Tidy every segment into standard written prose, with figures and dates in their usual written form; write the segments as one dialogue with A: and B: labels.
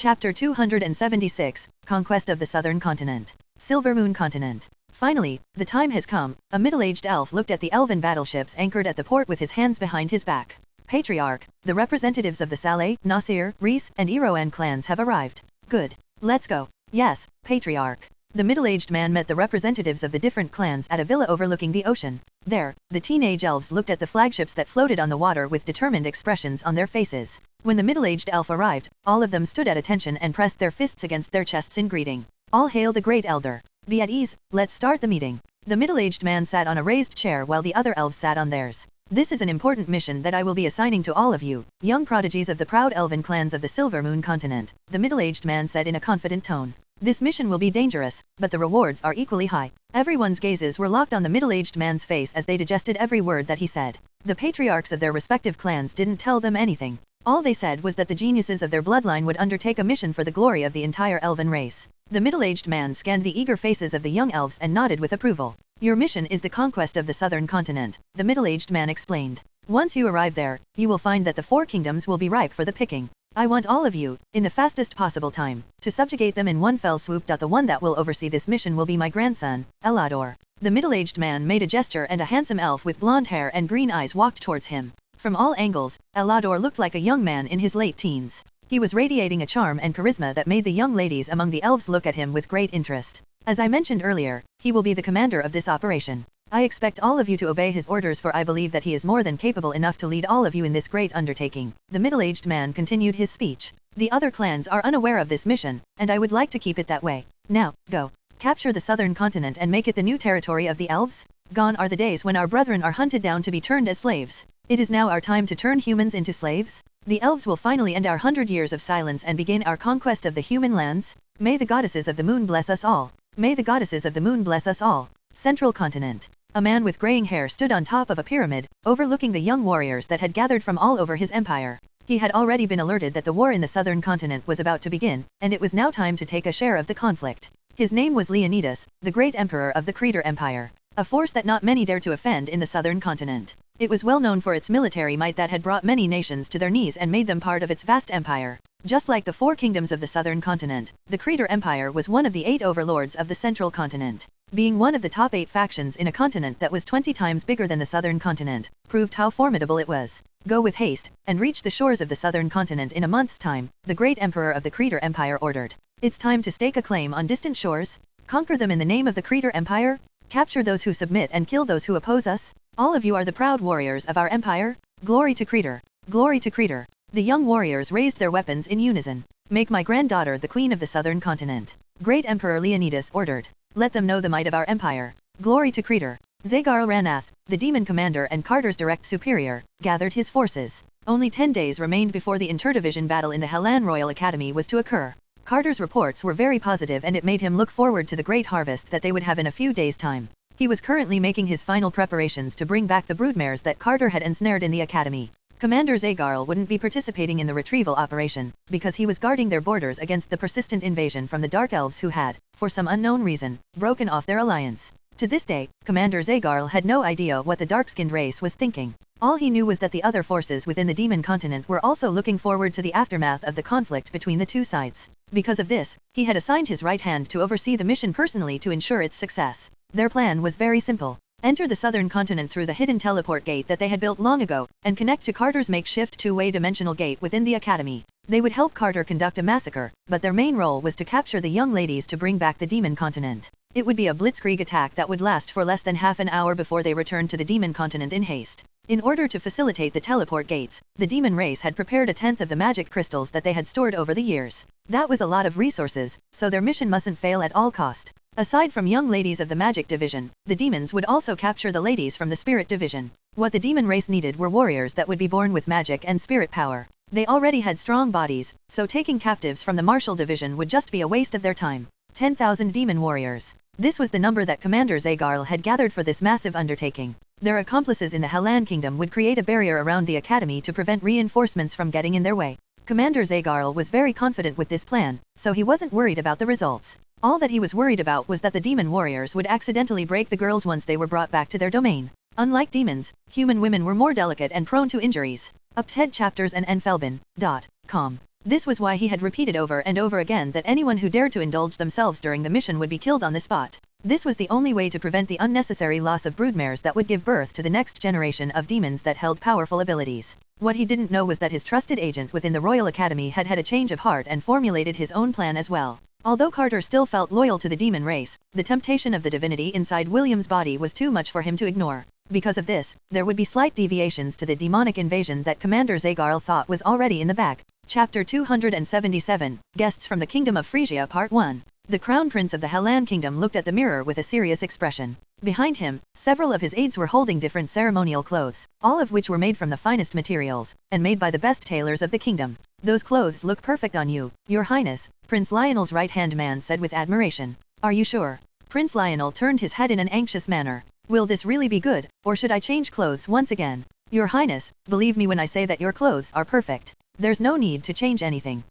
A: Chapter 276, Conquest of the Southern Continent. Silver Moon Continent. Finally, the time has come. A middle-aged elf looked at the elven battleships anchored at the port with his hands behind his back. Patriarch, the representatives of the Saleh, Nasir, Reese, and Iroan clans have arrived. Good. Let's go. Yes, Patriarch. The middle-aged man met the representatives of the different clans at a villa overlooking the ocean. There, the teenage elves looked at the flagships that floated on the water with determined expressions on their faces. When the middle-aged elf arrived, all of them stood at attention and pressed their fists against their chests in greeting. All hail the great elder. Be at ease, let's start the meeting. The middle-aged man sat on a raised chair while the other elves sat on theirs. This is an important mission that I will be assigning to all of you, young prodigies of the proud elven clans of the Silver Moon Continent, the middle-aged man said in a confident tone. This mission will be dangerous, but the rewards are equally high. Everyone's gazes were locked on the middle-aged man's face as they digested every word that he said. The patriarchs of their respective clans didn't tell them anything. All they said was that the geniuses of their bloodline would undertake a mission for the glory of the entire elven race. The middle-aged man scanned the eager faces of the young elves and nodded with approval. Your mission is the conquest of the southern continent, the middle-aged man explained. Once you arrive there, you will find that the four kingdoms will be ripe for the picking. I want all of you, in the fastest possible time, to subjugate them in one fell swoop. The one that will oversee this mission will be my grandson, Elador. The middle-aged man made a gesture and a handsome elf with blonde hair and green eyes walked towards him. From all angles, Elador looked like a young man in his late teens. He was radiating a charm and charisma that made the young ladies among the elves look at him with great interest. As I mentioned earlier, he will be the commander of this operation. I expect all of you to obey his orders, for I believe that he is more than capable enough to lead all of you in this great undertaking. The middle-aged man continued his speech. The other clans are unaware of this mission, and I would like to keep it that way. Now, go. Capture the southern continent and make it the new territory of the elves? Gone are the days when our brethren are hunted down to be turned as slaves. It is now our time to turn humans into slaves. The elves will finally end our 100 years of silence and begin our conquest of the human lands. May the goddesses of the moon bless us all. May the goddesses of the moon bless us all. Central Continent. A man with graying hair stood on top of a pyramid, overlooking the young warriors that had gathered from all over his empire. He had already been alerted that the war in the southern continent was about to begin, and it was now time to take a share of the conflict. His name was Leonidas, the great emperor of the Creator Empire, a force that not many dared to offend in the southern continent. It was well known for its military might that had brought many nations to their knees and made them part of its vast empire. Just like the four kingdoms of the southern continent, the Creator Empire was one of the 8 overlords of the central continent. Being one of the top 8 factions in a continent that was 20 times bigger than the southern continent, proved how formidable it was. Go with haste, and reach the shores of the southern continent in a month's time, the great emperor of the Creator Empire ordered. It's time to stake a claim on distant shores, conquer them in the name of the Creator Empire, capture those who submit and kill those who oppose us. All of you are the proud warriors of our empire. Glory to Creator! Glory to Creator! The young warriors raised their weapons in unison. Make my granddaughter the queen of the southern continent. Great Emperor Leonidas ordered. Let them know the might of our empire. Glory to Creator! Zagarl Ranath, the demon commander and Carter's direct superior, gathered his forces. Only 10 days remained before the interdivision battle in the Hellan Royal Academy was to occur. Carter's reports were very positive and it made him look forward to the great harvest that they would have in a few days' time. He was currently making his final preparations to bring back the broodmares that Carter had ensnared in the academy. Commander Zagarl wouldn't be participating in the retrieval operation, because he was guarding their borders against the persistent invasion from the Dark Elves who had, for some unknown reason, broken off their alliance. To this day, Commander Zagarl had no idea what the dark-skinned race was thinking. All he knew was that the other forces within the demon continent were also looking forward to the aftermath of the conflict between the two sides. Because of this, he had assigned his right hand to oversee the mission personally to ensure its success. Their plan was very simple. Enter the southern continent through the hidden teleport gate that they had built long ago, and connect to Carter's makeshift two-way dimensional gate within the academy. They would help Carter conduct a massacre, but their main role was to capture the young ladies to bring back the demon continent. It would be a blitzkrieg attack that would last for less than half an hour before they returned to the demon continent in haste. In order to facilitate the teleport gates, the demon race had prepared 1/10 of the magic crystals that they had stored over the years. That was a lot of resources, so their mission mustn't fail at all cost. Aside from young ladies of the magic division, the demons would also capture the ladies from the spirit division. What the demon race needed were warriors that would be born with magic and spirit power. They already had strong bodies, so taking captives from the martial division would just be a waste of their time. 10,000 demon warriors. This was the number that Commander Zagarl had gathered for this massive undertaking. Their accomplices in the Hellan Kingdom would create a barrier around the academy to prevent reinforcements from getting in their way. Commander Zagarl was very confident with this plan, so he wasn't worried about the results. All that he was worried about was that the demon warriors would accidentally break the girls once they were brought back to their domain. Unlike demons, human women were more delicate and prone to injuries. Upted chapters and Enfelbin.com This was why he had repeated over and over again that anyone who dared to indulge themselves during the mission would be killed on the spot. This was the only way to prevent the unnecessary loss of broodmares that would give birth to the next generation of demons that held powerful abilities. What he didn't know was that his trusted agent within the Royal Academy had had a change of heart and formulated his own plan as well. Although Carter still felt loyal to the demon race, the temptation of the divinity inside William's body was too much for him to ignore. Because of this, there would be slight deviations to the demonic invasion that Commander Zagarl thought was already in the bag. Chapter 277, Guests from the Kingdom of Phrygia Part 1. The Crown Prince of the Hellan Kingdom looked at the mirror with a serious expression. Behind him, several of his aides were holding different ceremonial clothes, all of which were made from the finest materials, and made by the best tailors of the kingdom. Those clothes look perfect on you, Your Highness, Prince Lionel's right-hand man said with admiration. Are you sure? Prince Lionel turned his head in an anxious manner. Will this really be good, or should I change clothes once again? Your Highness, believe me when I say that your clothes are perfect. There's no need to change anything.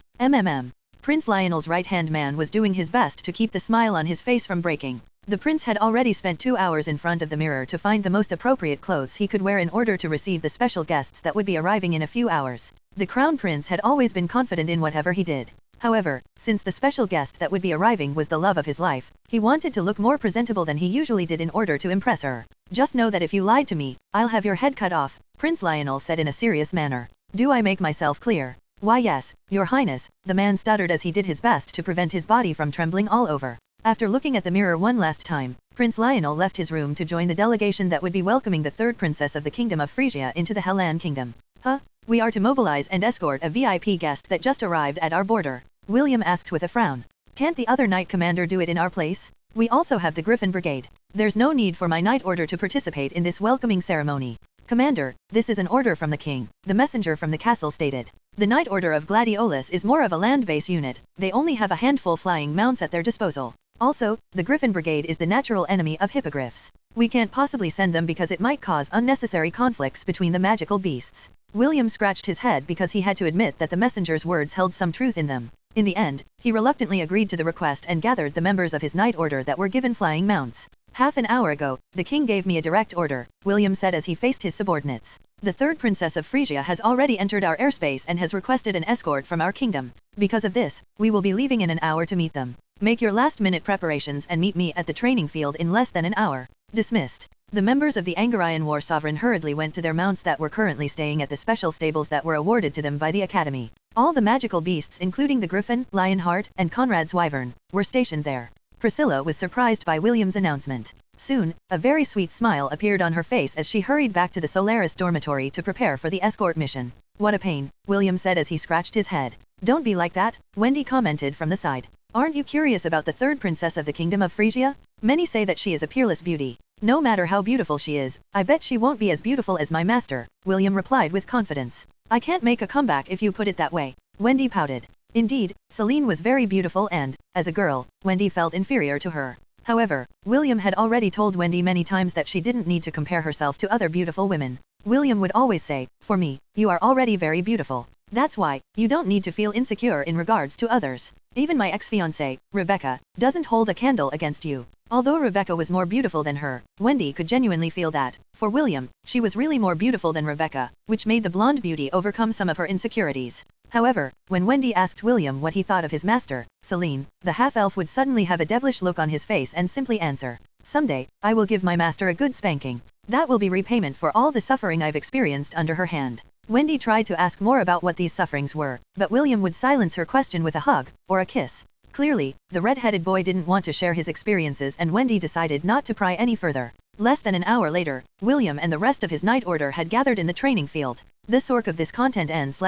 A: Prince Lionel's right-hand man was doing his best to keep the smile on his face from breaking. The prince had already spent 2 hours in front of the mirror to find the most appropriate clothes he could wear in order to receive the special guests that would be arriving in a few hours. The crown prince had always been confident in whatever he did. However, since the special guest that would be arriving was the love of his life, he wanted to look more presentable than he usually did in order to impress her. Just know that if you lied to me, I'll have your head cut off, Prince Lionel said in a serious manner. Do I make myself clear? Why yes, Your Highness, the man stuttered as he did his best to prevent his body from trembling all over. After looking at the mirror one last time, Prince Lionel left his room to join the delegation that would be welcoming the third princess of the Kingdom of Phrygia into the Hellan Kingdom. We are to mobilize and escort a VIP guest that just arrived at our border, William asked with a frown. Can't the other knight commander do it in our place? We also have the Griffin Brigade. There's no need for my knight order to participate in this welcoming ceremony. Commander, this is an order from the king, the messenger from the castle stated. The Knight Order of Gladiolus is more of a land-based unit, they only have a handful flying mounts at their disposal. Also, the Griffin Brigade is the natural enemy of hippogriffs. We can't possibly send them because it might cause unnecessary conflicts between the magical beasts. William scratched his head because he had to admit that the messenger's words held some truth in them. In the end, he reluctantly agreed to the request and gathered the members of his Knight Order that were given flying mounts. Half an hour ago, the king gave me a direct order, William said as he faced his subordinates. The third princess of Phrygia has already entered our airspace and has requested an escort from our kingdom. Because of this, we will be leaving in an hour to meet them. Make your last-minute preparations and meet me at the training field in less than an hour. Dismissed. The members of the Angarayan War Sovereign hurriedly went to their mounts that were currently staying at the special stables that were awarded to them by the Academy. All the magical beasts including the Griffin, Lionheart, and Conrad's Wyvern, were stationed there. Priscilla was surprised by William's announcement. Soon, a very sweet smile appeared on her face as she hurried back to the Solaris dormitory to prepare for the escort mission. What a pain, William said as he scratched his head. Don't be like that, Wendy commented from the side. Aren't you curious about the third princess of the Kingdom of Phrygia? Many say that she is a peerless beauty. No matter how beautiful she is, I bet she won't be as beautiful as my master, William replied with confidence. I can't make a comeback if you put it that way. Wendy pouted. Indeed, Celine was very beautiful and, as a girl, Wendy felt inferior to her. However, William had already told Wendy many times that she didn't need to compare herself to other beautiful women. William would always say, for me, you are already very beautiful. That's why, you don't need to feel insecure in regards to others. Even my ex-fiancée, Rebecca, doesn't hold a candle against you. Although Rebecca was more beautiful than her, Wendy could genuinely feel that, for William, she was really more beautiful than Rebecca, which made the blonde beauty overcome some of her insecurities. However, when Wendy asked William what he thought of his master, Celine, the half-elf would suddenly have a devilish look on his face and simply answer, someday, I will give my master a good spanking. That will be repayment for all the suffering I've experienced under her hand. Wendy tried to ask more about what these sufferings were, but William would silence her question with a hug, or a kiss. Clearly, the red-headed boy didn't want to share his experiences and Wendy decided not to pry any further. Less than an hour later, William and the rest of his Knight Order had gathered in the training field. The source of this content N/O/V/L/N.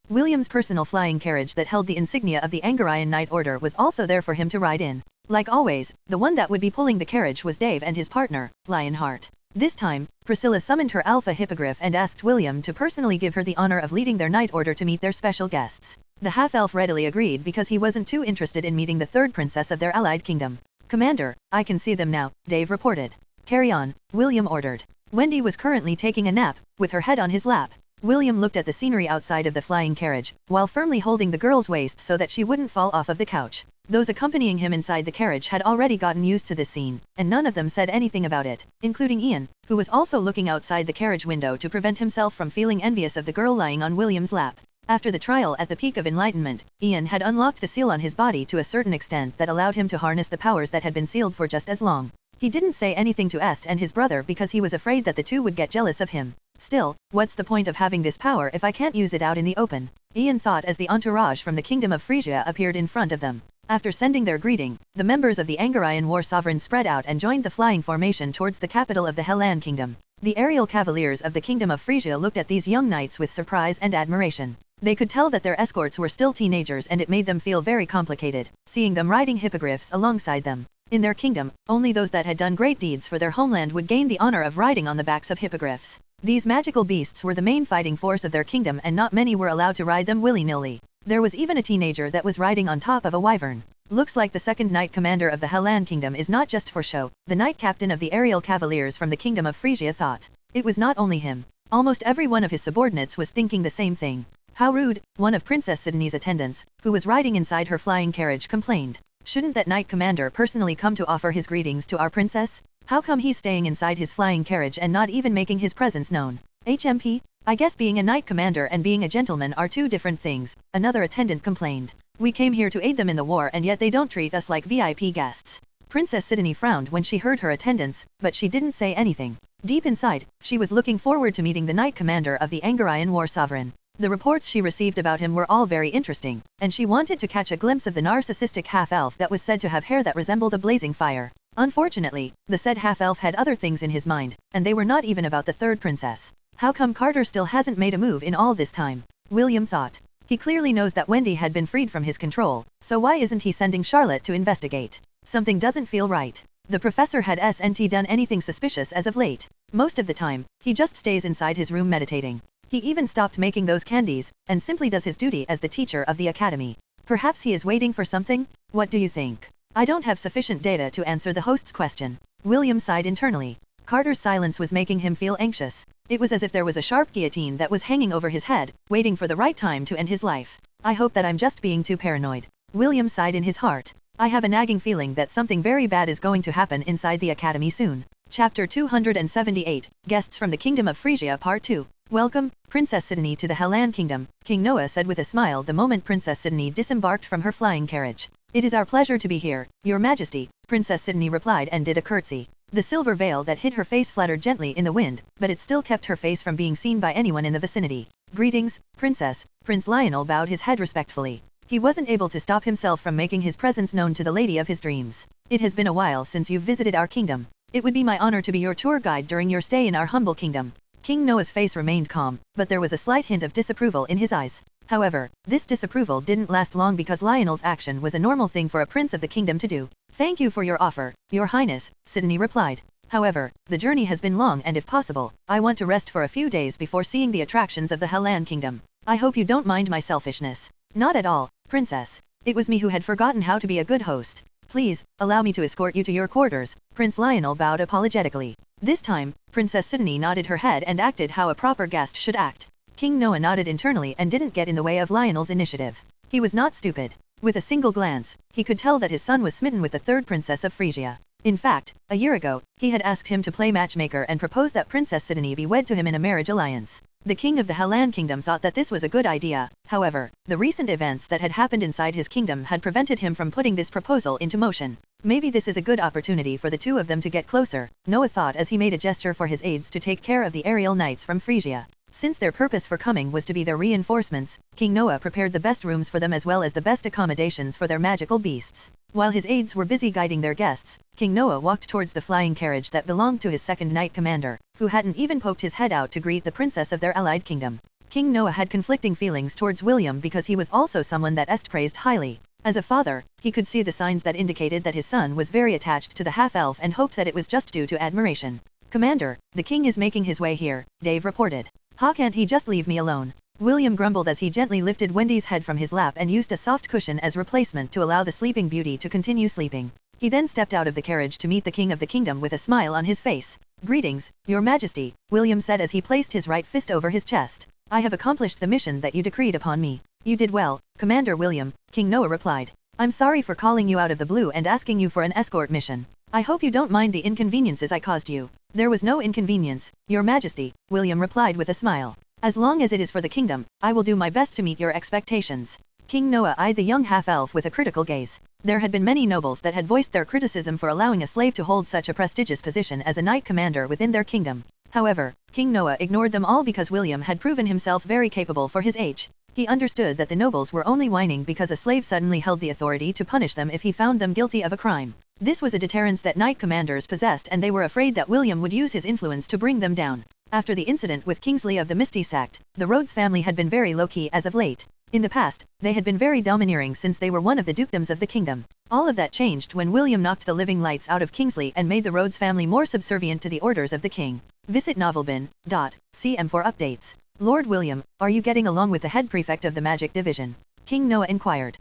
A: William's personal flying carriage that held the insignia of the Angarayan Knight Order was also there for him to ride in. Like always, the one that would be pulling the carriage was Dave and his partner, Lionheart. This time, Priscilla summoned her alpha hippogriff and asked William to personally give her the honor of leading their Knight Order to meet their special guests. The half-elf readily agreed because he wasn't too interested in meeting the third princess of their allied kingdom. Commander, I can see them now, Dave reported. Carry on, William ordered. Wendy was currently taking a nap, with her head on his lap. William looked at the scenery outside of the flying carriage, while firmly holding the girl's waist so that she wouldn't fall off of the couch. Those accompanying him inside the carriage had already gotten used to this scene, and none of them said anything about it, including Ian, who was also looking outside the carriage window to prevent himself from feeling envious of the girl lying on William's lap. After the trial at the peak of enlightenment, Ian had unlocked the seal on his body to a certain extent that allowed him to harness the powers that had been sealed for just as long. He didn't say anything to Est and his brother because he was afraid that the two would get jealous of him. Still, what's the point of having this power if I can't use it out in the open? Ian thought as the entourage from the kingdom of Frisia appeared in front of them. After sending their greeting, the members of the Angarian war sovereign spread out and joined the flying formation towards the capital of the Hellan kingdom. The aerial cavaliers of the kingdom of Frisia looked at these young knights with surprise and admiration. They could tell that their escorts were still teenagers and it made them feel very complicated, seeing them riding hippogriffs alongside them. In their kingdom, only those that had done great deeds for their homeland would gain the honor of riding on the backs of hippogriffs. These magical beasts were the main fighting force of their kingdom and not many were allowed to ride them willy-nilly. There was even a teenager that was riding on top of a wyvern. Looks like the second knight commander of the Hellan kingdom is not just for show, the knight captain of the aerial cavaliers from the kingdom of Frisia thought. It was not only him. Almost every one of his subordinates was thinking the same thing. How rude, one of Princess Sidonie's attendants, who was riding inside her flying carriage, complained. Shouldn't that knight commander personally come to offer his greetings to our princess? How come he's staying inside his flying carriage and not even making his presence known? HMP? I guess being a knight commander and being a gentleman are two different things, another attendant complained. We came here to aid them in the war and yet they don't treat us like VIP guests. Princess Sidonie frowned when she heard her attendants, but she didn't say anything. Deep inside, she was looking forward to meeting the knight commander of the Angarian war sovereign. The reports she received about him were all very interesting, and she wanted to catch a glimpse of the narcissistic half-elf that was said to have hair that resembled a blazing fire. Unfortunately, the said half-elf had other things in his mind, and they were not even about the third princess. How come Carter still hasn't made a move in all this time? William thought. He clearly knows that Wendy had been freed from his control, so why isn't he sending Charlotte to investigate? Something doesn't feel right. The professor hadn't done anything suspicious as of late. Most of the time, he just stays inside his room meditating. He even stopped making those candies, and simply does his duty as the teacher of the academy. Perhaps he is waiting for something? What do you think? I don't have sufficient data to answer the host's question. William sighed internally. Carter's silence was making him feel anxious. It was as if there was a sharp guillotine that was hanging over his head, waiting for the right time to end his life. I hope that I'm just being too paranoid. William sighed in his heart. I have a nagging feeling that something very bad is going to happen inside the academy soon. Chapter 278, Guests from the Kingdom of Frisia Part 2. Welcome, Princess Sidonie, to the Hellan Kingdom, King Noah said with a smile the moment Princess Sidonie disembarked from her flying carriage. It is our pleasure to be here, Your Majesty, Princess Sidonie replied and did a curtsy. The silver veil that hid her face fluttered gently in the wind, but it still kept her face from being seen by anyone in the vicinity. Greetings, Princess. Prince Lionel bowed his head respectfully. He wasn't able to stop himself from making his presence known to the lady of his dreams. It has been a while since you've visited our kingdom. It would be my honor to be your tour guide during your stay in our humble kingdom. King Noah's face remained calm, but there was a slight hint of disapproval in his eyes. However, this disapproval didn't last long because Lionel's action was a normal thing for a prince of the kingdom to do. Thank you for your offer, Your Highness, Sidonie replied. However, the journey has been long and if possible, I want to rest for a few days before seeing the attractions of the Hellan kingdom. I hope you don't mind my selfishness. Not at all, Princess. It was me who had forgotten how to be a good host. Please, allow me to escort you to your quarters. Prince Lionel bowed apologetically. This time, Princess Sidonie nodded her head and acted how a proper guest should act. King Noah nodded internally and didn't get in the way of Lionel's initiative. He was not stupid. With a single glance, he could tell that his son was smitten with the third princess of Frisia. In fact, a year ago, he had asked him to play matchmaker and propose that Princess Sidonie be wed to him in a marriage alliance. The king of the Hellan kingdom thought that this was a good idea. However, the recent events that had happened inside his kingdom had prevented him from putting this proposal into motion. Maybe this is a good opportunity for the two of them to get closer, Noah thought as he made a gesture for his aides to take care of the aerial knights from Frisia. Since their purpose for coming was to be their reinforcements, King Noah prepared the best rooms for them as well as the best accommodations for their magical beasts. While his aides were busy guiding their guests, King Noah walked towards the flying carriage that belonged to his second knight commander, who hadn't even poked his head out to greet the princess of their allied kingdom. King Noah had conflicting feelings towards William because he was also someone that Est praised highly. As a father, he could see the signs that indicated that his son was very attached to the half-elf and hoped that it was just due to admiration. Commander, the king is making his way here, Dave reported. How can't he just leave me alone? William grumbled as he gently lifted Wendy's head from his lap and used a soft cushion as replacement to allow the sleeping beauty to continue sleeping. He then stepped out of the carriage to meet the king of the kingdom with a smile on his face. Greetings, Your Majesty, William said as he placed his right fist over his chest. I have accomplished the mission that you decreed upon me. You did well, Commander William, King Noah replied. I'm sorry for calling you out of the blue and asking you for an escort mission. I hope you don't mind the inconveniences I caused you. There was no inconvenience, Your Majesty, William replied with a smile. As long as it is for the kingdom, I will do my best to meet your expectations. King Noah eyed the young half-elf with a critical gaze. There had been many nobles that had voiced their criticism for allowing a slave to hold such a prestigious position as a knight commander within their kingdom. However, King Noah ignored them all because William had proven himself very capable for his age. He understood that the nobles were only whining because a slave suddenly held the authority to punish them if he found them guilty of a crime. This was a deterrence that knight commanders possessed, and they were afraid that William would use his influence to bring them down. After the incident with Kingsley of the Misty Sect, the Rhodes family had been very low-key as of late. In the past, they had been very domineering since they were one of the dukedoms of the kingdom. All of that changed when William knocked the living lights out of Kingsley and made the Rhodes family more subservient to the orders of the king. Visit novelbin.cm for updates. Lord William, are you getting along with the head prefect of the magic division? King Noah inquired.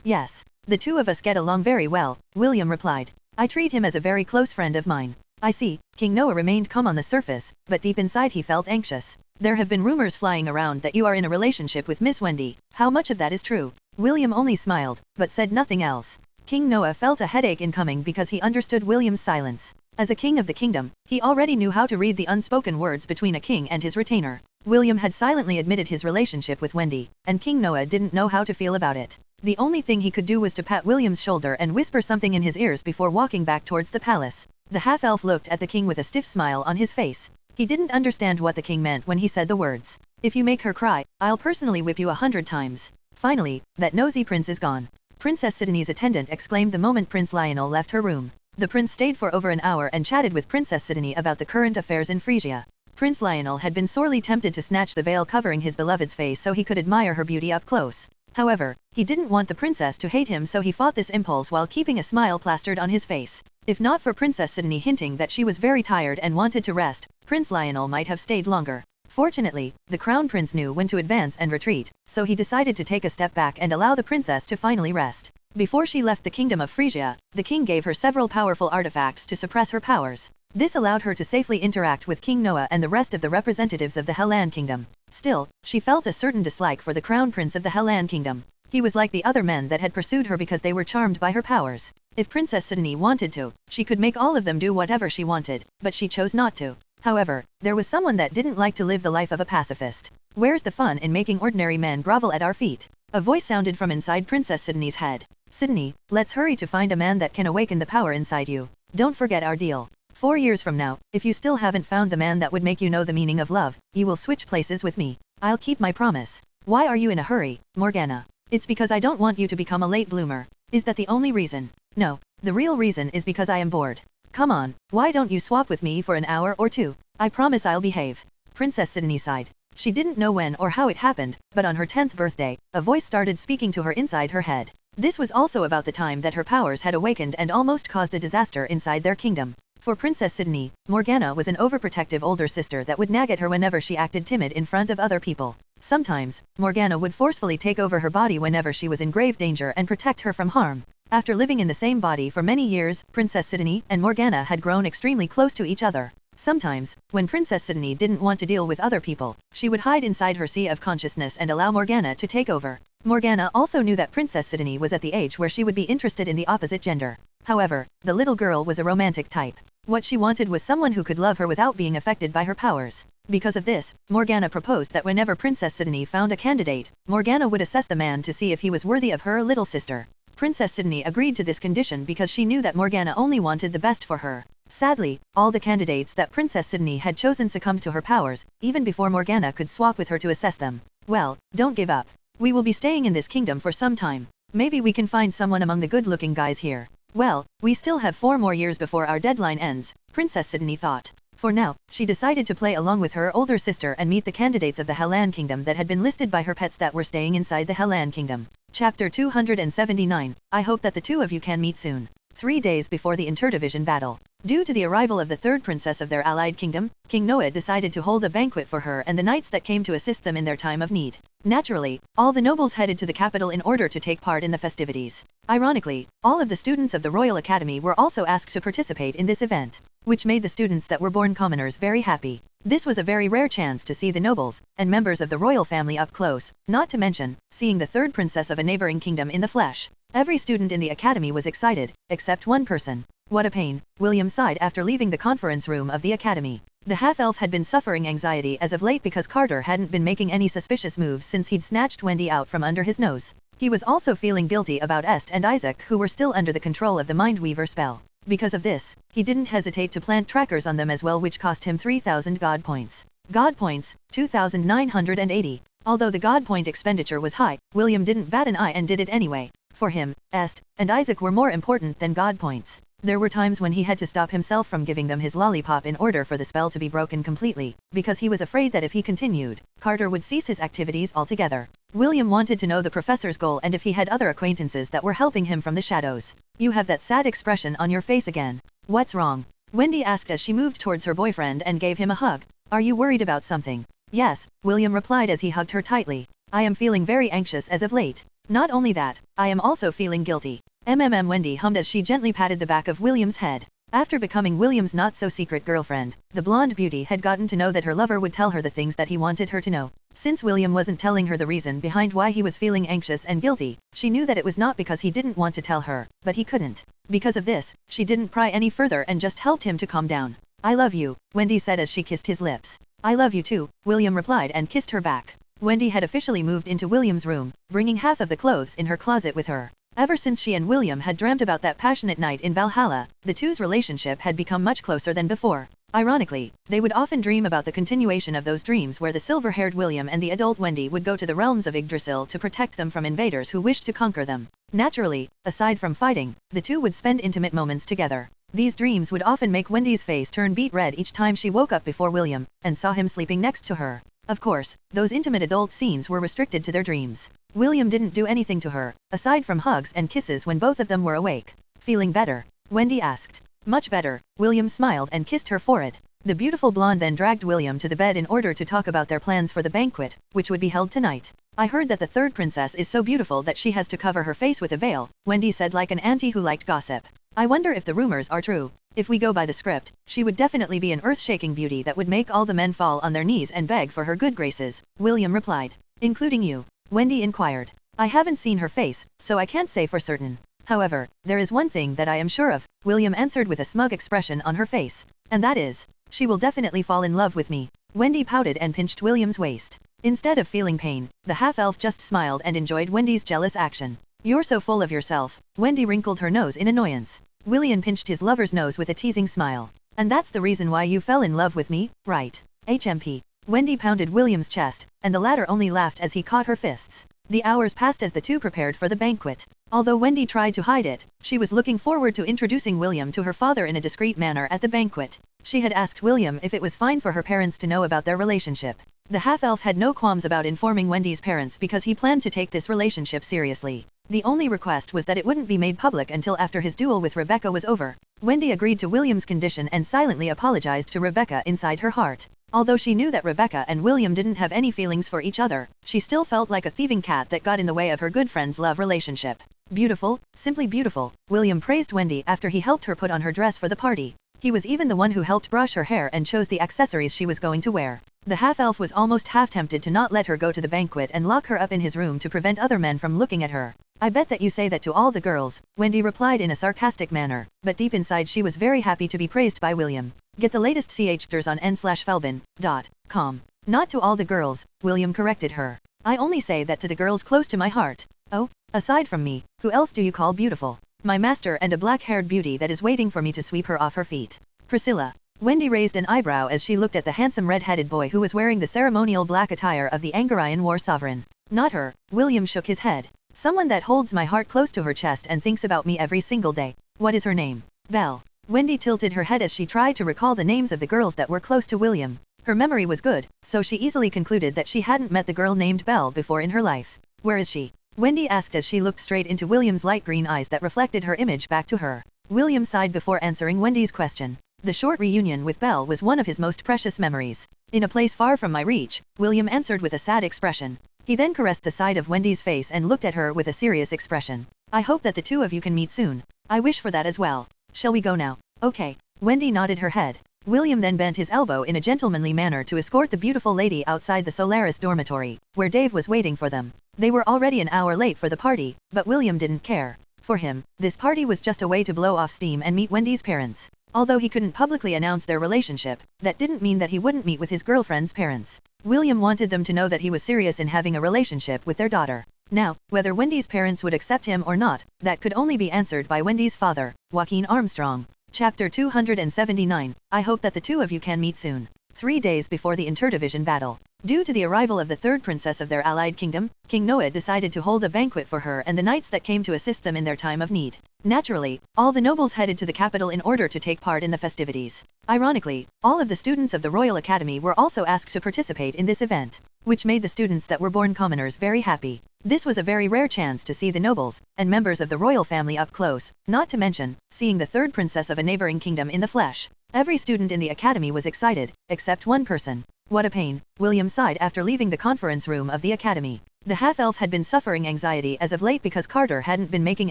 A: Yes. The two of us get along very well, William replied. I treat him as a very close friend of mine. I see. King Noah remained calm on the surface, but deep inside he felt anxious. There have been rumors flying around that you are in a relationship with Miss Wendy. How much of that is true? William only smiled, but said nothing else. King Noah felt a headache incoming because he understood William's silence. As a king of the kingdom, he already knew how to read the unspoken words between a king and his retainer. William had silently admitted his relationship with Wendy, and King Noah didn't know how to feel about it. The only thing he could do was to pat William's shoulder and whisper something in his ears before walking back towards the palace. The half-elf looked at the king with a stiff smile on his face. He didn't understand what the king meant when he said the words. If you make her cry, I'll personally whip you 100 times. Finally, that nosy prince is gone. Princess Sidonie's attendant exclaimed the moment Prince Lionel left her room. The prince stayed for over an hour and chatted with Princess Sidonie about the current affairs in Frisia. Prince Lionel had been sorely tempted to snatch the veil covering his beloved's face so he could admire her beauty up close. However, he didn't want the princess to hate him, so he fought this impulse while keeping a smile plastered on his face. If not for Princess Sidonie hinting that she was very tired and wanted to rest, Prince Lionel might have stayed longer. Fortunately, the crown prince knew when to advance and retreat, so he decided to take a step back and allow the princess to finally rest. Before she left the kingdom of Frisia, the king gave her several powerful artifacts to suppress her powers. This allowed her to safely interact with King Noah and the rest of the representatives of the Hellan kingdom. Still, she felt a certain dislike for the crown prince of the Hellan kingdom. He was like the other men that had pursued her because they were charmed by her powers. If Princess Sidonie wanted to, she could make all of them do whatever she wanted, but she chose not to. However, there was someone that didn't like to live the life of a pacifist. Where's the fun in making ordinary men grovel at our feet? A voice sounded from inside Princess Sidonie's head. Sidonie, let's hurry to find a man that can awaken the power inside you. Don't forget our deal. 4 years from now, if you still haven't found the man that would make you know the meaning of love, you will switch places with me. I'll keep my promise. Why are you in a hurry, Morgana? It's because I don't want you to become a late bloomer. Is that the only reason? No, the real reason is because I am bored. Come on, why don't you swap with me for an hour or two? I promise I'll behave. Princess Sidonie sighed. She didn't know when or how it happened, but on her 10th birthday, a voice started speaking to her inside her head. This was also about the time that her powers had awakened and almost caused a disaster inside their kingdom. For Princess Sidonie, Morgana was an overprotective older sister that would nag at her whenever she acted timid in front of other people. Sometimes, Morgana would forcefully take over her body whenever she was in grave danger and protect her from harm. After living in the same body for many years, Princess Sidonie and Morgana had grown extremely close to each other. Sometimes, when Princess Sidonie didn't want to deal with other people, she would hide inside her sea of consciousness and allow Morgana to take over. Morgana also knew that Princess Sidonie was at the age where she would be interested in the opposite gender. However, the little girl was a romantic type. What she wanted was someone who could love her without being affected by her powers. Because of this, Morgana proposed that whenever Princess Sidonie found a candidate, Morgana would assess the man to see if he was worthy of her little sister. Princess Sidonie agreed to this condition because she knew that Morgana only wanted the best for her. Sadly, all the candidates that Princess Sidonie had chosen succumbed to her powers, even before Morgana could swap with her to assess them. Well, don't give up. We will be staying in this kingdom for some time. Maybe we can find someone among the good-looking guys here. Well, we still have 4 more years before our deadline ends, Princess Sidonie thought. For now, she decided to play along with her older sister and meet the candidates of the Hellan kingdom that had been listed by her pets that were staying inside the Hellan kingdom. Chapter 279, I hope that the two of you can meet soon. 3 days before the interdivision battle. Due to the arrival of the third princess of their allied kingdom, King Noah decided to hold a banquet for her and the knights that came to assist them in their time of need. Naturally, all the nobles headed to the capital in order to take part in the festivities. Ironically, all of the students of the Royal Academy were also asked to participate in this event, which made the students that were born commoners very happy. This was a very rare chance to see the nobles and members of the royal family up close, not to mention seeing the third princess of a neighboring kingdom in the flesh. Every student in the academy was excited, except one person. What a pain, William sighed after leaving the conference room of the academy. The half-elf had been suffering anxiety as of late because Carter hadn't been making any suspicious moves since he'd snatched Wendy out from under his nose. He was also feeling guilty about Est and Isaac, who were still under the control of the Mindweaver spell. Because of this, he didn't hesitate to plant trackers on them as well, which cost him 3,000 God points. God points, 2,980. Although the God point expenditure was high, William didn't bat an eye and did it anyway. For him, Est and Isaac were more important than God points. There were times when he had to stop himself from giving them his lollipop in order for the spell to be broken completely, because he was afraid that if he continued, Carter would cease his activities altogether. William wanted to know the professor's goal and if he had other acquaintances that were helping him from the shadows. You have that sad expression on your face again. What's wrong? Wendy asked as she moved towards her boyfriend and gave him a hug. Are you worried about something? Yes, William replied as he hugged her tightly. I am feeling very anxious as of late. Not only that, I am also feeling guilty. Wendy hummed as she gently patted the back of William's head. After becoming William's not-so-secret girlfriend, the blonde beauty had gotten to know that her lover would tell her the things that he wanted her to know. Since William wasn't telling her the reason behind why he was feeling anxious and guilty, she knew that it was not because he didn't want to tell her, but he couldn't. Because of this, she didn't pry any further and just helped him to calm down. I love you, Wendy said as she kissed his lips. I love you too, William replied and kissed her back. Wendy had officially moved into William's room, bringing half of the clothes in her closet with her. Ever since she and William had dreamt about that passionate night in Valhalla, the two's relationship had become much closer than before. Ironically, they would often dream about the continuation of those dreams where the silver-haired William and the adult Wendy would go to the realms of Yggdrasil to protect them from invaders who wished to conquer them. Naturally, aside from fighting, the two would spend intimate moments together. These dreams would often make Wendy's face turn beet red each time she woke up before William, and saw him sleeping next to her. Of course, those intimate adult scenes were restricted to their dreams. William didn't do anything to her, aside from hugs and kisses when both of them were awake. Feeling better? Wendy asked. Much better, William smiled and kissed her forehead. The beautiful blonde then dragged William to the bed in order to talk about their plans for the banquet, which would be held tonight. I heard that the third princess is so beautiful that she has to cover her face with a veil, Wendy said like an auntie who liked gossip. I wonder if the rumors are true. If we go by the script, she would definitely be an earth-shaking beauty that would make all the men fall on their knees and beg for her good graces, William replied. Including you? Wendy inquired. I haven't seen her face, so I can't say for certain. However, there is one thing that I am sure of, William answered with a smug expression on her face. And that is, she will definitely fall in love with me. Wendy pouted and pinched William's waist. Instead of feeling pain, the half-elf just smiled and enjoyed Wendy's jealous action. You're so full of yourself. Wendy wrinkled her nose in annoyance. William pinched his lover's nose with a teasing smile. And that's the reason why you fell in love with me, right? HMP. Wendy pounded William's chest, and the latter only laughed as he caught her fists. The hours passed as the two prepared for the banquet. Although Wendy tried to hide it, she was looking forward to introducing William to her father in a discreet manner at the banquet. She had asked William if it was fine for her parents to know about their relationship. The half-elf had no qualms about informing Wendy's parents because he planned to take this relationship seriously. The only request was that it wouldn't be made public until after his duel with Rebecca was over. Wendy agreed to William's condition and silently apologized to Rebecca inside her heart. Although she knew that Rebecca and William didn't have any feelings for each other, she still felt like a thieving cat that got in the way of her good friend's love relationship. Beautiful, simply beautiful, William praised Wendy after he helped her put on her dress for the party. He was even the one who helped brush her hair and chose the accessories she was going to wear. The half-elf was almost half-tempted to not let her go to the banquet and lock her up in his room to prevent other men from looking at her. I bet that you say that to all the girls, Wendy replied in a sarcastic manner, but deep inside she was very happy to be praised by William. Get the latest chapters on n/felbin.com. Not to all the girls, William corrected her. I only say that to the girls close to my heart. Oh, aside from me, who else do you call beautiful? My master and a black-haired beauty that is waiting for me to sweep her off her feet. Priscilla. Wendy raised an eyebrow as she looked at the handsome red-headed boy who was wearing the ceremonial black attire of the Angarian war sovereign. Not her, William shook his head. Someone that holds my heart close to her chest and thinks about me every single day. What is her name? Belle. Wendy tilted her head as she tried to recall the names of the girls that were close to William. Her memory was good, so she easily concluded that she hadn't met the girl named Belle before in her life. Where is she? Wendy asked as she looked straight into William's light green eyes that reflected her image back to her. William sighed before answering Wendy's question. The short reunion with Belle was one of his most precious memories. In a place far from my reach, William answered with a sad expression. He then caressed the side of Wendy's face and looked at her with a serious expression. I hope that the two of you can meet soon. I wish for that as well. Shall we go now? Okay. Wendy nodded her head. William then bent his elbow in a gentlemanly manner to escort the beautiful lady outside the Solaris dormitory, where Dave was waiting for them. They were already an hour late for the party, but William didn't care. For him, this party was just a way to blow off steam and meet Wendy's parents. Although he couldn't publicly announce their relationship, that didn't mean that he wouldn't meet with his girlfriend's parents. William wanted them to know that he was serious in having a relationship with their daughter. Now, whether Wendy's parents would accept him or not, that could only be answered by Wendy's father, Joaquin Armstrong. Chapter 279, I hope that the two of you can meet soon. 3 days before the interdivision battle. Due to the arrival of the third princess of their allied kingdom, King Noah decided to hold a banquet for her and the knights that came to assist them in their time of need. Naturally, all the nobles headed to the capital in order to take part in the festivities. Ironically, all of the students of the Royal Academy were also asked to participate in this event, which made the students that were born commoners very happy. This was a very rare chance to see the nobles and members of the royal family up close, not to mention seeing the third princess of a neighboring kingdom in the flesh. Every student in the academy was excited, except one person. What a pain, William sighed after leaving the conference room of the academy. The half-elf had been suffering anxiety as of late because Carter hadn't been making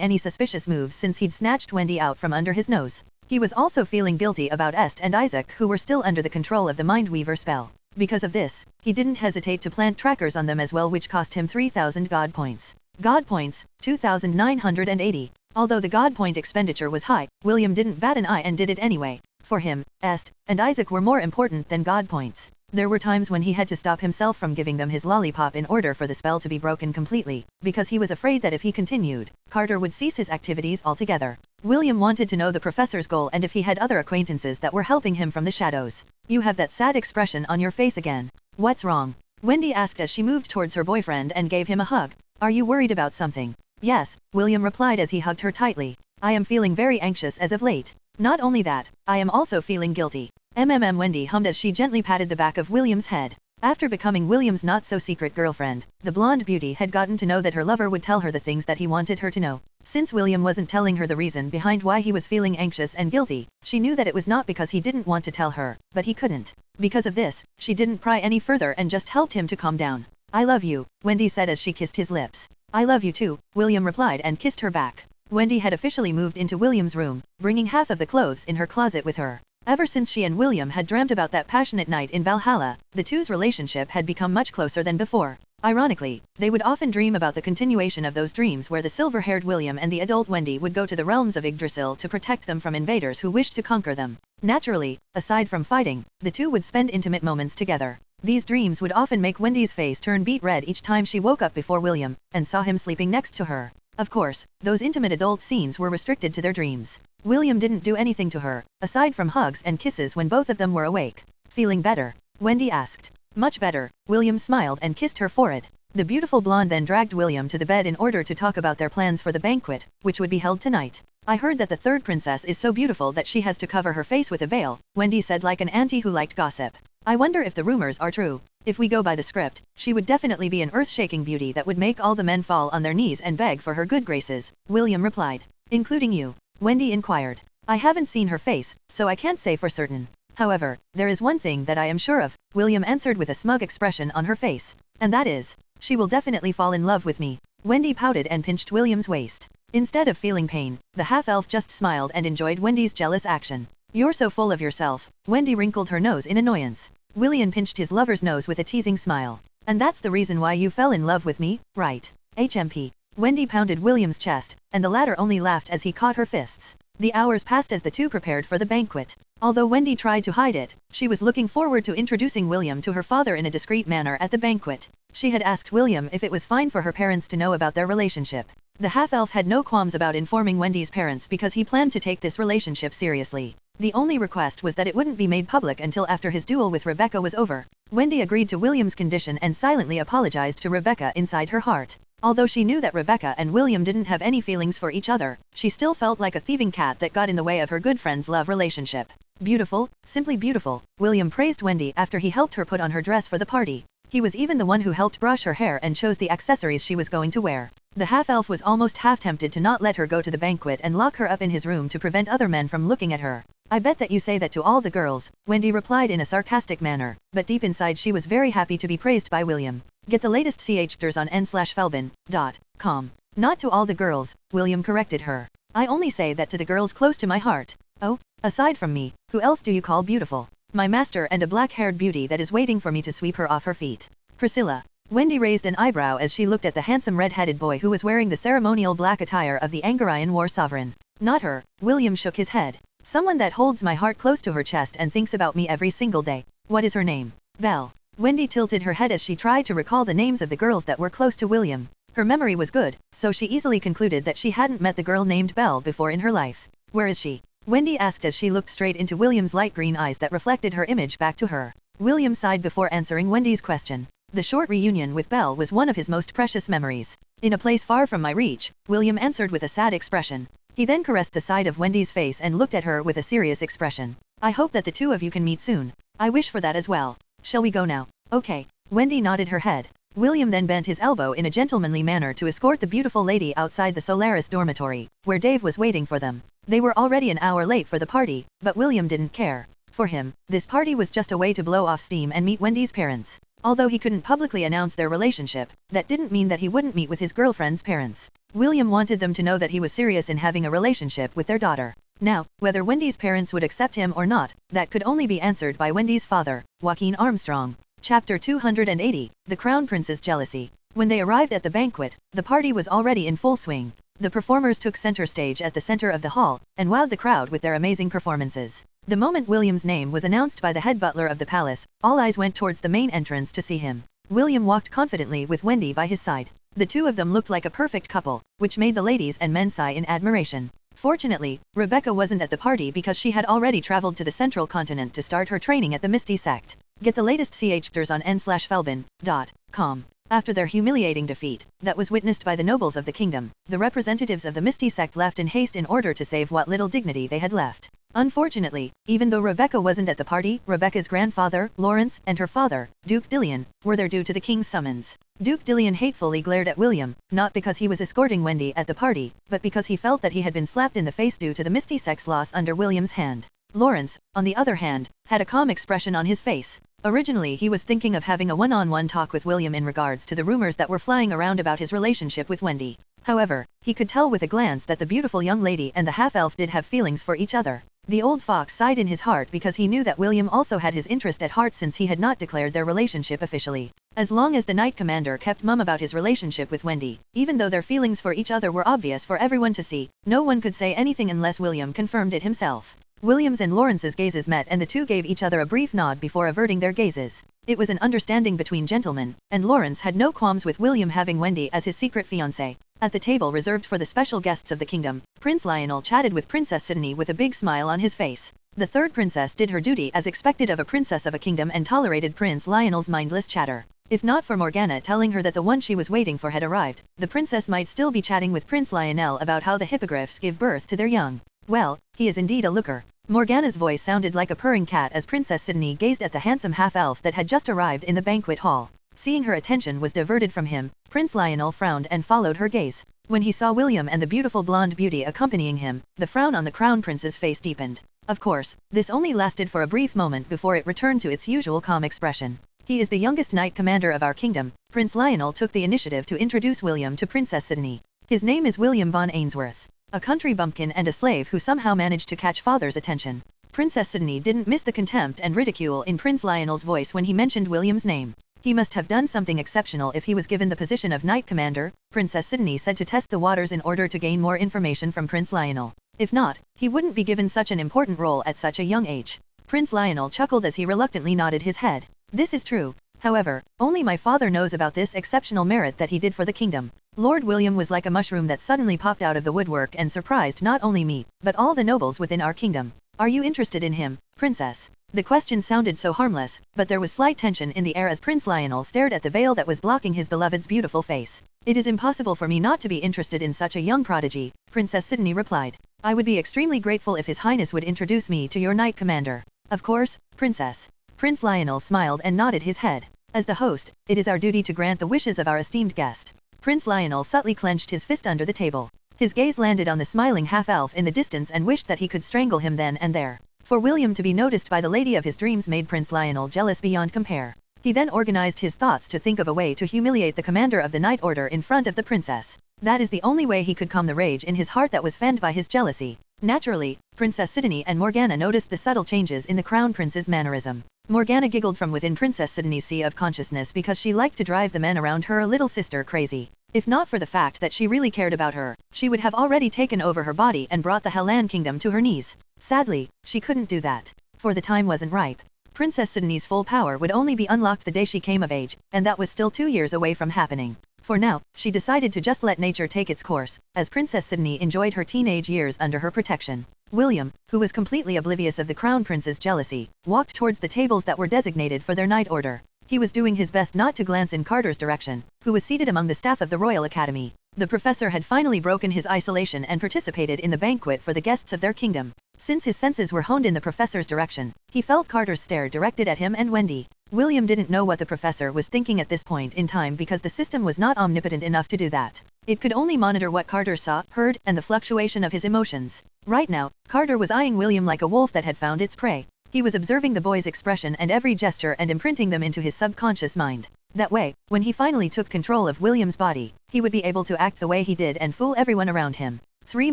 A: any suspicious moves since he'd snatched Wendy out from under his nose. He was also feeling guilty about Est and Isaac, who were still under the control of the Mindweaver spell. Because of this, he didn't hesitate to plant trackers on them as well, which cost him 3,000 God points. God points, 2,980. Although the God point expenditure was high, William didn't bat an eye and did it anyway. For him, Est and Isaac were more important than God points. There were times when he had to stop himself from giving them his lollipop in order for the spell to be broken completely, because he was afraid that if he continued, Carter would cease his activities altogether. William wanted to know the professor's goal and if he had other acquaintances that were helping him from the shadows. You have that sad expression on your face again. What's wrong? Wendy asked as she moved towards her boyfriend and gave him a hug. Are you worried about something? Yes, William replied as he hugged her tightly. I am feeling very anxious as of late. Not only that, I am also feeling guilty. Wendy hummed as she gently patted the back of William's head. After becoming William's not-so-secret girlfriend, the blonde beauty had gotten to know that her lover would tell her the things that he wanted her to know. Since William wasn't telling her the reason behind why he was feeling anxious and guilty, she knew that it was not because he didn't want to tell her, but he couldn't. Because of this, she didn't pry any further and just helped him to calm down. I love you, Wendy said as she kissed his lips. I love you too, William replied and kissed her back. Wendy had officially moved into William's room, bringing half of the clothes in her closet with her. Ever since she and William had dreamt about that passionate night in Valhalla, the two's relationship had become much closer than before. Ironically, they would often dream about the continuation of those dreams where the silver-haired William and the adult Wendy would go to the realms of Yggdrasil to protect them from invaders who wished to conquer them. Naturally, aside from fighting, the two would spend intimate moments together. These dreams would often make Wendy's face turn beet red each time she woke up before William and saw him sleeping next to her. Of course, those intimate adult scenes were restricted to their dreams. William didn't do anything to her, aside from hugs and kisses when both of them were awake. Feeling better? Wendy asked. Much better, William smiled and kissed her forehead. The beautiful blonde then dragged William to the bed in order to talk about their plans for the banquet, which would be held tonight. I heard that the third princess is so beautiful that she has to cover her face with a veil, Wendy said like an auntie who liked gossip. I wonder if the rumors are true. If we go by the script, she would definitely be an earth-shaking beauty that would make all the men fall on their knees and beg for her good graces, William replied. Including you? Wendy inquired. I haven't seen her face, so I can't say for certain. However, there is one thing that I am sure of, William answered with a smug expression on her face. And that is, she will definitely fall in love with me. Wendy pouted and pinched William's waist. Instead of feeling pain, the half-elf just smiled and enjoyed Wendy's jealous action. You're so full of yourself. Wendy wrinkled her nose in annoyance. William pinched his lover's nose with a teasing smile. And that's the reason why you fell in love with me, right? HMP. Wendy pounded William's chest, and the latter only laughed as he caught her fists. The hours passed as the two prepared for the banquet. Although Wendy tried to hide it, she was looking forward to introducing William to her father in a discreet manner at the banquet. She had asked William if it was fine for her parents to know about their relationship. The half-elf had no qualms about informing Wendy's parents because he planned to take this relationship seriously. The only request was that it wouldn't be made public until after his duel with Rebecca was over. Wendy agreed to William's condition and silently apologized to Rebecca inside her heart. Although she knew that Rebecca and William didn't have any feelings for each other, she still felt like a thieving cat that got in the way of her good friend's love relationship. Beautiful, simply beautiful, William praised Wendy after he helped her put on her dress for the party. He was even the one who helped brush her hair and chose the accessories she was going to wear. The half-elf was almost half tempted to not let her go to the banquet and lock her up in his room to prevent other men from looking at her. I bet that you say that to all the girls, Wendy replied in a sarcastic manner, but deep inside she was very happy to be praised by William. Get the latest chapters on n/felbin.com. Not to all the girls, William corrected her. I only say that to the girls close to my heart. Oh, aside from me, who else do you call beautiful? My master and a black-haired beauty that is waiting for me to sweep her off her feet. Priscilla. Wendy raised an eyebrow as she looked at the handsome red-headed boy who was wearing the ceremonial black attire of the Angarian war sovereign. Not her, William shook his head. Someone that holds my heart close to her chest and thinks about me every single day. What is her name? Belle. Wendy tilted her head as she tried to recall the names of the girls that were close to William. Her memory was good, so she easily concluded that she hadn't met the girl named Belle before in her life. Where is she? Wendy asked as she looked straight into William's light green eyes that reflected her image back to her. William sighed before answering Wendy's question. The short reunion with Belle was one of his most precious memories. In a place far from my reach, William answered with a sad expression. He then caressed the side of Wendy's face and looked at her with a serious expression. I hope that the two of you can meet soon. I wish for that as well. Shall we go now? Okay. Wendy nodded her head. William then bent his elbow in a gentlemanly manner to escort the beautiful lady outside the Solaris dormitory, where Dave was waiting for them. They were already an hour late for the party, but William didn't care. For him, this party was just a way to blow off steam and meet Wendy's parents. Although he couldn't publicly announce their relationship, that didn't mean that he wouldn't meet with his girlfriend's parents. William wanted them to know that he was serious in having a relationship with their daughter. Now, whether Wendy's parents would accept him or not, that could only be answered by Wendy's father, Joaquin Armstrong. Chapter 280, The Crown Prince's Jealousy. When they arrived at the banquet, the party was already in full swing. The performers took center stage at the center of the hall, and wowed the crowd with their amazing performances. The moment William's name was announced by the head butler of the palace, all eyes went towards the main entrance to see him. William walked confidently with Wendy by his side. The two of them looked like a perfect couple, which made the ladies and men sigh in admiration. Fortunately, Rebecca wasn't at the party because she had already traveled to the central continent to start her training at the Misty sect. Get the latest chapters on n/felbin.com. After their humiliating defeat, that was witnessed by the nobles of the kingdom, the representatives of the Misty sect left in haste in order to save what little dignity they had left. Unfortunately, even though Rebecca wasn't at the party, Rebecca's grandfather, Lawrence, and her father, Duke Dillion, were there due to the king's summons. Duke Dillion hatefully glared at William, not because he was escorting Wendy at the party, but because he felt that he had been slapped in the face due to the Misty sect's loss under William's hand. Lawrence, on the other hand, had a calm expression on his face. Originally he was thinking of having a one-on-one talk with William in regards to the rumors that were flying around about his relationship with Wendy. However, he could tell with a glance that the beautiful young lady and the half-elf did have feelings for each other. The old fox sighed in his heart because he knew that William also had his interest at heart since he had not declared their relationship officially. As long as the Knight Commander kept mum about his relationship with Wendy, even though their feelings for each other were obvious for everyone to see, no one could say anything unless William confirmed it himself. William's and Lawrence's gazes met and the two gave each other a brief nod before averting their gazes. It was an understanding between gentlemen, and Lawrence had no qualms with William having Wendy as his secret fiancée. At the table reserved for the special guests of the kingdom, Prince Lionel chatted with Princess Sydney with a big smile on his face. The third princess did her duty as expected of a princess of a kingdom and tolerated Prince Lionel's mindless chatter. If not for Morgana telling her that the one she was waiting for had arrived, the princess might still be chatting with Prince Lionel about how the hippogriffs give birth to their young. Well, he is indeed a looker. Morgana's voice sounded like a purring cat as Princess Sydney gazed at the handsome half-elf that had just arrived in the banquet hall. Seeing her attention was diverted from him, Prince Lionel frowned and followed her gaze. When he saw William and the beautiful blonde beauty accompanying him, the frown on the crown prince's face deepened. Of course, this only lasted for a brief moment before it returned to its usual calm expression. He is the youngest knight commander of our kingdom. Prince Lionel took the initiative to introduce William to Princess Sydney. His name is William von Ainsworth, a country bumpkin and a slave who somehow managed to catch father's attention. Princess Sydney didn't miss the contempt and ridicule in Prince Lionel's voice when he mentioned William's name. He must have done something exceptional if he was given the position of Knight Commander, Princess Sydney said to test the waters in order to gain more information from Prince Lionel. If not, he wouldn't be given such an important role at such a young age. Prince Lionel chuckled as he reluctantly nodded his head. This is true. However, only my father knows about this exceptional merit that he did for the kingdom. Lord William was like a mushroom that suddenly popped out of the woodwork and surprised not only me, but all the nobles within our kingdom. Are you interested in him, Princess? The question sounded so harmless, but there was slight tension in the air as Prince Lionel stared at the veil that was blocking his beloved's beautiful face. It is impossible for me not to be interested in such a young prodigy, Princess Sydney replied. I would be extremely grateful if His Highness would introduce me to your Knight Commander. Of course, Princess. Prince Lionel smiled and nodded his head. As the host, it is our duty to grant the wishes of our esteemed guest. Prince Lionel subtly clenched his fist under the table. His gaze landed on the smiling half-elf in the distance and wished that he could strangle him then and there. For William to be noticed by the lady of his dreams made Prince Lionel jealous beyond compare. He then organized his thoughts to think of a way to humiliate the commander of the Night Order in front of the princess. That is the only way he could calm the rage in his heart that was fanned by his jealousy. Naturally, Princess Sydney and Morgana noticed the subtle changes in the Crown Prince's mannerism. Morgana giggled from within Princess Sydney's sea of consciousness because she liked to drive the men around her little sister crazy. If not for the fact that she really cared about her, she would have already taken over her body and brought the Hellan kingdom to her knees. Sadly, she couldn't do that. For the time wasn't ripe. Princess Sydney's full power would only be unlocked the day she came of age, and that was still 2 years away from happening. For now, she decided to just let nature take its course, as Princess Sydney enjoyed her teenage years under her protection. William, who was completely oblivious of the Crown Prince's jealousy, walked towards the tables that were designated for their night order. He was doing his best not to glance in Carter's direction, who was seated among the staff of the Royal Academy. The professor had finally broken his isolation and participated in the banquet for the guests of their kingdom. Since his senses were honed in the professor's direction, he felt Carter's stare directed at him and Wendy. William didn't know what the professor was thinking at this point in time because the system was not omnipotent enough to do that. It could only monitor what Carter saw, heard, and the fluctuation of his emotions. Right now, Carter was eyeing William like a wolf that had found its prey. He was observing the boy's expression and every gesture and imprinting them into his subconscious mind. That way, when he finally took control of William's body, he would be able to act the way he did and fool everyone around him. 3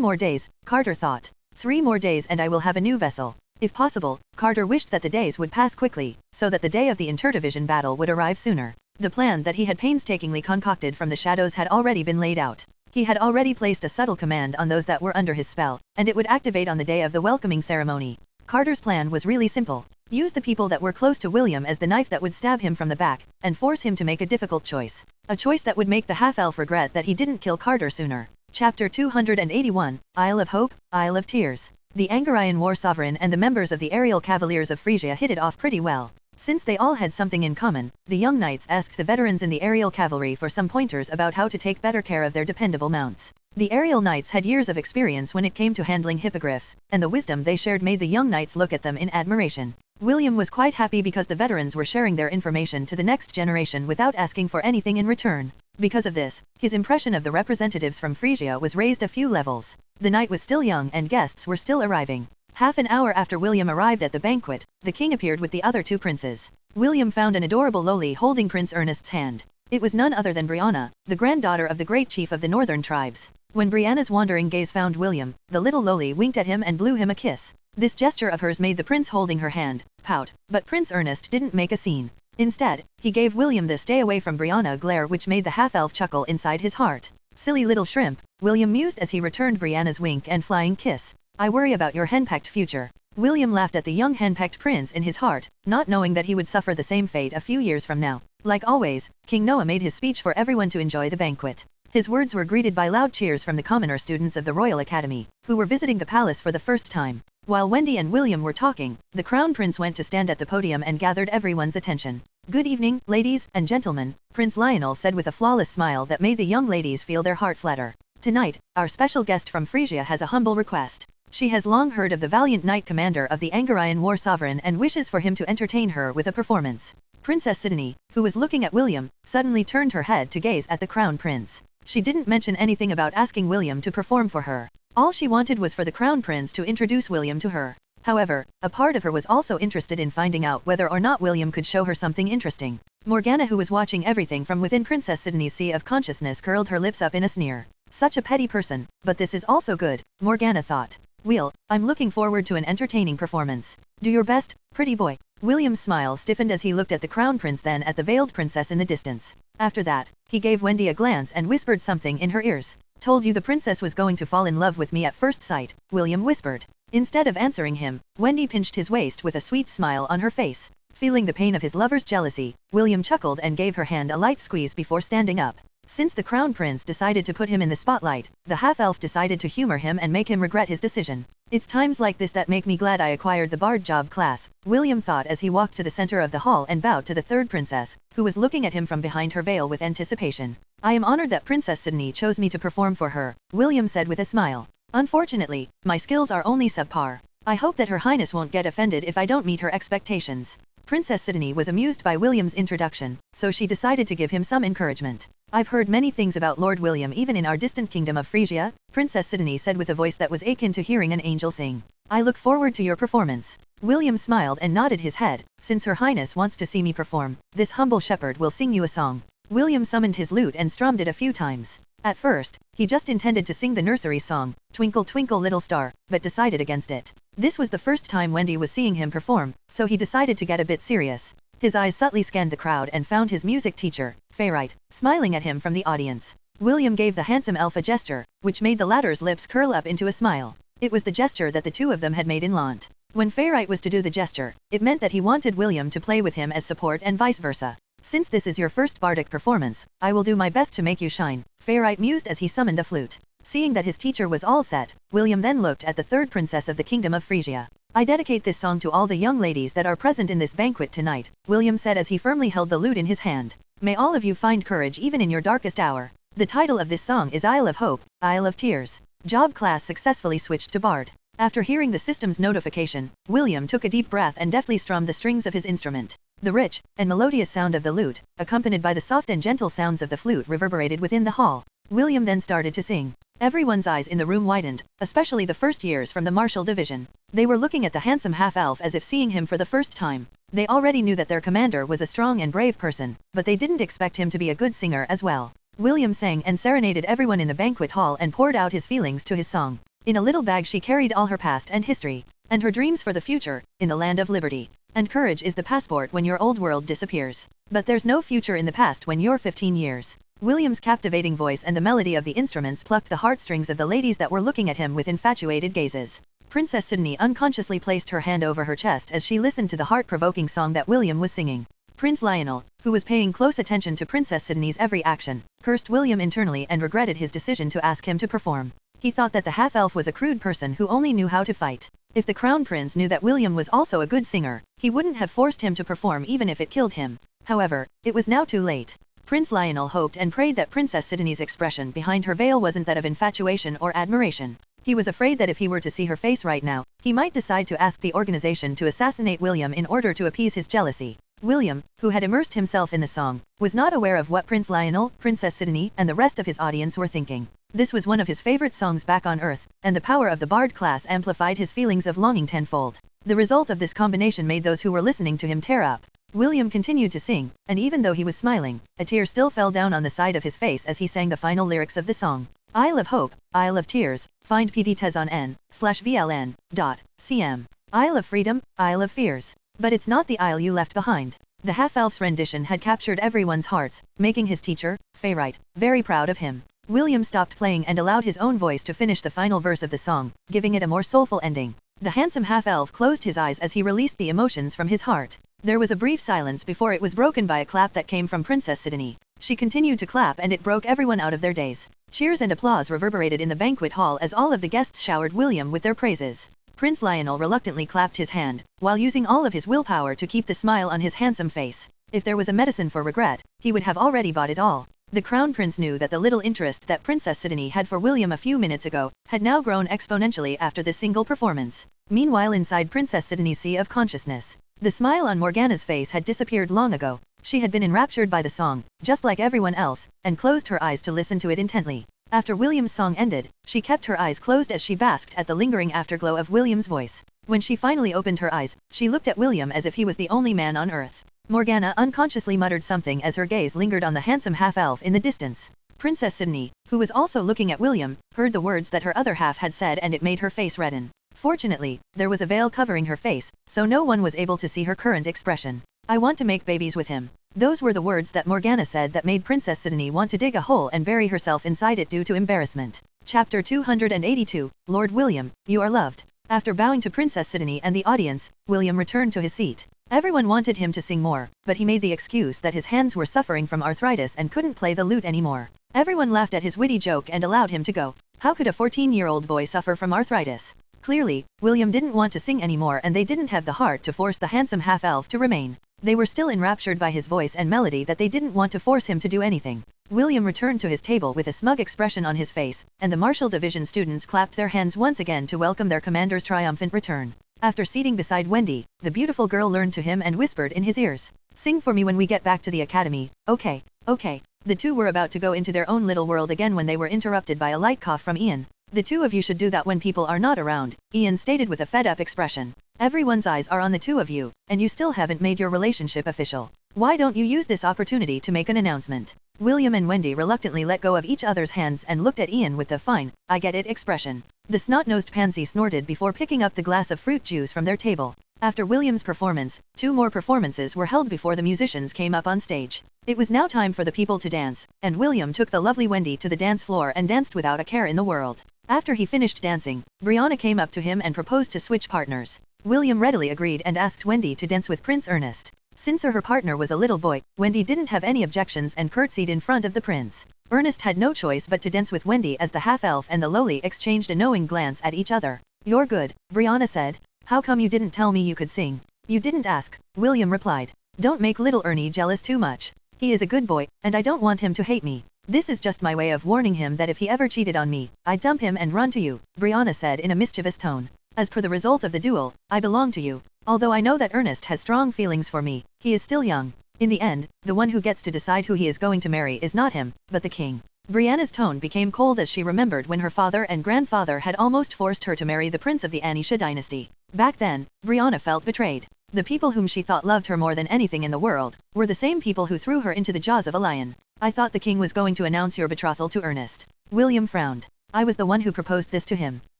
A: more days, Carter thought. 3 more days and I will have a new vessel. If possible, Carter wished that the days would pass quickly, so that the day of the interdivision battle would arrive sooner. The plan that he had painstakingly concocted from the shadows had already been laid out. He had already placed a subtle command on those that were under his spell, and it would activate on the day of the welcoming ceremony. Carter's plan was really simple. Use the people that were close to William as the knife that would stab him from the back, and force him to make a difficult choice. A choice that would make the half-elf regret that he didn't kill Carter sooner. Chapter 281, Isle of Hope, Isle of Tears. The Angarian war sovereign and the members of the aerial cavaliers of Frisia hit it off pretty well. Since they all had something in common, the young knights asked the veterans in the aerial cavalry for some pointers about how to take better care of their dependable mounts. The aerial knights had years of experience when it came to handling hippogriffs, and the wisdom they shared made the young knights look at them in admiration. William was quite happy because the veterans were sharing their information to the next generation without asking for anything in return. Because of this, his impression of the representatives from Frisia was raised a few levels. The night was still young and guests were still arriving. Half an hour after William arrived at the banquet, the king appeared with the other 2 princes. William found an adorable loli holding Prince Ernest's hand. It was none other than Brianna, the granddaughter of the great chief of the northern tribes. When Brianna's wandering gaze found William, the little loli winked at him and blew him a kiss. This gesture of hers made the prince holding her hand pout, but Prince Ernest didn't make a scene. Instead, he gave William the stay away from Brianna glare which made the half-elf chuckle inside his heart. Silly little shrimp, William mused as he returned Brianna's wink and flying kiss. I worry about your henpecked future. William laughed at the young henpecked prince in his heart, not knowing that he would suffer the same fate a few years from now. Like always, King Noah made his speech for everyone to enjoy the banquet. His words were greeted by loud cheers from the commoner students of the Royal Academy, who were visiting the palace for the first time. While Wendy and William were talking, the Crown Prince went to stand at the podium and gathered everyone's attention. Good evening, ladies and gentlemen, Prince Lionel said with a flawless smile that made the young ladies feel their heart flutter. Tonight, our special guest from Frisia has a humble request. She has long heard of the valiant knight commander of the Angarian war sovereign and wishes for him to entertain her with a performance. Princess Sydney, who was looking at William, suddenly turned her head to gaze at the Crown Prince. She didn't mention anything about asking William to perform for her. All she wanted was for the Crown Prince to introduce William to her. However, a part of her was also interested in finding out whether or not William could show her something interesting. Morgana, who was watching everything from within Princess Sydney's sea of consciousness, curled her lips up in a sneer. Such a petty person, but this is also good, Morgana thought. Well, I'm looking forward to an entertaining performance. Do your best, pretty boy. William's smile stiffened as he looked at the Crown Prince, then at the veiled princess in the distance. After that, he gave Wendy a glance and whispered something in her ears. Told you the princess was going to fall in love with me at first sight, William whispered. Instead of answering him, Wendy pinched his waist with a sweet smile on her face. Feeling the pain of his lover's jealousy, William chuckled and gave her hand a light squeeze before standing up. Since the Crown Prince decided to put him in the spotlight, the half-elf decided to humor him and make him regret his decision. It's times like this that make me glad I acquired the bard job class, William thought as he walked to the center of the hall and bowed to the third princess, who was looking at him from behind her veil with anticipation. I am honored that Princess Sydney chose me to perform for her, William said with a smile. Unfortunately, my skills are only subpar. I hope that Her Highness won't get offended if I don't meet her expectations. Princess Sydney was amused by William's introduction, so she decided to give him some encouragement. I've heard many things about Lord William even in our distant kingdom of Frisia, Princess Sydney said with a voice that was akin to hearing an angel sing. I look forward to your performance. William smiled and nodded his head. Since Her Highness wants to see me perform, this humble shepherd will sing you a song. William summoned his lute and strummed it a few times. At first, he just intended to sing the nursery song, Twinkle Twinkle Little Star, but decided against it. This was the first time Wendy was seeing him perform, so he decided to get a bit serious. His eyes subtly scanned the crowd and found his music teacher, Fairite, smiling at him from the audience. William gave the handsome elf a gesture, which made the latter's lips curl up into a smile. It was the gesture that the two of them had made in Lant. When Fairite was to do the gesture, it meant that he wanted William to play with him as support and vice versa. Since this is your first bardic performance, I will do my best to make you shine, Fairite mused as he summoned a flute. Seeing that his teacher was all set, William then looked at the third princess of the kingdom of Frisia. I dedicate this song to all the young ladies that are present in this banquet tonight, William said as he firmly held the lute in his hand. May all of you find courage even in your darkest hour. The title of this song is Isle of Hope, Isle of Tears. Job class successfully switched to Bard. After hearing the system's notification, William took a deep breath and deftly strummed the strings of his instrument. The rich and melodious sound of the lute, accompanied by the soft and gentle sounds of the flute, reverberated within the hall. William then started to sing. Everyone's eyes in the room widened, especially the first years from the martial division. They were looking at the handsome half-elf as if seeing him for the first time. They already knew that their commander was a strong and brave person, but they didn't expect him to be a good singer as well. William sang and serenaded everyone in the banquet hall and poured out his feelings to his song. In a little bag she carried all her past and history, and her dreams for the future, in the land of liberty. And courage is the passport when your old world disappears. But there's no future in the past when you're 15 years. William's captivating voice and the melody of the instruments plucked the heartstrings of the ladies that were looking at him with infatuated gazes. Princess Sydney unconsciously placed her hand over her chest as she listened to the heart-provoking song that William was singing. Prince Lionel, who was paying close attention to Princess Sydney's every action, cursed William internally and regretted his decision to ask him to perform. He thought that the half-elf was a crude person who only knew how to fight. If the Crown Prince knew that William was also a good singer, he wouldn't have forced him to perform even if it killed him. However, it was now too late. Prince Lionel hoped and prayed that Princess Sydney's expression behind her veil wasn't that of infatuation or admiration. He was afraid that if he were to see her face right now, he might decide to ask the organization to assassinate William in order to appease his jealousy. William, who had immersed himself in the song, was not aware of what Prince Lionel, Princess Sydney, and the rest of his audience were thinking. This was one of his favorite songs back on Earth, and the power of the Bard class amplified his feelings of longing tenfold. The result of this combination made those who were listening to him tear up. William continued to sing, and even though he was smiling, a tear still fell down on the side of his face as he sang the final lyrics of the song. Isle of Hope, Isle of Tears, find PDTes on n/VLN.cm. Isle of Freedom, Isle of Fears. But it's not the isle you left behind. The half-elf's rendition had captured everyone's hearts, making his teacher, Fairite, very proud of him. William stopped playing and allowed his own voice to finish the final verse of the song, giving it a more soulful ending. The handsome half-elf closed his eyes as he released the emotions from his heart. There was a brief silence before it was broken by a clap that came from Princess Sydney. She continued to clap and it broke everyone out of their daze. Cheers and applause reverberated in the banquet hall as all of the guests showered William with their praises. Prince Lionel reluctantly clapped his hand, while using all of his willpower to keep the smile on his handsome face. If there was a medicine for regret, he would have already bought it all. The Crown Prince knew that the little interest that Princess Sydney had for William a few minutes ago had now grown exponentially after this single performance. Meanwhile, inside Princess Sydney's sea of consciousness, the smile on Morgana's face had disappeared long ago. She had been enraptured by the song, just like everyone else, and closed her eyes to listen to it intently. After William's song ended, she kept her eyes closed as she basked at the lingering afterglow of William's voice. When she finally opened her eyes, she looked at William as if he was the only man on earth. Morgana unconsciously muttered something as her gaze lingered on the handsome half-elf in the distance. Princess Sydney, who was also looking at William, heard the words that her other half had said and it made her face redden. Fortunately, there was a veil covering her face, so no one was able to see her current expression. I want to make babies with him. Those were the words that Morgana said that made Princess Sydney want to dig a hole and bury herself inside it due to embarrassment. Chapter 282, Lord William, you are loved. After bowing to Princess Sydney and the audience, William returned to his seat. Everyone wanted him to sing more, but he made the excuse that his hands were suffering from arthritis and couldn't play the lute anymore. Everyone laughed at his witty joke and allowed him to go. How could a 14-year-old boy suffer from arthritis? Clearly, William didn't want to sing anymore and they didn't have the heart to force the handsome half-elf to remain. They were still enraptured by his voice and melody that they didn't want to force him to do anything. William returned to his table with a smug expression on his face, and the Martial Division students clapped their hands once again to welcome their commander's triumphant return. After seating beside Wendy, the beautiful girl leaned to him and whispered in his ears, "Sing for me when we get back to the academy, okay, okay." The two were about to go into their own little world again when they were interrupted by a light cough from Ian. "The two of you should do that when people are not around," Ian stated with a fed-up expression. "Everyone's eyes are on the two of you, and you still haven't made your relationship official. Why don't you use this opportunity to make an announcement?" William and Wendy reluctantly let go of each other's hands and looked at Ian with the fine, I get it expression. The snot-nosed pansy snorted before picking up the glass of fruit juice from their table. After William's performance, 2 more performances were held before the musicians came up on stage. It was now time for the people to dance, and William took the lovely Wendy to the dance floor and danced without a care in the world. After he finished dancing, Brianna came up to him and proposed to switch partners. William readily agreed and asked Wendy to dance with Prince Ernest. Since her partner was a little boy, Wendy didn't have any objections and curtsied in front of the prince. Ernest had no choice but to dance with Wendy as the half-elf and the lowly exchanged a knowing glance at each other. You're good, Brianna said. How come you didn't tell me you could sing? You didn't ask, William replied. Don't make little Ernie jealous too much. He is a good boy, and I don't want him to hate me. This is just my way of warning him that if he ever cheated on me, I'd dump him and run to you, Brianna said in a mischievous tone. As per the result of the duel, I belong to you. Although I know that Ernest has strong feelings for me, he is still young. In the end, the one who gets to decide who he is going to marry is not him, but the king. Brianna's tone became cold as she remembered when her father and grandfather had almost forced her to marry the prince of the Anisha dynasty. Back then, Brianna felt betrayed. The people whom she thought loved her more than anything in the world, were the same people who threw her into the jaws of a lion. I thought the king was going to announce your betrothal to Ernest. William frowned. I was the one who proposed this to him.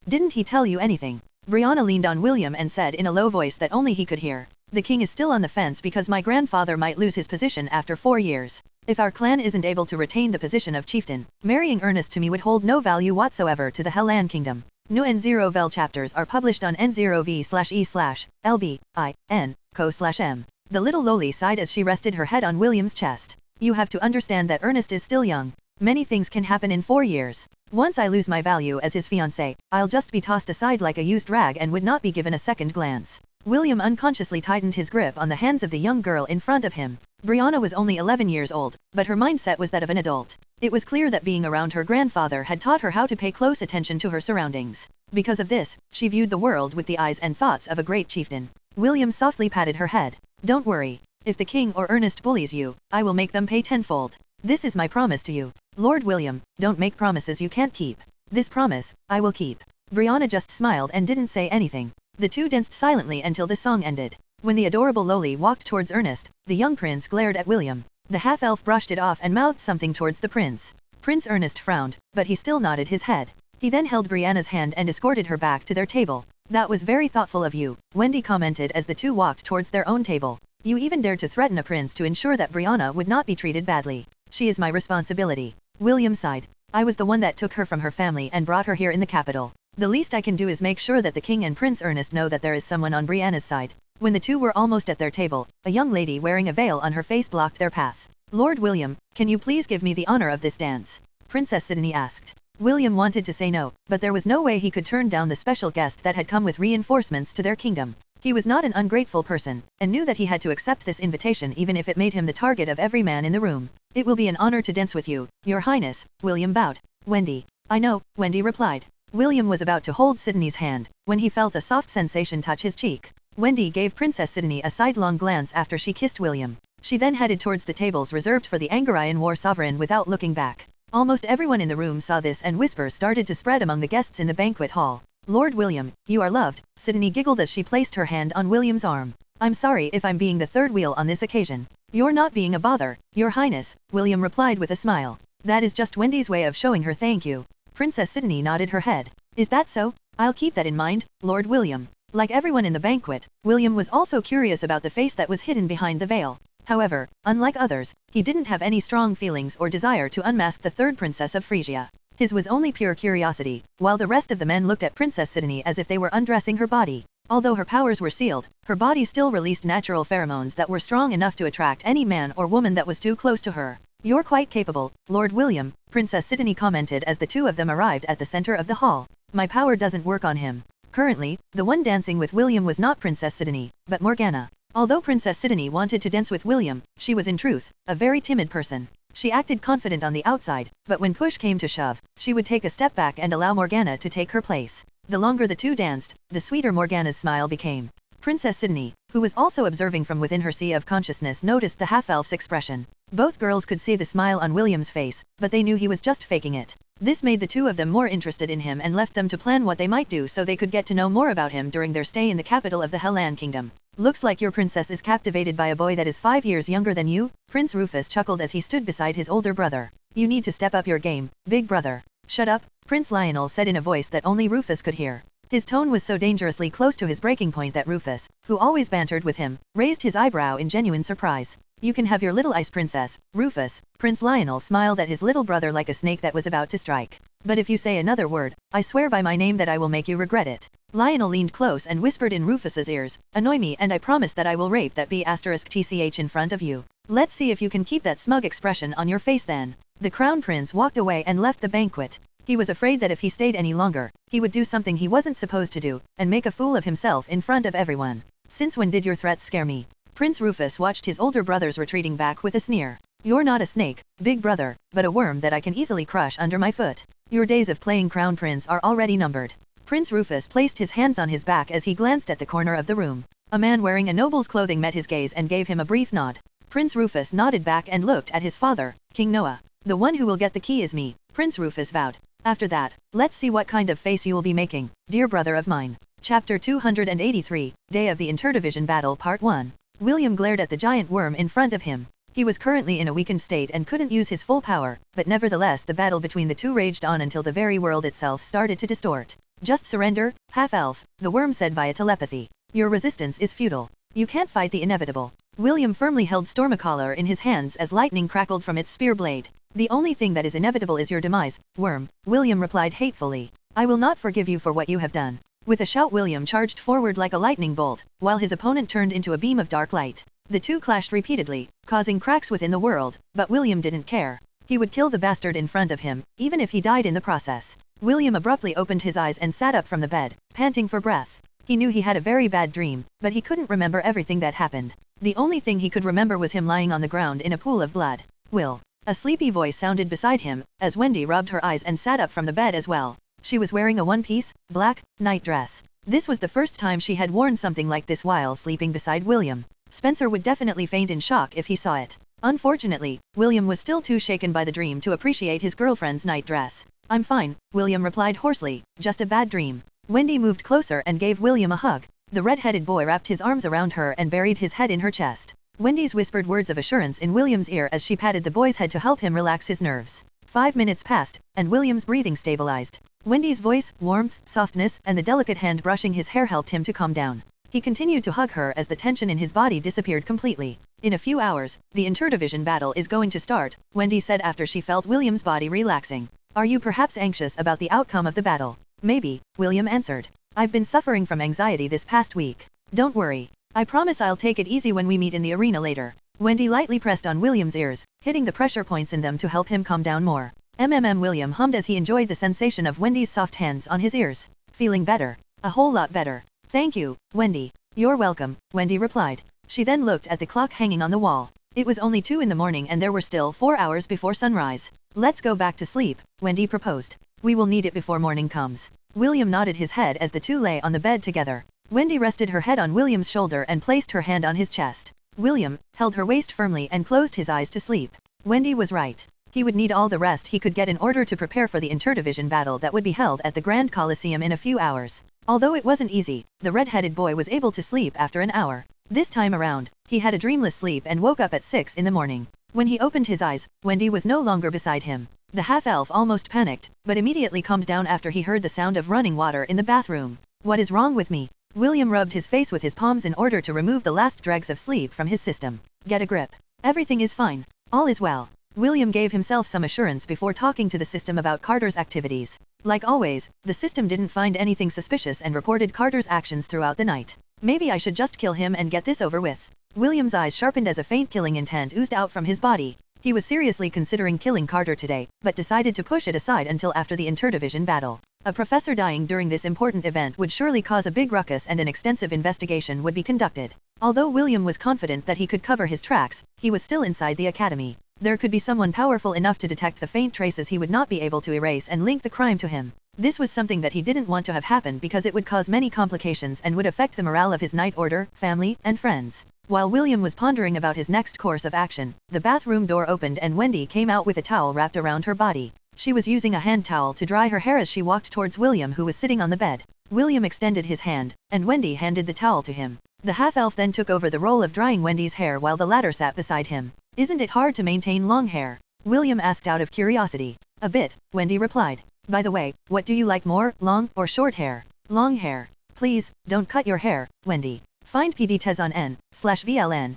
A: Didn't he tell you anything? Brianna leaned on William and said in a low voice that only he could hear. The king is still on the fence because my grandfather might lose his position after 4 years. If our clan isn't able to retain the position of chieftain, marrying Ernest to me would hold no value whatsoever to the Hellan kingdom. New N0vel chapters are published on N0v/e/LBIN/co/m. The little lowly sighed as she rested her head on William's chest. You have to understand that Ernest is still young. Many things can happen in 4 years. Once I lose my value as his fiancé, I'll just be tossed aside like a used rag and would not be given a second glance. William unconsciously tightened his grip on the hands of the young girl in front of him. Brianna was only 11 years old, but her mindset was that of an adult. It was clear that being around her grandfather had taught her how to pay close attention to her surroundings. Because of this, she viewed the world with the eyes and thoughts of a great chieftain. William softly patted her head. Don't worry. If the king or Ernest bullies you, I will make them pay tenfold. This is my promise to you. Lord William, don't make promises you can't keep. This promise, I will keep. Brianna just smiled and didn't say anything. The two danced silently until the song ended. When the adorable lowly walked towards Ernest, the young prince glared at William. The half-elf brushed it off and mouthed something towards the prince. Prince Ernest frowned, but he still nodded his head. He then held Brianna's hand and escorted her back to their table. That was very thoughtful of you, Wendy commented as the two walked towards their own table. You even dared to threaten a prince to ensure that Brianna would not be treated badly. She is my responsibility. William sighed. I was the one that took her from her family and brought her here in the capital. The least I can do is make sure that the king and Prince Ernest know that there is someone on Brianna's side. When the two were almost at their table, a young lady wearing a veil on her face blocked their path. Lord William, can you please give me the honor of this dance? Princess Sydney asked. William wanted to say no, but there was no way he could turn down the special guest that had come with reinforcements to their kingdom. He was not an ungrateful person, and knew that he had to accept this invitation even if it made him the target of every man in the room. It will be an honor to dance with you, Your Highness, William bowed. Wendy. I know, Wendy replied. William was about to hold Sydney's hand, when he felt a soft sensation touch his cheek. Wendy gave Princess Sydney a sidelong glance after she kissed William. She then headed towards the tables reserved for the Angarayan war sovereign without looking back. Almost everyone in the room saw this and whispers started to spread among the guests in the banquet hall. Lord William, you are loved, Sydney giggled as she placed her hand on William's arm. I'm sorry if I'm being the third wheel on this occasion. You're not being a bother, Your Highness, William replied with a smile. That is just Wendy's way of showing her thank you. Princess Sydney nodded her head. Is that so? I'll keep that in mind, Lord William. Like everyone in the banquet, William was also curious about the face that was hidden behind the veil. However, unlike others, he didn't have any strong feelings or desire to unmask the third princess of Frisia. His was only pure curiosity, while the rest of the men looked at Princess Sydney as if they were undressing her body. Although her powers were sealed, her body still released natural pheromones that were strong enough to attract any man or woman that was too close to her. You're quite capable, Lord William, Princess Sydney commented as the two of them arrived at the center of the hall. My power doesn't work on him. Currently, the one dancing with William was not Princess Sydney, but Morgana. Although Princess Sydney wanted to dance with William, she was in truth, a very timid person. She acted confident on the outside, but when push came to shove, she would take a step back and allow Morgana to take her place. The longer the two danced, the sweeter Morgana's smile became. Princess Sydney, who was also observing from within her sea of consciousness, noticed the half-elf's expression. Both girls could see the smile on William's face, but they knew he was just faking it. This made the two of them more interested in him and left them to plan what they might do so they could get to know more about him during their stay in the capital of the Hellan kingdom. Looks like your princess is captivated by a boy that is 5 years younger than you? Prince Rufus chuckled as he stood beside his older brother. You need to step up your game, big brother. Shut up, Prince Lionel said in a voice that only Rufus could hear. His tone was so dangerously close to his breaking point that Rufus, who always bantered with him, raised his eyebrow in genuine surprise. You can have your little ice princess, Rufus. Prince Lionel smiled at his little brother like a snake that was about to strike. But if you say another word, I swear by my name that I will make you regret it. Lionel leaned close and whispered in Rufus's ears, annoy me and I promise that I will rape that B***tch in front of you. Let's see if you can keep that smug expression on your face then. The crown prince walked away and left the banquet. He was afraid that if he stayed any longer, he would do something he wasn't supposed to do, and make a fool of himself in front of everyone. Since when did your threats scare me? Prince Rufus watched his older brothers retreating back with a sneer. You're not a snake, big brother, but a worm that I can easily crush under my foot. Your days of playing crown prince are already numbered. Prince Rufus placed his hands on his back as he glanced at the corner of the room. A man wearing a noble's clothing met his gaze and gave him a brief nod. Prince Rufus nodded back and looked at his father, King Noah. The one who will get the key is me, Prince Rufus vowed. After that, let's see what kind of face you will be making, dear brother of mine. Chapter 283, Day of the Interdivision Battle Part 1. William glared at the giant worm in front of him. He was currently in a weakened state and couldn't use his full power, but nevertheless the battle between the two raged on until the very world itself started to distort. Just surrender, half-elf, the worm said via telepathy. Your resistance is futile. You can't fight the inevitable. William firmly held Stormacaller in his hands as lightning crackled from its spear blade. The only thing that is inevitable is your demise, worm, William replied hatefully. I will not forgive you for what you have done. With a shout William charged forward like a lightning bolt, while his opponent turned into a beam of dark light. The two clashed repeatedly, causing cracks within the world, but William didn't care. He would kill the bastard in front of him, even if he died in the process. William abruptly opened his eyes and sat up from the bed, panting for breath. He knew he had a very bad dream, but he couldn't remember everything that happened. The only thing he could remember was him lying on the ground in a pool of blood. Will. A sleepy voice sounded beside him, as Wendy rubbed her eyes and sat up from the bed as well. She was wearing a one-piece, black, night dress. This was the first time she had worn something like this while sleeping beside William. Spencer would definitely faint in shock if he saw it. Unfortunately, William was still too shaken by the dream to appreciate his girlfriend's night dress. I'm fine, William replied hoarsely, just a bad dream. Wendy moved closer and gave William a hug. The red-headed boy wrapped his arms around her and buried his head in her chest. Wendy's whispered words of assurance in William's ear as she patted the boy's head to help him relax his nerves. 5 minutes passed, and William's breathing stabilized. Wendy's voice, warmth, softness, and the delicate hand brushing his hair helped him to calm down. He continued to hug her as the tension in his body disappeared completely. In a few hours, the interdivision battle is going to start, Wendy said after she felt William's body relaxing. Are you perhaps anxious about the outcome of the battle? Maybe, William answered. I've been suffering from anxiety this past week. Don't worry. I promise I'll take it easy when we meet in the arena later. Wendy lightly pressed on William's ears, hitting the pressure points in them to help him calm down more. William hummed as he enjoyed the sensation of Wendy's soft hands on his ears. Feeling better. A whole lot better. Thank you, Wendy. You're welcome, Wendy replied. She then looked at the clock hanging on the wall. It was only 2 in the morning and there were still 4 hours before sunrise. Let's go back to sleep, Wendy proposed. We will need it before morning comes. William nodded his head as the two lay on the bed together. Wendy rested her head on William's shoulder and placed her hand on his chest. William held her waist firmly and closed his eyes to sleep. Wendy was right. He would need all the rest he could get in order to prepare for the interdivision battle that would be held at the Grand Coliseum in a few hours. Although it wasn't easy, the red-headed boy was able to sleep after an hour. This time around, he had a dreamless sleep and woke up at 6 in the morning. When he opened his eyes, Wendy was no longer beside him. The half-elf almost panicked, but immediately calmed down after he heard the sound of running water in the bathroom. What is wrong with me? William rubbed his face with his palms in order to remove the last dregs of sleep from his system. Get a grip. Everything is fine. All is well. William gave himself some assurance before talking to the system about Carter's activities. Like always, the system didn't find anything suspicious and reported Carter's actions throughout the night. Maybe I should just kill him and get this over with. William's eyes sharpened as a faint killing intent oozed out from his body. He was seriously considering killing Carter today, but decided to push it aside until after the interdivision battle. A professor dying during this important event would surely cause a big ruckus and an extensive investigation would be conducted. Although William was confident that he could cover his tracks, he was still inside the academy. There could be someone powerful enough to detect the faint traces he would not be able to erase and link the crime to him. This was something that he didn't want to have happen because it would cause many complications and would affect the morale of his night order, family, and friends. While William was pondering about his next course of action, the bathroom door opened and Wendy came out with a towel wrapped around her body. She was using a hand towel to dry her hair as she walked towards William who was sitting on the bed. William extended his hand, and Wendy handed the towel to him. The half-elf then took over the role of drying Wendy's hair while the latter sat beside him. Isn't it hard to maintain long hair? William asked out of curiosity. A bit, Wendy replied. By the way, what do you like more, long or short hair? Long hair. Please, don't cut your hair, Wendy. Find PDTes on n/VLN.cm.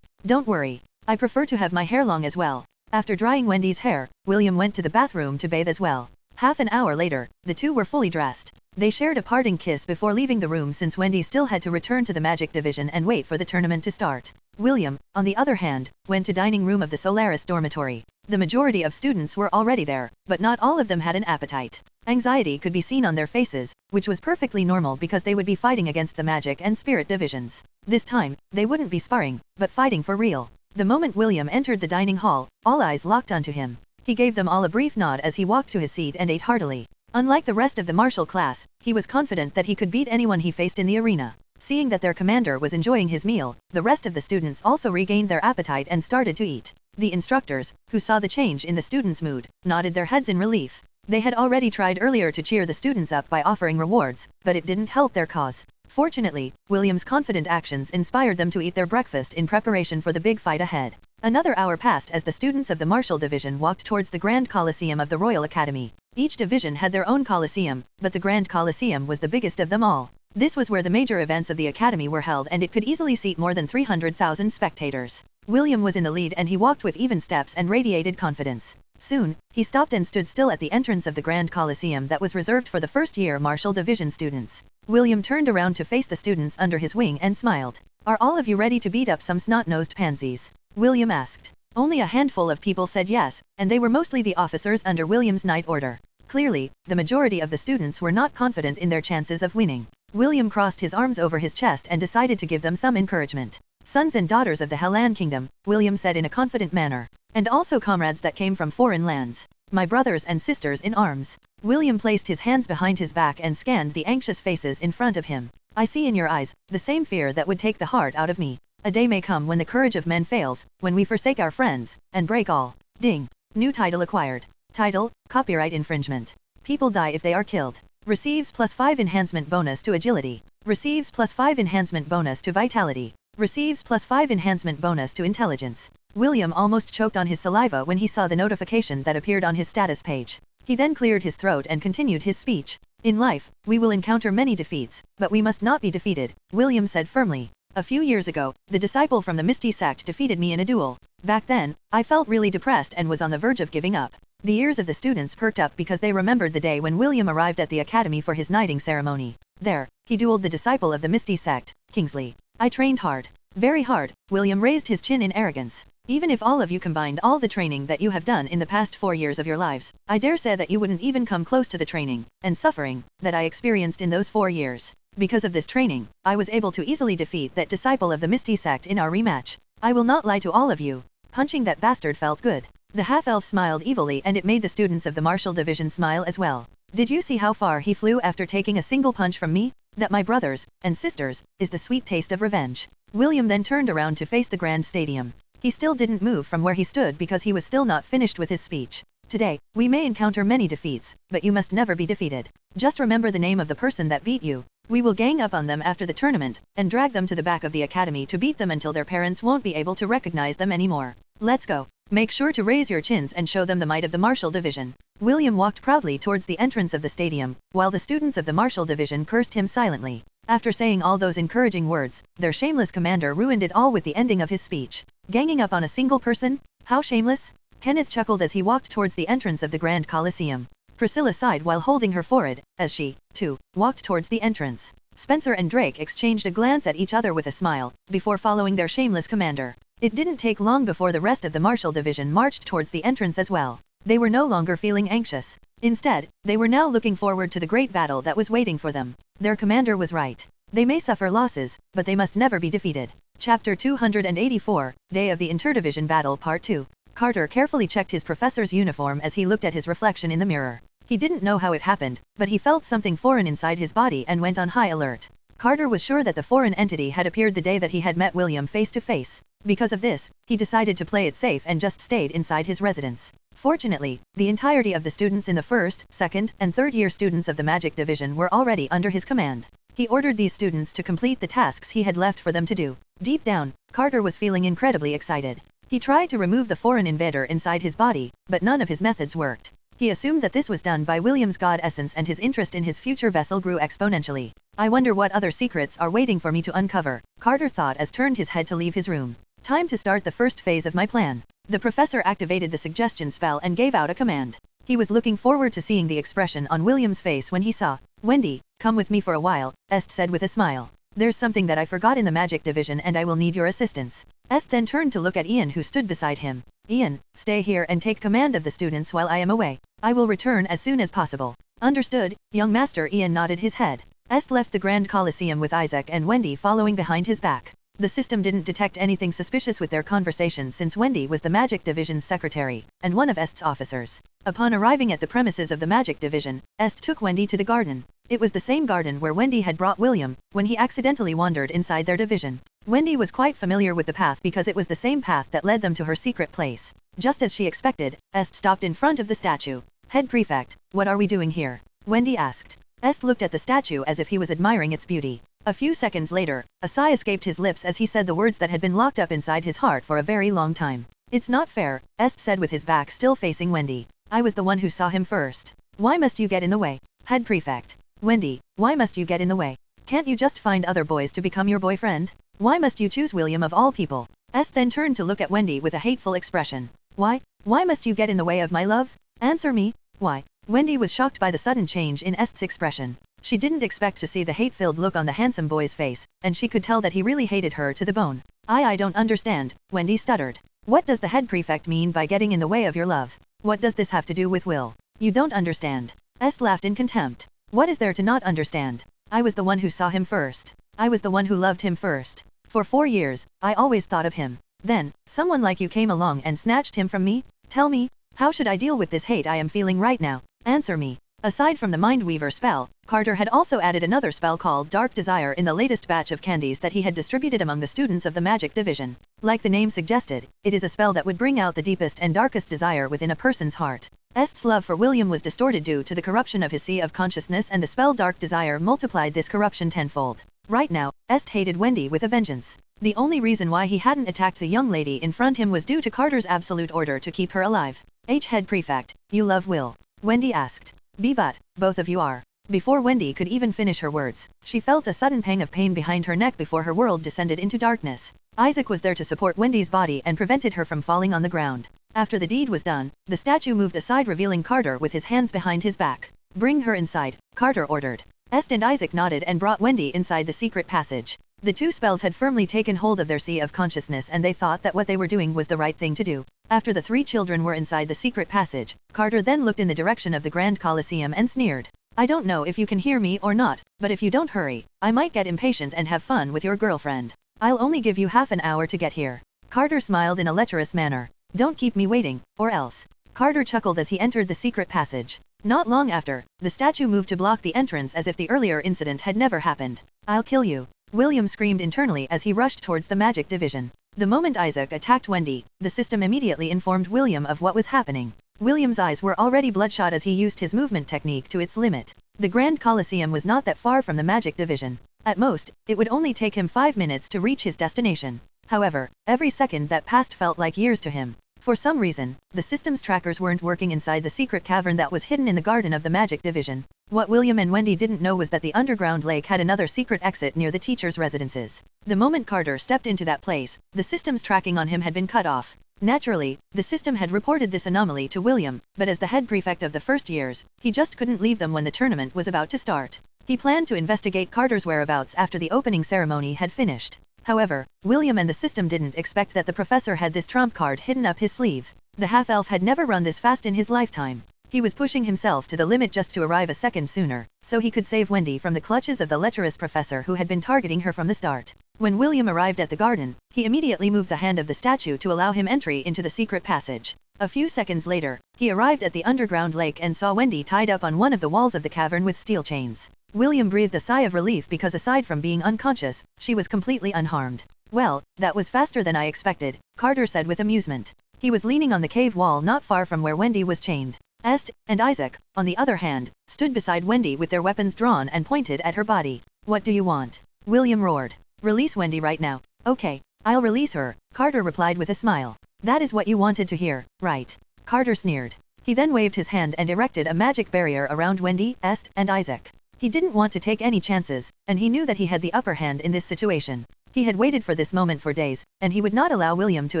A: Don't worry. I prefer to have my hair long as well. After drying Wendy's hair, William went to the bathroom to bathe as well. Half an hour later, the two were fully dressed. They shared a parting kiss before leaving the room since Wendy still had to return to the Magic Division and wait for the tournament to start. William, on the other hand, went to dining room of the Solaris dormitory. The majority of students were already there, but not all of them had an appetite. Anxiety could be seen on their faces, which was perfectly normal because they would be fighting against the Magic and Spirit divisions. This time, they wouldn't be sparring, but fighting for real. The moment William entered the dining hall, all eyes locked onto him. He gave them all a brief nod as he walked to his seat and ate heartily. Unlike the rest of the martial class, he was confident that he could beat anyone he faced in the arena. Seeing that their commander was enjoying his meal, the rest of the students also regained their appetite and started to eat. The instructors, who saw the change in the students' mood, nodded their heads in relief. They had already tried earlier to cheer the students up by offering rewards, but it didn't help their cause. Fortunately, William's confident actions inspired them to eat their breakfast in preparation for the big fight ahead. Another hour passed as the students of the Martial Division walked towards the Grand Coliseum of the Royal Academy. Each division had their own Coliseum, but the Grand Coliseum was the biggest of them all. This was where the major events of the Academy were held and it could easily seat more than 300,000 spectators. William was in the lead and he walked with even steps and radiated confidence. Soon, he stopped and stood still at the entrance of the Grand Coliseum that was reserved for the first-year Martial Division students. William turned around to face the students under his wing and smiled. Are all of you ready to beat up some snot-nosed pansies? William asked. Only a handful of people said yes, and they were mostly the officers under William's night order. Clearly, the majority of the students were not confident in their chances of winning. William crossed his arms over his chest and decided to give them some encouragement. Sons and daughters of the Hellan Kingdom, William said in a confident manner. And also comrades that came from foreign lands. My brothers and sisters in arms. William placed his hands behind his back and scanned the anxious faces in front of him. I see in your eyes, the same fear that would take the heart out of me. A day may come when the courage of men fails, when we forsake our friends, and break all. Ding. New title acquired. Title, Copyright Infringement. People die if they are killed. Receives +5 enhancement bonus to agility. Receives +5 enhancement bonus to vitality. Receives +5 enhancement bonus to intelligence. William almost choked on his saliva when he saw the notification that appeared on his status page. He then cleared his throat and continued his speech. In life, we will encounter many defeats, but we must not be defeated, William said firmly. A few years ago, the disciple from the Misty sect defeated me in a duel. Back then, I felt really depressed and was on the verge of giving up. The ears of the students perked up because they remembered the day when William arrived at the academy for his knighting ceremony. There, he dueled the disciple of the Misty sect, Kingsley. I trained hard. Very hard. William raised his chin in arrogance. Even if all of you combined all the training that you have done in the past 4 years of your lives, I dare say that you wouldn't even come close to the training and suffering that I experienced in those 4 years. Because of this training, I was able to easily defeat that disciple of the Misty sect in our rematch. I will not lie to all of you. Punching that bastard felt good. The half-elf smiled evilly and it made the students of the Martial Division smile as well. Did you see how far he flew after taking a single punch from me? That, my brothers and sisters, is the sweet taste of revenge. William then turned around to face the Grand Stadium. He still didn't move from where he stood because he was still not finished with his speech. Today, we may encounter many defeats, but you must never be defeated. Just remember the name of the person that beat you. We will gang up on them after the tournament, and drag them to the back of the academy to beat them until their parents won't be able to recognize them anymore. Let's go. Make sure to raise your chins and show them the might of the Martial Division. William walked proudly towards the entrance of the stadium, while the students of the Martial Division cursed him silently. After saying all those encouraging words, their shameless commander ruined it all with the ending of his speech. Ganging up on a single person? How shameless? Kenneth chuckled as he walked towards the entrance of the Grand Coliseum. Priscilla sighed while holding her forehead, as she, too, walked towards the entrance. Spencer and Drake exchanged a glance at each other with a smile, before following their shameless commander. It didn't take long before the rest of the Martial Division marched towards the entrance as well. They were no longer feeling anxious. Instead, they were now looking forward to the great battle that was waiting for them. Their commander was right. They may suffer losses, but they must never be defeated. Chapter 284, Day of the Interdivision Battle Part 2. Carter carefully checked his professor's uniform as he looked at his reflection in the mirror. He didn't know how it happened, but he felt something foreign inside his body and went on high alert. Carter was sure that the foreign entity had appeared the day that he had met William face to face. Because of this, he decided to play it safe and just stayed inside his residence. Fortunately, the entirety of the students in the first, second, and third year students of the Magic Division were already under his command. He ordered these students to complete the tasks he had left for them to do. Deep down, Carter was feeling incredibly excited. He tried to remove the foreign invader inside his body, but none of his methods worked. He assumed that this was done by William's god essence, and his interest in his future vessel grew exponentially. I wonder what other secrets are waiting for me to uncover, Carter thought as turned his head to leave his room. Time to start the first phase of my plan. The professor activated the suggestion spell and gave out a command. He was looking forward to seeing the expression on William's face when he saw. Wendy, come with me for a while, Est said with a smile. There's something that I forgot in the magic division and I will need your assistance. Est then turned to look at Ian, who stood beside him. Ian, stay here and take command of the students while I am away. I will return as soon as possible. Understood, young master. Ian nodded his head. Est left the Grand Colosseum with Isaac and Wendy following behind his back. The system didn't detect anything suspicious with their conversation, since Wendy was the Magic Division's secretary, and one of Est's officers. Upon arriving at the premises of the Magic Division, Est took Wendy to the garden. It was the same garden where Wendy had brought William, when he accidentally wandered inside their division. Wendy was quite familiar with the path because it was the same path that led them to her secret place. Just as she expected, Est stopped in front of the statue. Head Prefect, what are we doing here? Wendy asked. Est looked at the statue as if he was admiring its beauty. A few seconds later, a sigh escaped his lips as he said the words that had been locked up inside his heart for a very long time. It's not fair, Est said with his back still facing Wendy. I was the one who saw him first. Why must you get in the way? Head Prefect. Wendy, why must you get in the way? Can't you just find other boys to become your boyfriend? Why must you choose William of all people? Est then turned to look at Wendy with a hateful expression. Why? Why must you get in the way of my love? Answer me. Why? Wendy was shocked by the sudden change in Est's expression. She didn't expect to see the hate-filled look on the handsome boy's face, and she could tell that he really hated her to the bone. I don't understand, Wendy stuttered. What does the head prefect mean by getting in the way of your love? What does this have to do with Will? You don't understand. Est laughed in contempt. What is there to not understand? I was the one who saw him first. I was the one who loved him first. For 4 years, I always thought of him. Then, someone like you came along and snatched him from me? Tell me, how should I deal with this hate I am feeling right now? Answer me. Aside from the Mindweaver spell, Carter had also added another spell called Dark Desire in the latest batch of candies that he had distributed among the students of the Magic Division. Like the name suggested, it is a spell that would bring out the deepest and darkest desire within a person's heart. Est's love for William was distorted due to the corruption of his sea of consciousness, and the spell Dark Desire multiplied this corruption tenfold. Right now, Est hated Wendy with a vengeance. The only reason why he hadn't attacked the young lady in front of him was due to Carter's absolute order to keep her alive. Head Prefect, you love Will? Wendy asked. But, both of you are. Before Wendy could even finish her words, she felt a sudden pang of pain behind her neck before her world descended into darkness. Isaac was there to support Wendy's body and prevented her from falling on the ground. After the deed was done, the statue moved aside, revealing Carter with his hands behind his back. Bring her inside, Carter ordered. Est and Isaac nodded and brought Wendy inside the secret passage. The two spells had firmly taken hold of their sea of consciousness, and they thought that what they were doing was the right thing to do. After the 3 children were inside the secret passage, Carter then looked in the direction of the Grand Colosseum and sneered. I don't know if you can hear me or not, but if you don't hurry, I might get impatient and have fun with your girlfriend. I'll only give you half an hour to get here. Carter smiled in a lecherous manner. Don't keep me waiting, or else. Carter chuckled as he entered the secret passage. Not long after, the statue moved to block the entrance as if the earlier incident had never happened. I'll kill you, William screamed internally as he rushed towards the Magic Division. The moment Isaac attacked Wendy, the system immediately informed William of what was happening. William's eyes were already bloodshot as he used his movement technique to its limit. The Grand Colosseum was not that far from the Magic Division. At most, it would only take him 5 minutes to reach his destination. However, every second that passed felt like years to him. For some reason, the system's trackers weren't working inside the secret cavern that was hidden in the garden of the Magic Division. What William and Wendy didn't know was that the underground lake had another secret exit near the teachers' residences. The moment Carter stepped into that place, the system's tracking on him had been cut off. Naturally, the system had reported this anomaly to William, but as the head prefect of the first years, he just couldn't leave them when the tournament was about to start. He planned to investigate Carter's whereabouts after the opening ceremony had finished. However, William and the system didn't expect that the professor had this trump card hidden up his sleeve. The half-elf had never run this fast in his lifetime. He was pushing himself to the limit just to arrive a second sooner, so he could save Wendy from the clutches of the lecherous professor who had been targeting her from the start. When William arrived at the garden, he immediately moved the hand of the statue to allow him entry into the secret passage. A few seconds later, he arrived at the underground lake and saw Wendy tied up on one of the walls of the cavern with steel chains. William breathed a sigh of relief because aside from being unconscious, she was completely unharmed. Well, that was faster than I expected, Carter said with amusement. He was leaning on the cave wall not far from where Wendy was chained. Est and Isaac, on the other hand, stood beside Wendy with their weapons drawn and pointed at her body. What do you want? William roared. Release Wendy right now. Okay, I'll release her, Carter replied with a smile. That is what you wanted to hear, right? Carter sneered. He then waved his hand and erected a magic barrier around Wendy, Est, and Isaac. He didn't want to take any chances, and he knew that he had the upper hand in this situation. He had waited for this moment for days, and he would not allow William to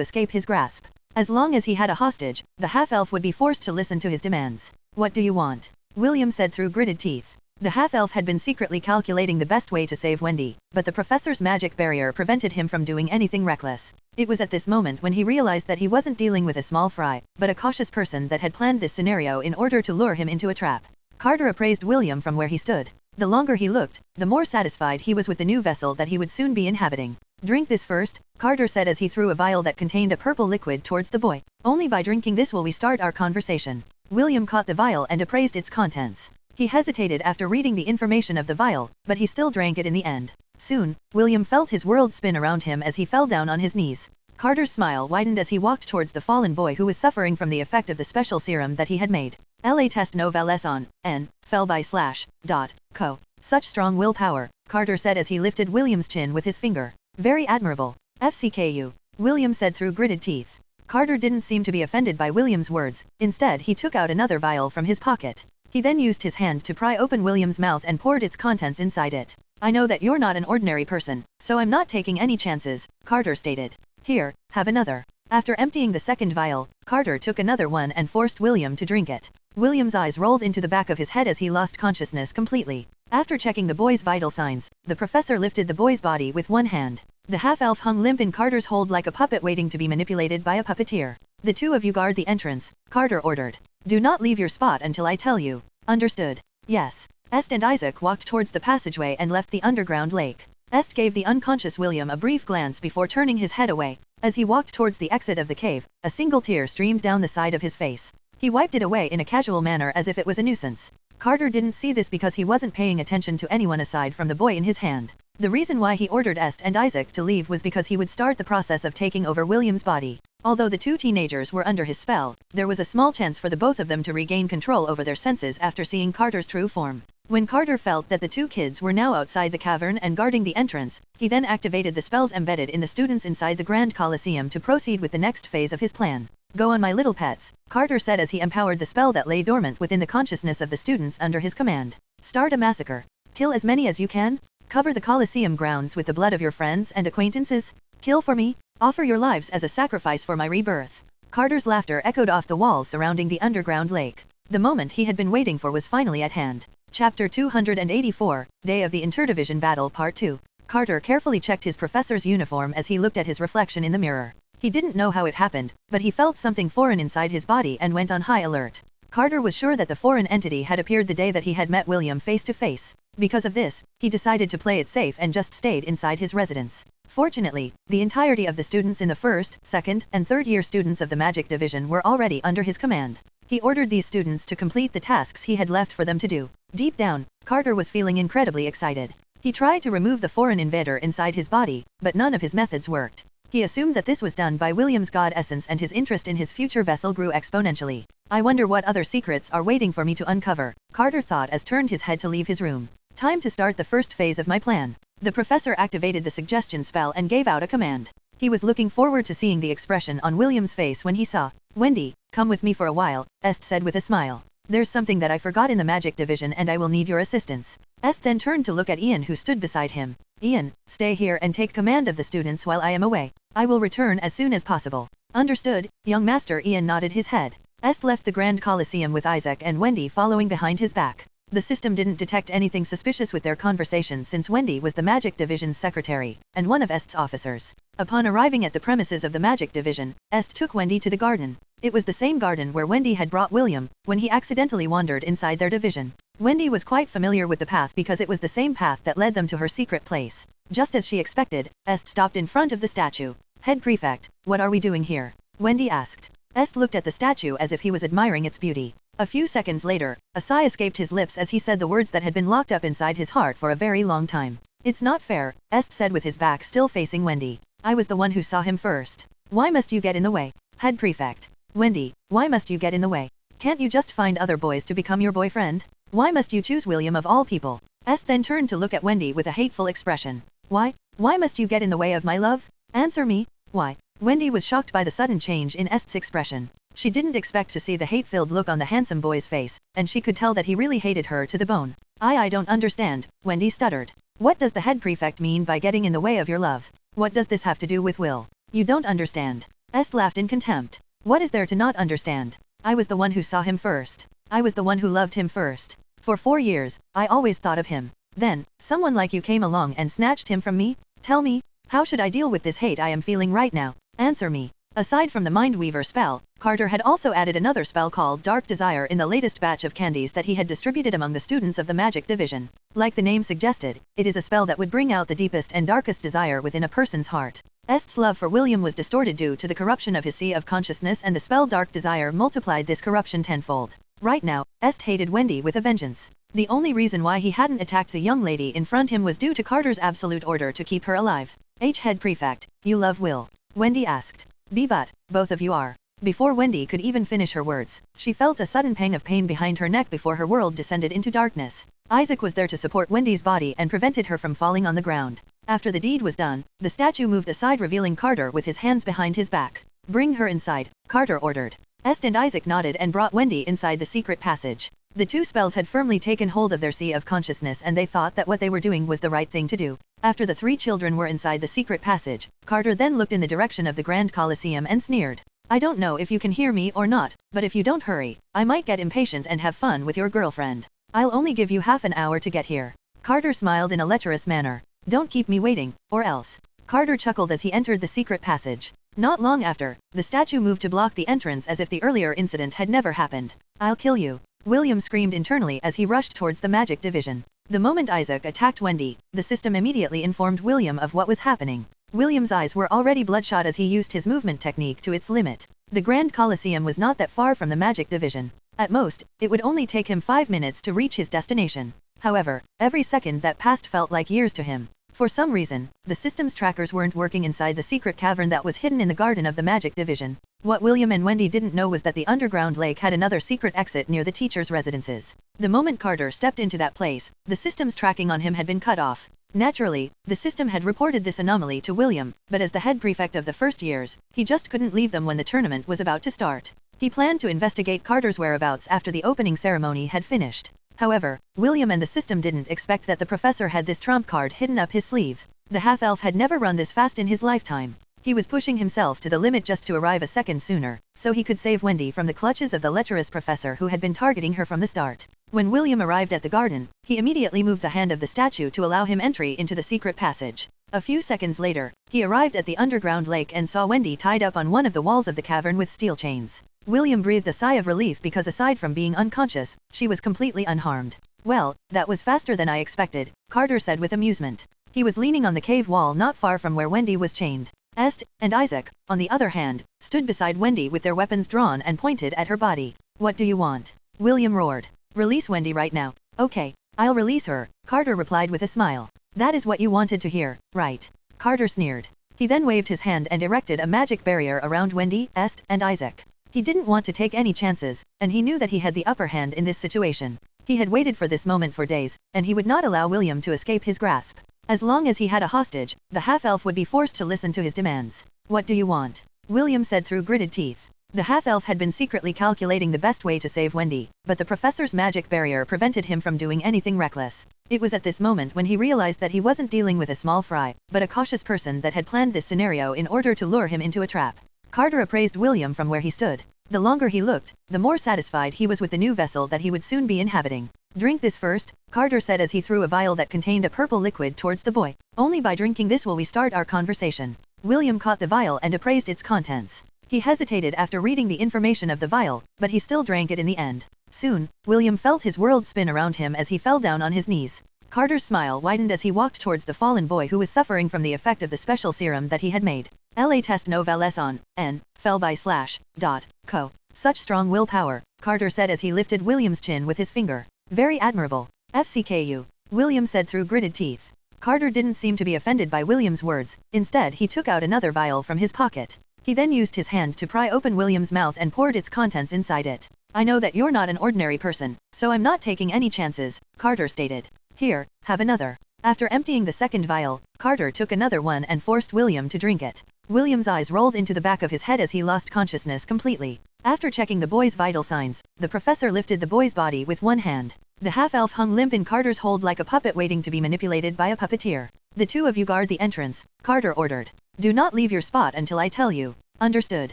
A: escape his grasp. As long as he had a hostage, the half-elf would be forced to listen to his demands. What do you want? William said through gritted teeth. The half-elf had been secretly calculating the best way to save Wendy, but the professor's magic barrier prevented him from doing anything reckless. It was at this moment when he realized that he wasn't dealing with a small fry, but a cautious person that had planned this scenario in order to lure him into a trap. Carter appraised William from where he stood. The longer he looked, the more satisfied he was with the new vessel that he would soon be inhabiting. Drink this first, Carter said as he threw a vial that contained a purple liquid towards the boy. Only by drinking this will we start our conversation. William caught the vial and appraised its contents. He hesitated after reading the information of the vial, but he still drank it in the end. Soon, William felt his world spin around him as he fell down on his knees. Carter's smile widened as he walked towards the fallen boy who was suffering from the effect of the special serum that he had made. La test novelles on, n, fell by / co. Such strong willpower, Carter said as he lifted William's chin with his finger. Very admirable. FCKU. William said through gritted teeth. Carter didn't seem to be offended by William's words, instead he took out another vial from his pocket. He then used his hand to pry open William's mouth and poured its contents inside it. I know that you're not an ordinary person, so I'm not taking any chances, Carter stated. Here, have another. After emptying the second vial, Carter took another one and forced William to drink it. William's eyes rolled into the back of his head as he lost consciousness completely. After checking the boy's vital signs, the professor lifted the boy's body with one hand. The half-elf hung limp in Carter's hold like a puppet waiting to be manipulated by a puppeteer. The two of you guard the entrance, Carter ordered. Do not leave your spot until I tell you. Understood? Yes. Est and Isaac walked towards the passageway and left the underground lake. Est gave the unconscious William a brief glance before turning his head away. As he walked towards the exit of the cave, a single tear streamed down the side of his face. He wiped it away in a casual manner as if it was a nuisance. Carter didn't see this because he wasn't paying attention to anyone aside from the boy in his hand. The reason why he ordered Est and Isaac to leave was because he would start the process of taking over William's body. Although the two teenagers were under his spell, there was a small chance for the both of them to regain control over their senses after seeing Carter's true form. When Carter felt that the two kids were now outside the cavern and guarding the entrance, he then activated the spells embedded in the students inside the Grand Colosseum to proceed with the next phase of his plan. Go on, my little pets, Carter said as he empowered the spell that lay dormant within the consciousness of the students under his command. Start a massacre. Kill as many as you can. Cover the Colosseum grounds with the blood of your friends and acquaintances. Kill for me. Offer your lives as a sacrifice for my rebirth. Carter's laughter echoed off the walls surrounding the underground lake. The moment he had been waiting for was finally at hand. Chapter 284, Day of the Interdivision Battle Part 2. Carter carefully checked his professor's uniform as he looked at his reflection in the mirror. He didn't know how it happened, but he felt something foreign inside his body and went on high alert. Carter was sure that the foreign entity had appeared the day that he had met William face to face. Because of this, he decided to play it safe and just stayed inside his residence. Fortunately, the entirety of the students in the first, second, and third year students of the Magic Division were already under his command. He ordered these students to complete the tasks he had left for them to do. Deep down, Carter was feeling incredibly excited. He tried to remove the foreign invader inside his body, but none of his methods worked. He assumed that this was done by William's god essence and his interest in his future vessel grew exponentially. I wonder what other secrets are waiting for me to uncover, Carter thought as turned his head to leave his room. Time to start the first phase of my plan. The professor activated the suggestion spell and gave out a command. He was looking forward to seeing the expression on William's face when he saw. Wendy, come with me for a while, Est said with a smile. There's something that I forgot in the Magic Division and I will need your assistance. Est then turned to look at Ian who stood beside him. Ian, stay here and take command of the students while I am away. I will return as soon as possible. Understood, young master. Ian nodded his head. Est left the Grand Colosseum with Isaac and Wendy following behind his back. The system didn't detect anything suspicious with their conversation since Wendy was the Magic Division's secretary, and one of Est's officers. Upon arriving at the premises of the Magic Division, Est took Wendy to the garden. It was the same garden where Wendy had brought William, when he accidentally wandered inside their division. Wendy was quite familiar with the path because it was the same path that led them to her secret place. Just as she expected, Est stopped in front of the statue. Head Prefect, what are we doing here? Wendy asked. Est looked at the statue as if he was admiring its beauty. A few seconds later, a sigh escaped his lips as he said the words that had been locked up inside his heart for a very long time. It's not fair, Est said with his back still facing Wendy. I was the one who saw him first. Why must you get in the way? Head Prefect. Wendy, why must you get in the way? Can't you just find other boys to become your boyfriend? Why must you choose William of all people? Est then turned to look at Wendy with a hateful expression. Why must you get in the way of my love? Answer me, why? Wendy was shocked by the sudden change in Est's expression. She didn't expect to see the hate-filled look on the handsome boy's face, and she could tell that he really hated her to the bone. I don't understand, Wendy stuttered. What does the head prefect mean by getting in the way of your love? What does this have to do with Will? You don't understand. Est laughed in contempt. What is there to not understand? I was the one who saw him first. I was the one who loved him first. For 4 years, I always thought of him. Then, someone like you came along and snatched him from me? Tell me, how should I deal with this hate I am feeling right now? Answer me. Aside from the Mindweaver spell, Carter had also added another spell called Dark Desire in the latest batch of candies that he had distributed among the students of the Magic Division. Like the name suggested, it is a spell that would bring out the deepest and darkest desire within a person's heart. Est's love for William was distorted due to the corruption of his sea of consciousness, and the spell Dark Desire multiplied this corruption tenfold. Right now, Est hated Wendy with a vengeance. The only reason why he hadn't attacked the young lady in front him was due to Carter's absolute order to keep her alive. Head prefect, you love Will? Wendy asked. But, both of you are. Before Wendy could even finish her words, she felt a sudden pang of pain behind her neck before her world descended into darkness. Isaac was there to support Wendy's body and prevented her from falling on the ground. After the deed was done, the statue moved aside, revealing Carter with his hands behind his back. Bring her inside, Carter ordered. Est and Isaac nodded and brought Wendy inside the secret passage. The two spells had firmly taken hold of their sea of consciousness, and they thought that what they were doing was the right thing to do. After the 3 children were inside the secret passage, Carter then looked in the direction of the Grand Colosseum and sneered. I don't know if you can hear me or not, but if you don't hurry, I might get impatient and have fun with your girlfriend. I'll only give you half an hour to get here. Carter smiled in a lecherous manner. Don't keep me waiting, or else. Carter chuckled as he entered the secret passage. Not long after, the statue moved to block the entrance as if the earlier incident had never happened. I'll kill you, William screamed internally as he rushed towards the Magic Division. The moment Isaac attacked Wendy, the system immediately informed William of what was happening. William's eyes were already bloodshot as he used his movement technique to its limit. The Grand Colosseum was not that far from the Magic Division. At most, it would only take him 5 minutes to reach his destination. However, every second that passed felt like years to him. For some reason, the system's trackers weren't working inside the secret cavern that was hidden in the garden of the Magic Division. What William and Wendy didn't know was that the underground lake had another secret exit near the teachers' residences. The moment Carter stepped into that place, the system's tracking on him had been cut off. Naturally, the system had reported this anomaly to William, but as the head prefect of the first years, he just couldn't leave them when the tournament was about to start. He planned to investigate Carter's whereabouts after the opening ceremony had finished. However, William and the system didn't expect that the professor had this trump card hidden up his sleeve. The half-elf had never run this fast in his lifetime. He was pushing himself to the limit just to arrive a second sooner, so he could save Wendy from the clutches of the lecherous professor who had been targeting her from the start. When William arrived at the garden, he immediately moved the hand of the statue to allow him entry into the secret passage. A few seconds later, he arrived at the underground lake and saw Wendy tied up on one of the walls of the cavern with steel chains. William breathed a sigh of relief because aside from being unconscious, she was completely unharmed. Well, that was faster than I expected, Carter said with amusement. He was leaning on the cave wall not far from where Wendy was chained. Est and Isaac, on the other hand, stood beside Wendy with their weapons drawn and pointed at her body. What do you want? William roared. Release Wendy right now. Okay, I'll release her, Carter replied with a smile. That is what you wanted to hear, right? Carter sneered. He then waved his hand and erected a magic barrier around Wendy, Est, and Isaac. He didn't want to take any chances, and he knew that he had the upper hand in this situation. He had waited for this moment for days, and he would not allow William to escape his grasp. As long as he had a hostage, the half-elf would be forced to listen to his demands. What do you want? William said through gritted teeth. The half-elf had been secretly calculating the best way to save Wendy, but the professor's magic barrier prevented him from doing anything reckless. It was at this moment when he realized that he wasn't dealing with a small fry, but a cautious person that had planned this scenario in order to lure him into a trap. Carter appraised William from where he stood. The longer he looked, the more satisfied he was with the new vessel that he would soon be inhabiting. Drink this first, Carter said as he threw a vial that contained a purple liquid towards the boy. Only by drinking this will we start our conversation. William caught the vial and appraised its contents. He hesitated after reading the information of the vial, but he still drank it in the end. Soon, William felt his world spin around him as he fell down on his knees. Carter's smile widened as he walked towards the fallen boy who was suffering from the effect of the special serum that he had made. La test novelles on, n, fell by /co. Such strong willpower, Carter said as he lifted William's chin with his finger. Very admirable. FCKU, William said through gritted teeth. Carter didn't seem to be offended by William's words, instead he took out another vial from his pocket. He then used his hand to pry open William's mouth and poured its contents inside it. I know that you're not an ordinary person, so I'm not taking any chances, Carter stated. Here, have another. After emptying the second vial, Carter took another one and forced William to drink it. William's eyes rolled into the back of his head as he lost consciousness completely. After checking the boy's vital signs, the professor lifted the boy's body with one hand. The half-elf hung limp in Carter's hold like a puppet waiting to be manipulated by a puppeteer. The two of you guard the entrance, Carter ordered. Do not leave your spot until I tell you. Understood?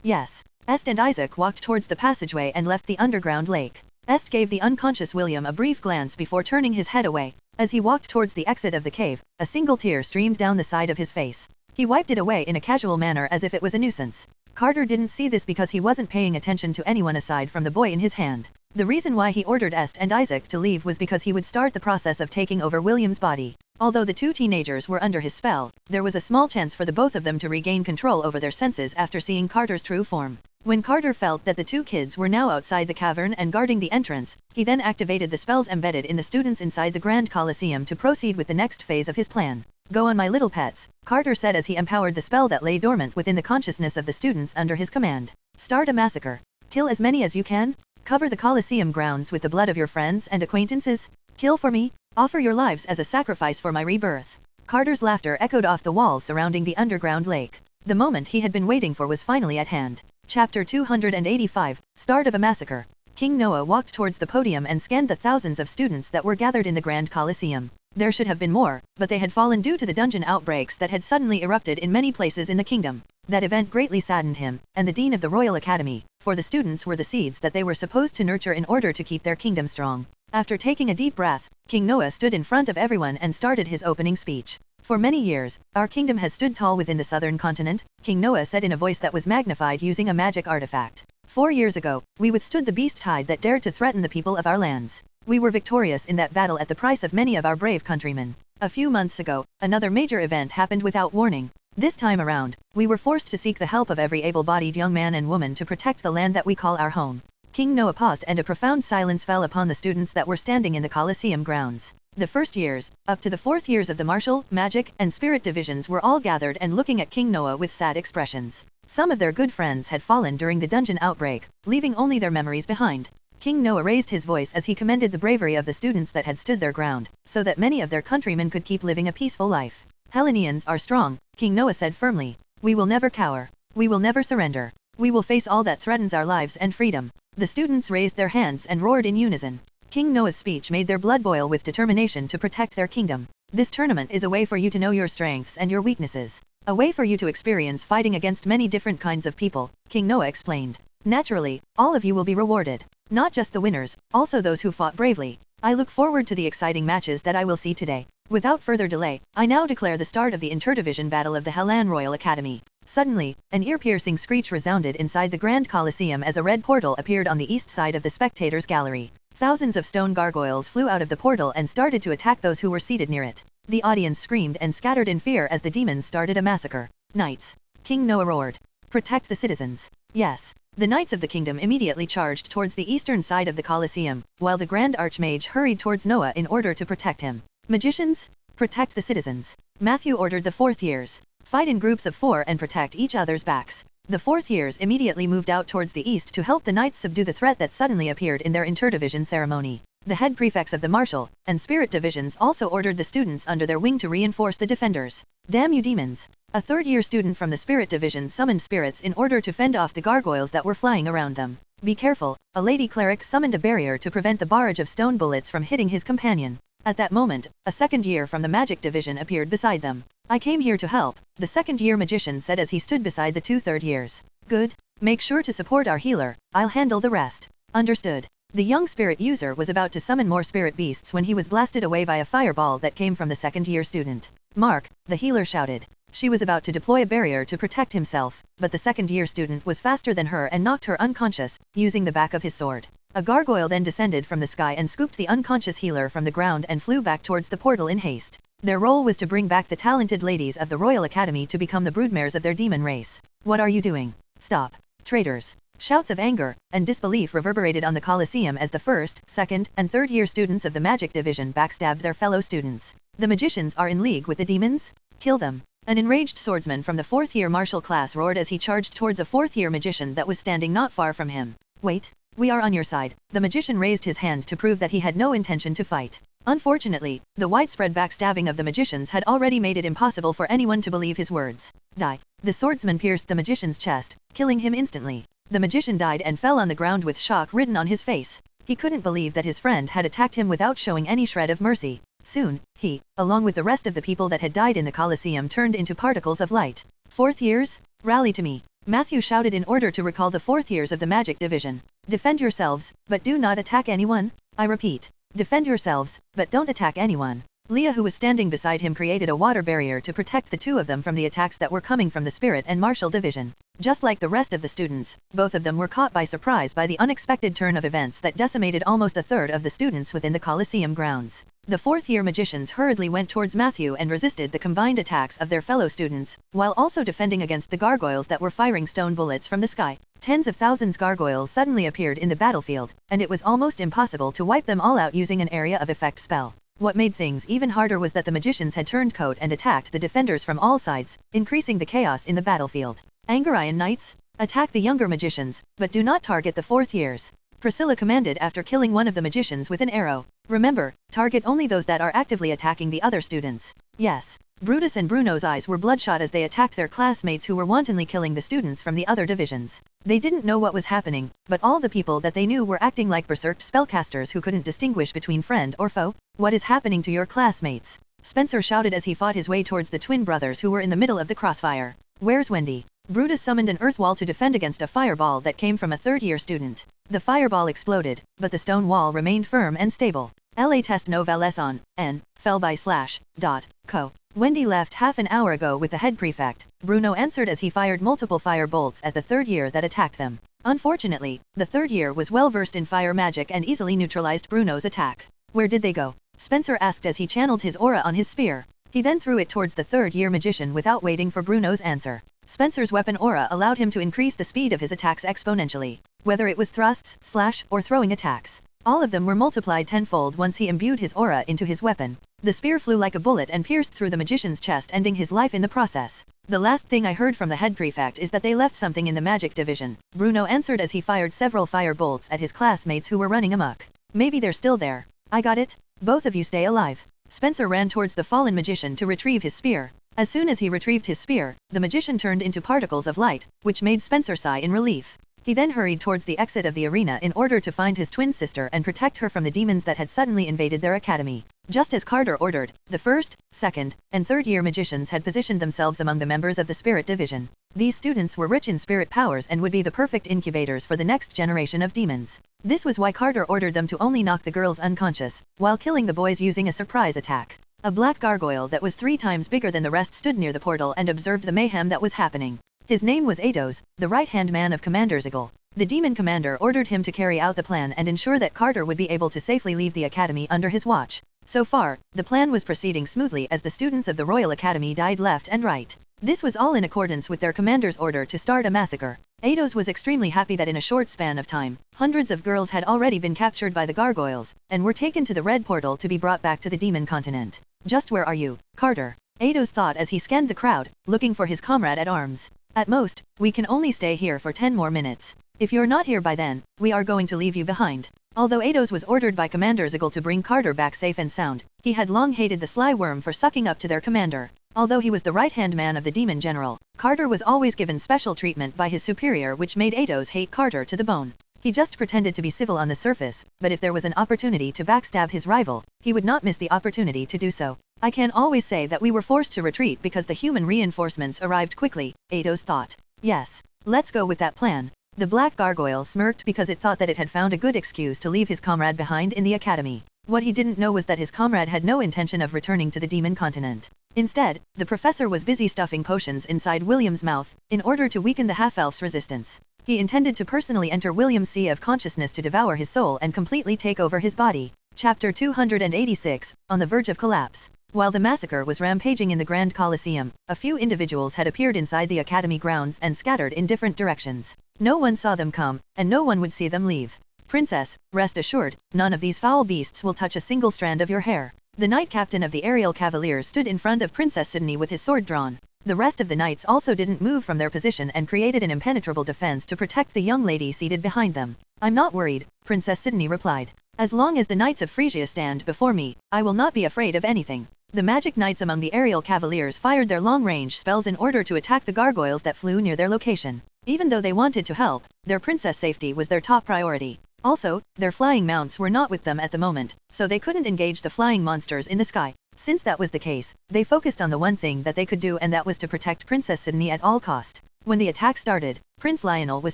A: Yes. Est and Isaac walked towards the passageway and left the underground lake. Est gave the unconscious William a brief glance before turning his head away. As he walked towards the exit of the cave, a single tear streamed down the side of his face. He wiped it away in a casual manner as if it was a nuisance. Carter didn't see this because he wasn't paying attention to anyone aside from the boy in his hand. The reason why he ordered Est and Isaac to leave was because he would start the process of taking over William's body. Although the two teenagers were under his spell, there was a small chance for the both of them to regain control over their senses after seeing Carter's true form. When Carter felt that the two kids were now outside the cavern and guarding the entrance, he then activated the spells embedded in the students inside the Grand Colosseum to proceed with the next phase of his plan. Go on, my little pets, Carter said as he empowered the spell that lay dormant within the consciousness of the students under his command. Start a massacre. Kill as many as you can. Cover the Colosseum grounds with the blood of your friends and acquaintances. Kill for me. Offer your lives as a sacrifice for my rebirth. Carter's laughter echoed off the walls surrounding the underground lake. The moment he had been waiting for was finally at hand. Chapter 285, Start of a Massacre. King Noah walked towards the podium and scanned the thousands of students that were gathered in the Grand Colosseum. There should have been more, but they had fallen due to the dungeon outbreaks that had suddenly erupted in many places in the kingdom. That event greatly saddened him, and the Dean of the Royal Academy, for the students were the seeds that they were supposed to nurture in order to keep their kingdom strong. After taking a deep breath, King Noah stood in front of everyone and started his opening speech. For many years, our kingdom has stood tall within the southern continent, King Noah said in a voice that was magnified using a magic artifact. 4 years ago, we withstood the beast tide that dared to threaten the people of our lands. We were victorious in that battle at the price of many of our brave countrymen. A few months ago, another major event happened without warning. This time around, we were forced to seek the help of every able-bodied young man and woman to protect the land that we call our home. King Noah paused and a profound silence fell upon the students that were standing in the Colosseum grounds. The first years, up to the 4th years of the martial, magic, and spirit divisions were all gathered and looking at King Noah with sad expressions. Some of their good friends had fallen during the dungeon outbreak, leaving only their memories behind. King Noah raised his voice as he commended the bravery of the students that had stood their ground, so that many of their countrymen could keep living a peaceful life. Hellenians are strong, King Noah said firmly. We will never cower. We will never surrender. We will face all that threatens our lives and freedom. The students raised their hands and roared in unison. King Noah's speech made their blood boil with determination to protect their kingdom. This tournament is a way for you to know your strengths and your weaknesses. A way for you to experience fighting against many different kinds of people, King Noah explained. Naturally, all of you will be rewarded. Not just the winners, also those who fought bravely. I look forward to the exciting matches that I will see today. Without further delay, I now declare the start of the interdivision battle of the Hellan Royal Academy. Suddenly, an ear-piercing screech resounded inside the Grand Colosseum as a red portal appeared on the east side of the spectators' gallery. Thousands of stone gargoyles flew out of the portal and started to attack those who were seated near it. The audience screamed and scattered in fear as the demons started a massacre. Knights! King Noah roared. Protect the citizens. Yes. The knights of the kingdom immediately charged towards the eastern side of the Colosseum, while the Grand Archmage hurried towards Noah in order to protect him. Magicians? Protect the citizens. Matthew ordered the 4th years. Fight in groups of 4 and protect each other's backs. The 4th years immediately moved out towards the east to help the knights subdue the threat that suddenly appeared in their interdivision ceremony. The head prefects of the martial and spirit divisions also ordered the students under their wing to reinforce the defenders. Damn you demons! A 3rd-year student from the spirit division summoned spirits in order to fend off the gargoyles that were flying around them. Be careful, a lady cleric summoned a barrier to prevent the barrage of stone bullets from hitting his companion. At that moment, a 2nd year from the magic division appeared beside them. I came here to help, the 2nd-year magician said as he stood beside the 2 3rd years. Good. Make sure to support our healer, I'll handle the rest. Understood. The young spirit user was about to summon more spirit beasts when he was blasted away by a fireball that came from the 2nd-year student. Mark, the healer shouted. She was about to deploy a barrier to protect himself, but the 2nd-year student was faster than her and knocked her unconscious, using the back of his sword. A gargoyle then descended from the sky and scooped the unconscious healer from the ground and flew back towards the portal in haste. Their role was to bring back the talented ladies of the Royal Academy to become the broodmares of their demon race. What are you doing? Stop. Traitors. Shouts of anger and disbelief reverberated on the Colosseum as the 1st, 2nd, and 3rd-year students of the Magic Division backstabbed their fellow students. The magicians are in league with the demons? Kill them. An enraged swordsman from the 4th-year martial class roared as he charged towards a 4th-year magician that was standing not far from him. Wait. We are on your side. The magician raised his hand to prove that he had no intention to fight. Unfortunately, the widespread backstabbing of the magicians had already made it impossible for anyone to believe his words. Die. The swordsman pierced the magician's chest, killing him instantly. The magician died and fell on the ground with shock written on his face. He couldn't believe that his friend had attacked him without showing any shred of mercy. Soon, he, along with the rest of the people that had died in the Colosseum, turned into particles of light. Fourth years? Rally to me. Matthew shouted in order to recall the fourth years of the magic division. Defend yourselves, but do not attack anyone. I repeat. Defend yourselves, but don't attack anyone. Leah, who was standing beside him, created a water barrier to protect the two of them from the attacks that were coming from the spirit and martial division. Just like the rest of the students, both of them were caught by surprise by the unexpected turn of events that decimated almost a third of the students within the Colosseum grounds. The fourth-year magicians hurriedly went towards Matthew and resisted the combined attacks of their fellow students, while also defending against the gargoyles that were firing stone bullets from the sky. Tens of thousands gargoyles suddenly appeared in the battlefield, and it was almost impossible to wipe them all out using an area of effect spell. What made things even harder was that the magicians had turned coat and attacked the defenders from all sides, increasing the chaos in the battlefield. Angarian Knights, attack the younger magicians, but do not target the fourth years. Priscilla commanded after killing one of the magicians with an arrow. Remember, target only those that are actively attacking the other students. Yes. Brutus and Bruno's eyes were bloodshot as they attacked their classmates who were wantonly killing the students from the other divisions. They didn't know what was happening, but all the people that they knew were acting like berserk spellcasters who couldn't distinguish between friend or foe. What is happening to your classmates? Spencer shouted as he fought his way towards the twin brothers who were in the middle of the crossfire. Where's Wendy? Brutus summoned an earth wall to defend against a fireball that came from a third-year student. The fireball exploded, but the stone wall remained firm and stable. La test novelles on, n, fell by /co. Wendy left half an hour ago with the head prefect, Bruno answered as he fired multiple fire bolts at the third year that attacked them. Unfortunately, the third year was well versed in fire magic and easily neutralized Bruno's attack. Where did they go? Spencer asked as he channeled his aura on his spear. He then threw it towards the third-year magician without waiting for Bruno's answer. Spencer's weapon aura allowed him to increase the speed of his attacks exponentially. Whether it was thrusts, slash, or throwing attacks, all of them were multiplied tenfold once he imbued his aura into his weapon. The spear flew like a bullet and pierced through the magician's chest, ending his life in the process. The last thing I heard from the head prefect is that they left something in the magic division, Bruno answered as he fired several fire bolts at his classmates who were running amok. Maybe they're still there. I got it. Both of you stay alive. Spencer ran towards the fallen magician to retrieve his spear. As soon as he retrieved his spear, the magician turned into particles of light, which made Spencer sigh in relief. He then hurried towards the exit of the arena in order to find his twin sister and protect her from the demons that had suddenly invaded their academy. Just as Carter ordered, the first, second, and third-year magicians had positioned themselves among the members of the Spirit Division. These students were rich in spirit powers and would be the perfect incubators for the next generation of demons. This was why Carter ordered them to only knock the girls unconscious, while killing the boys using a surprise attack. A black gargoyle that was 3 times bigger than the rest stood near the portal and observed the mayhem that was happening. His name was Atos, the right-hand man of Commander Ziggle. The demon commander ordered him to carry out the plan and ensure that Carter would be able to safely leave the academy under his watch. So far, the plan was proceeding smoothly as the students of the Royal Academy died left and right. This was all in accordance with their commander's order to start a massacre. Atos was extremely happy that in a short span of time, hundreds of girls had already been captured by the gargoyles, and were taken to the Red Portal to be brought back to the demon continent. Just where are you, Carter? Atos thought as he scanned the crowd, looking for his comrade at arms. At most, we can only stay here for 10 more minutes. If you're not here by then, we are going to leave you behind. Although Atos was ordered by Commander Ziggle to bring Carter back safe and sound, he had long hated the sly worm for sucking up to their commander. Although he was the right-hand man of the demon general, Carter was always given special treatment by his superior, which made Atos hate Carter to the bone. He just pretended to be civil on the surface, but if there was an opportunity to backstab his rival, he would not miss the opportunity to do so. I can always say that we were forced to retreat because the human reinforcements arrived quickly, Atos thought. Yes, let's go with that plan. The black gargoyle smirked because it thought that it had found a good excuse to leave his comrade behind in the academy. What he didn't know was that his comrade had no intention of returning to the demon continent. Instead, the professor was busy stuffing potions inside William's mouth, in order to weaken the half-elf's resistance. He intended to personally enter William's sea of consciousness to devour his soul and completely take over his body. Chapter 286, On the Verge of Collapse. While the massacre was rampaging in the Grand Colosseum, a few individuals had appeared inside the academy grounds and scattered in different directions. No one saw them come, and no one would see them leave. Princess, rest assured, none of these foul beasts will touch a single strand of your hair. The knight captain of the aerial cavaliers stood in front of Princess Sydney with his sword drawn. The rest of the knights also didn't move from their position and created an impenetrable defense to protect the young lady seated behind them. I'm not worried, Princess Sydney replied. As long as the Knights of Frisia stand before me, I will not be afraid of anything. The magic knights among the aerial cavaliers fired their long-range spells in order to attack the gargoyles that flew near their location. Even though they wanted to help, their princess safety was their top priority. Also, their flying mounts were not with them at the moment, so they couldn't engage the flying monsters in the sky. Since that was the case, they focused on the one thing that they could do, and that was to protect Princess Sydney at all cost. When the attack started, Prince Lionel was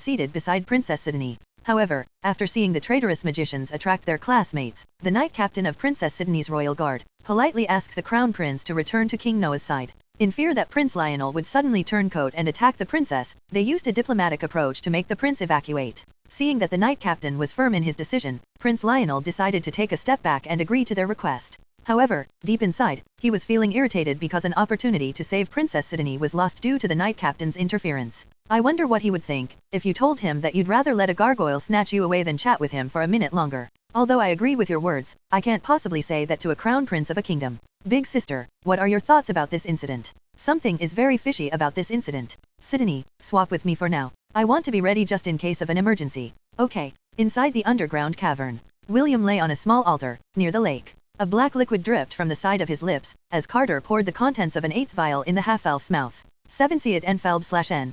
A: seated beside Princess Sydney. However, after seeing the traitorous magicians attract their classmates, the knight captain of Princess Sydney's royal guard politely asked the crown prince to return to King Noah's side. In fear that Prince Lionel would suddenly turn coat and attack the princess, they used a diplomatic approach to make the prince evacuate. Seeing that the knight captain was firm in his decision, Prince Lionel decided to take a step back and agree to their request. However, deep inside, he was feeling irritated because an opportunity to save Princess Sydney was lost due to the knight captain's interference. I wonder what he would think if you told him that you'd rather let a gargoyle snatch you away than chat with him for a minute longer. Although I agree with your words, I can't possibly say that to a crown prince of a kingdom. Big sister, what are your thoughts about this incident? Something is very fishy about this incident. Sydney, swap with me for now. I want to be ready just in case of an emergency. Okay. Inside the underground cavern, William lay on a small altar, near the lake. A black liquid dripped from the side of his lips, as Carter poured the contents of an 8th vial in the half-elf's mouth. 7 See it N/N.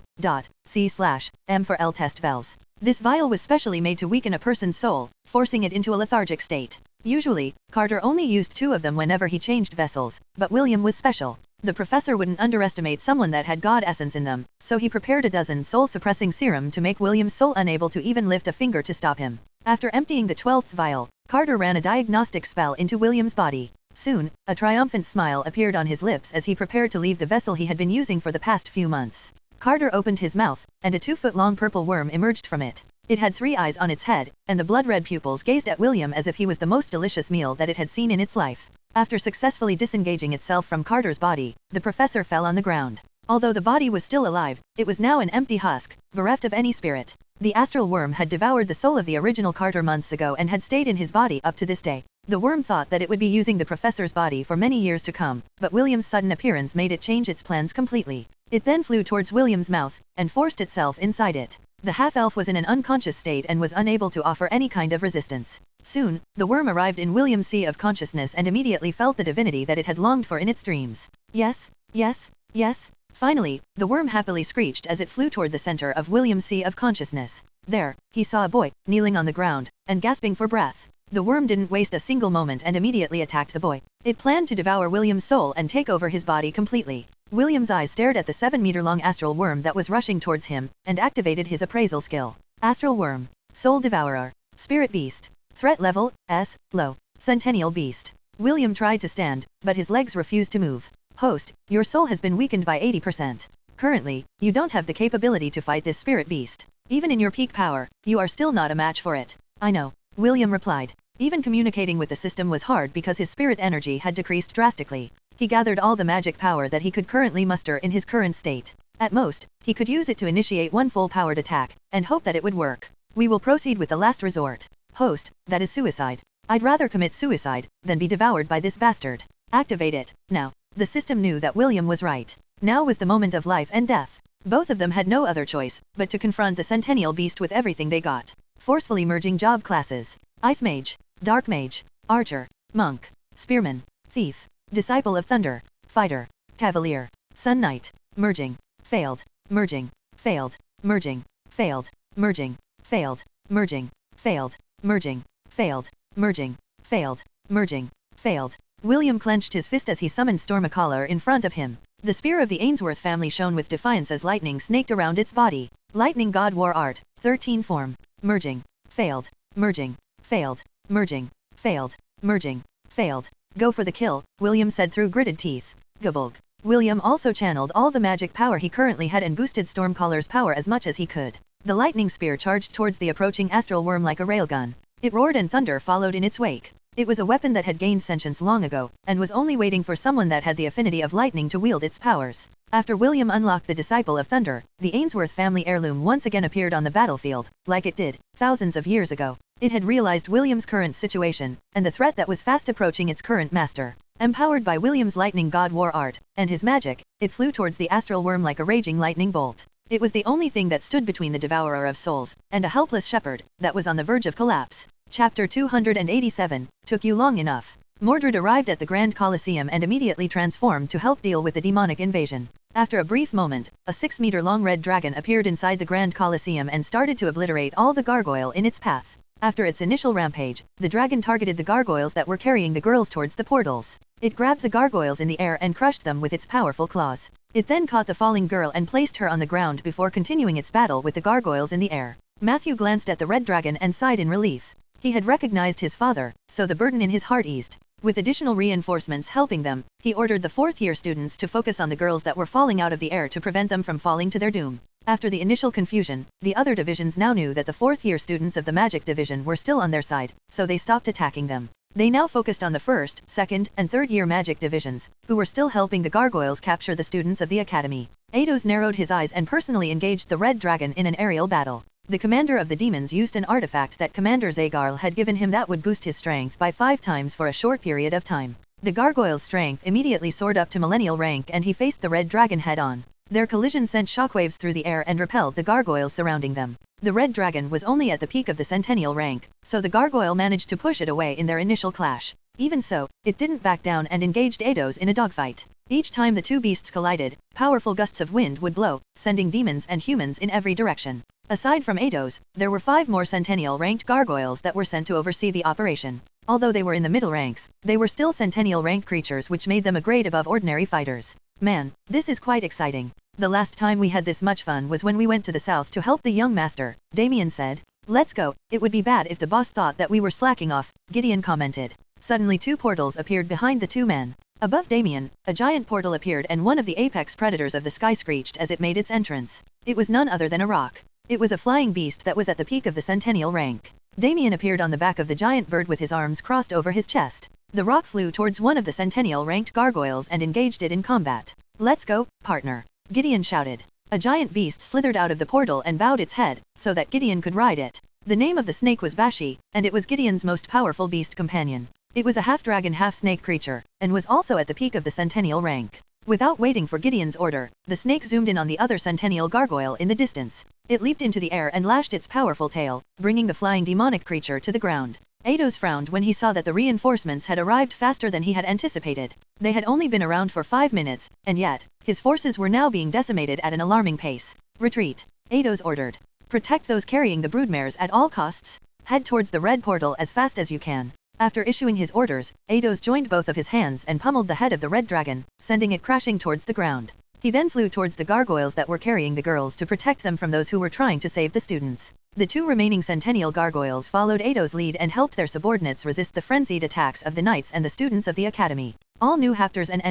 A: C/M for L test bells. This vial was specially made to weaken a person's soul, forcing it into a lethargic state. Usually, Carter only used 2 of them whenever he changed vessels, but William was special. The professor wouldn't underestimate someone that had god essence in them, so he prepared a dozen soul-suppressing serum to make William's soul unable to even lift a finger to stop him. After emptying the 12th vial, Carter ran a diagnostic spell into William's body. Soon, a triumphant smile appeared on his lips as he prepared to leave the vessel he had been using for the past few months. Carter opened his mouth, and a 2-foot-long purple worm emerged from it. It had 3 eyes on its head, and the blood-red pupils gazed at William as if he was the most delicious meal that it had seen in its life. After successfully disengaging itself from Carter's body, the professor fell on the ground. Although the body was still alive, it was now an empty husk, bereft of any spirit. The astral worm had devoured the soul of the original Carter months ago and had stayed in his body up to this day. The worm thought that it would be using the professor's body for many years to come, but William's sudden appearance made it change its plans completely. It then flew towards William's mouth, and forced itself inside it. The half-elf was in an unconscious state and was unable to offer any kind of resistance. Soon, the worm arrived in William's sea of consciousness and immediately felt the divinity that it had longed for in its dreams. Yes, yes, yes. Finally, the worm happily screeched as it flew toward the center of William's sea of consciousness. There, he saw a boy, kneeling on the ground, and gasping for breath. The worm didn't waste a single moment and immediately attacked the boy. It planned to devour William's soul and take over his body completely. William's eyes stared at the 7-meter-long astral worm that was rushing towards him, and activated his appraisal skill. Astral worm. Soul devourer. Spirit beast. Threat level, S, low. Centennial beast. William tried to stand, but his legs refused to move. Host, your soul has been weakened by 80%. Currently, you don't have the capability to fight this spirit beast. Even in your peak power, you are still not a match for it. I know. William replied. Even communicating with the system was hard because his spirit energy had decreased drastically. He gathered all the magic power that he could currently muster in his current state. At most, he could use it to initiate one full-powered attack, and hope that it would work. We will proceed with the last resort. Host, that is suicide. I'd rather commit suicide, than be devoured by this bastard. Activate it, now. The system knew that William was right. Now was the moment of life and death. Both of them had no other choice, but to confront the Centennial Beast with everything they got. Forcefully merging job classes. Ice Mage, Dark Mage, Archer, Monk, Spearman, Thief, Disciple of Thunder, Fighter, Cavalier, Sun Knight, merging, failed, merging, failed, merging, failed, merging, failed, merging, failed, merging, failed, merging, failed, merging, failed. William clenched his fist as he summoned Stormacaller in front of him. The spear of the Ainsworth family shone with defiance as lightning snaked around its body. Lightning God War Art, 13 form, merging, failed, merging, failed, merging, failed, merging, failed. Go for the kill, William said through gritted teeth. Gabulg. William also channeled all the magic power he currently had and boosted Stormcaller's power as much as he could. The lightning spear charged towards the approaching astral worm like a railgun. It roared and thunder followed in its wake. It was a weapon that had gained sentience long ago, and was only waiting for someone that had the affinity of lightning to wield its powers. After William unlocked the Disciple of Thunder, the Ainsworth family heirloom once again appeared on the battlefield, like it did thousands of years ago. It had realized William's current situation, and the threat that was fast approaching its current master. Empowered by William's lightning god War Art, and his magic, it flew towards the astral worm like a raging lightning bolt. It was the only thing that stood between the devourer of souls, and a helpless shepherd, that was on the verge of collapse. Chapter 287, Took You Long Enough. Mordred arrived at the Grand Colosseum and immediately transformed to help deal with the demonic invasion. After a brief moment, a 6-meter-long red dragon appeared inside the Grand Colosseum and started to obliterate all the gargoyle in its path. After its initial rampage, the dragon targeted the gargoyles that were carrying the girls towards the portals. It grabbed the gargoyles in the air and crushed them with its powerful claws. It then caught the falling girl and placed her on the ground before continuing its battle with the gargoyles in the air. Matthew glanced at the red dragon and sighed in relief. He had recognized his father, so the burden in his heart eased. With additional reinforcements helping them, he ordered the 4th-year students to focus on the girls that were falling out of the air to prevent them from falling to their doom. After the initial confusion, the other divisions now knew that the 4th-year students of the Magic Division were still on their side, so they stopped attacking them. They now focused on the 1st, 2nd, and 3rd-year Magic Divisions, who were still helping the gargoyles capture the students of the Academy. Eidos narrowed his eyes and personally engaged the Red Dragon in an aerial battle. The commander of the demons used an artifact that Commander Zagarl had given him that would boost his strength by 5 times for a short period of time. The gargoyle's strength immediately soared up to millennial rank and he faced the red dragon head-on. Their collision sent shockwaves through the air and repelled the gargoyles surrounding them. The red dragon was only at the peak of the centennial rank, so the gargoyle managed to push it away in their initial clash. Even so, it didn't back down and engaged Eidos in a dogfight. Each time the two beasts collided, powerful gusts of wind would blow, sending demons and humans in every direction. Aside from Eidos, there were 5 more centennial-ranked gargoyles that were sent to oversee the operation. Although they were in the middle ranks, they were still centennial-ranked creatures which made them a grade above ordinary fighters. Man, this is quite exciting. The last time we had this much fun was when we went to the south to help the young master, Damien said. Let's go, it would be bad if the boss thought that we were slacking off, Gideon commented. Suddenly 2 portals appeared behind the 2 men. Above Damien, a giant portal appeared and one of the apex predators of the sky screeched as it made its entrance. It was none other than a rock. It was a flying beast that was at the peak of the centennial rank. Damien appeared on the back of the giant bird with his arms crossed over his chest. The rock flew towards one of the centennial-ranked gargoyles and engaged it in combat. Let's go, partner, Gideon shouted. A giant beast slithered out of the portal and bowed its head, so that Gideon could ride it. The name of the snake was Vashi, and it was Gideon's most powerful beast companion. It was a half-dragon half-snake creature, and was also at the peak of the centennial rank. Without waiting for Gideon's order, the snake zoomed in on the other centennial gargoyle in the distance. It leaped into the air and lashed its powerful tail, bringing the flying demonic creature to the ground. Eidos frowned when he saw that the reinforcements had arrived faster than he had anticipated. They had only been around for 5 minutes, and yet, his forces were now being decimated at an alarming pace. Retreat, Eidos ordered. Protect those carrying the broodmares at all costs. Head towards the red portal as fast as you can. After issuing his orders, Eidos joined both of his hands and pummeled the head of the red dragon, sending it crashing towards the ground. He then flew towards the gargoyles that were carrying the girls to protect them from those who were trying to save the students. The 2 remaining centennial gargoyles followed Eidos' lead and helped their subordinates resist the frenzied attacks of the knights and the students of the academy. All new Hafters and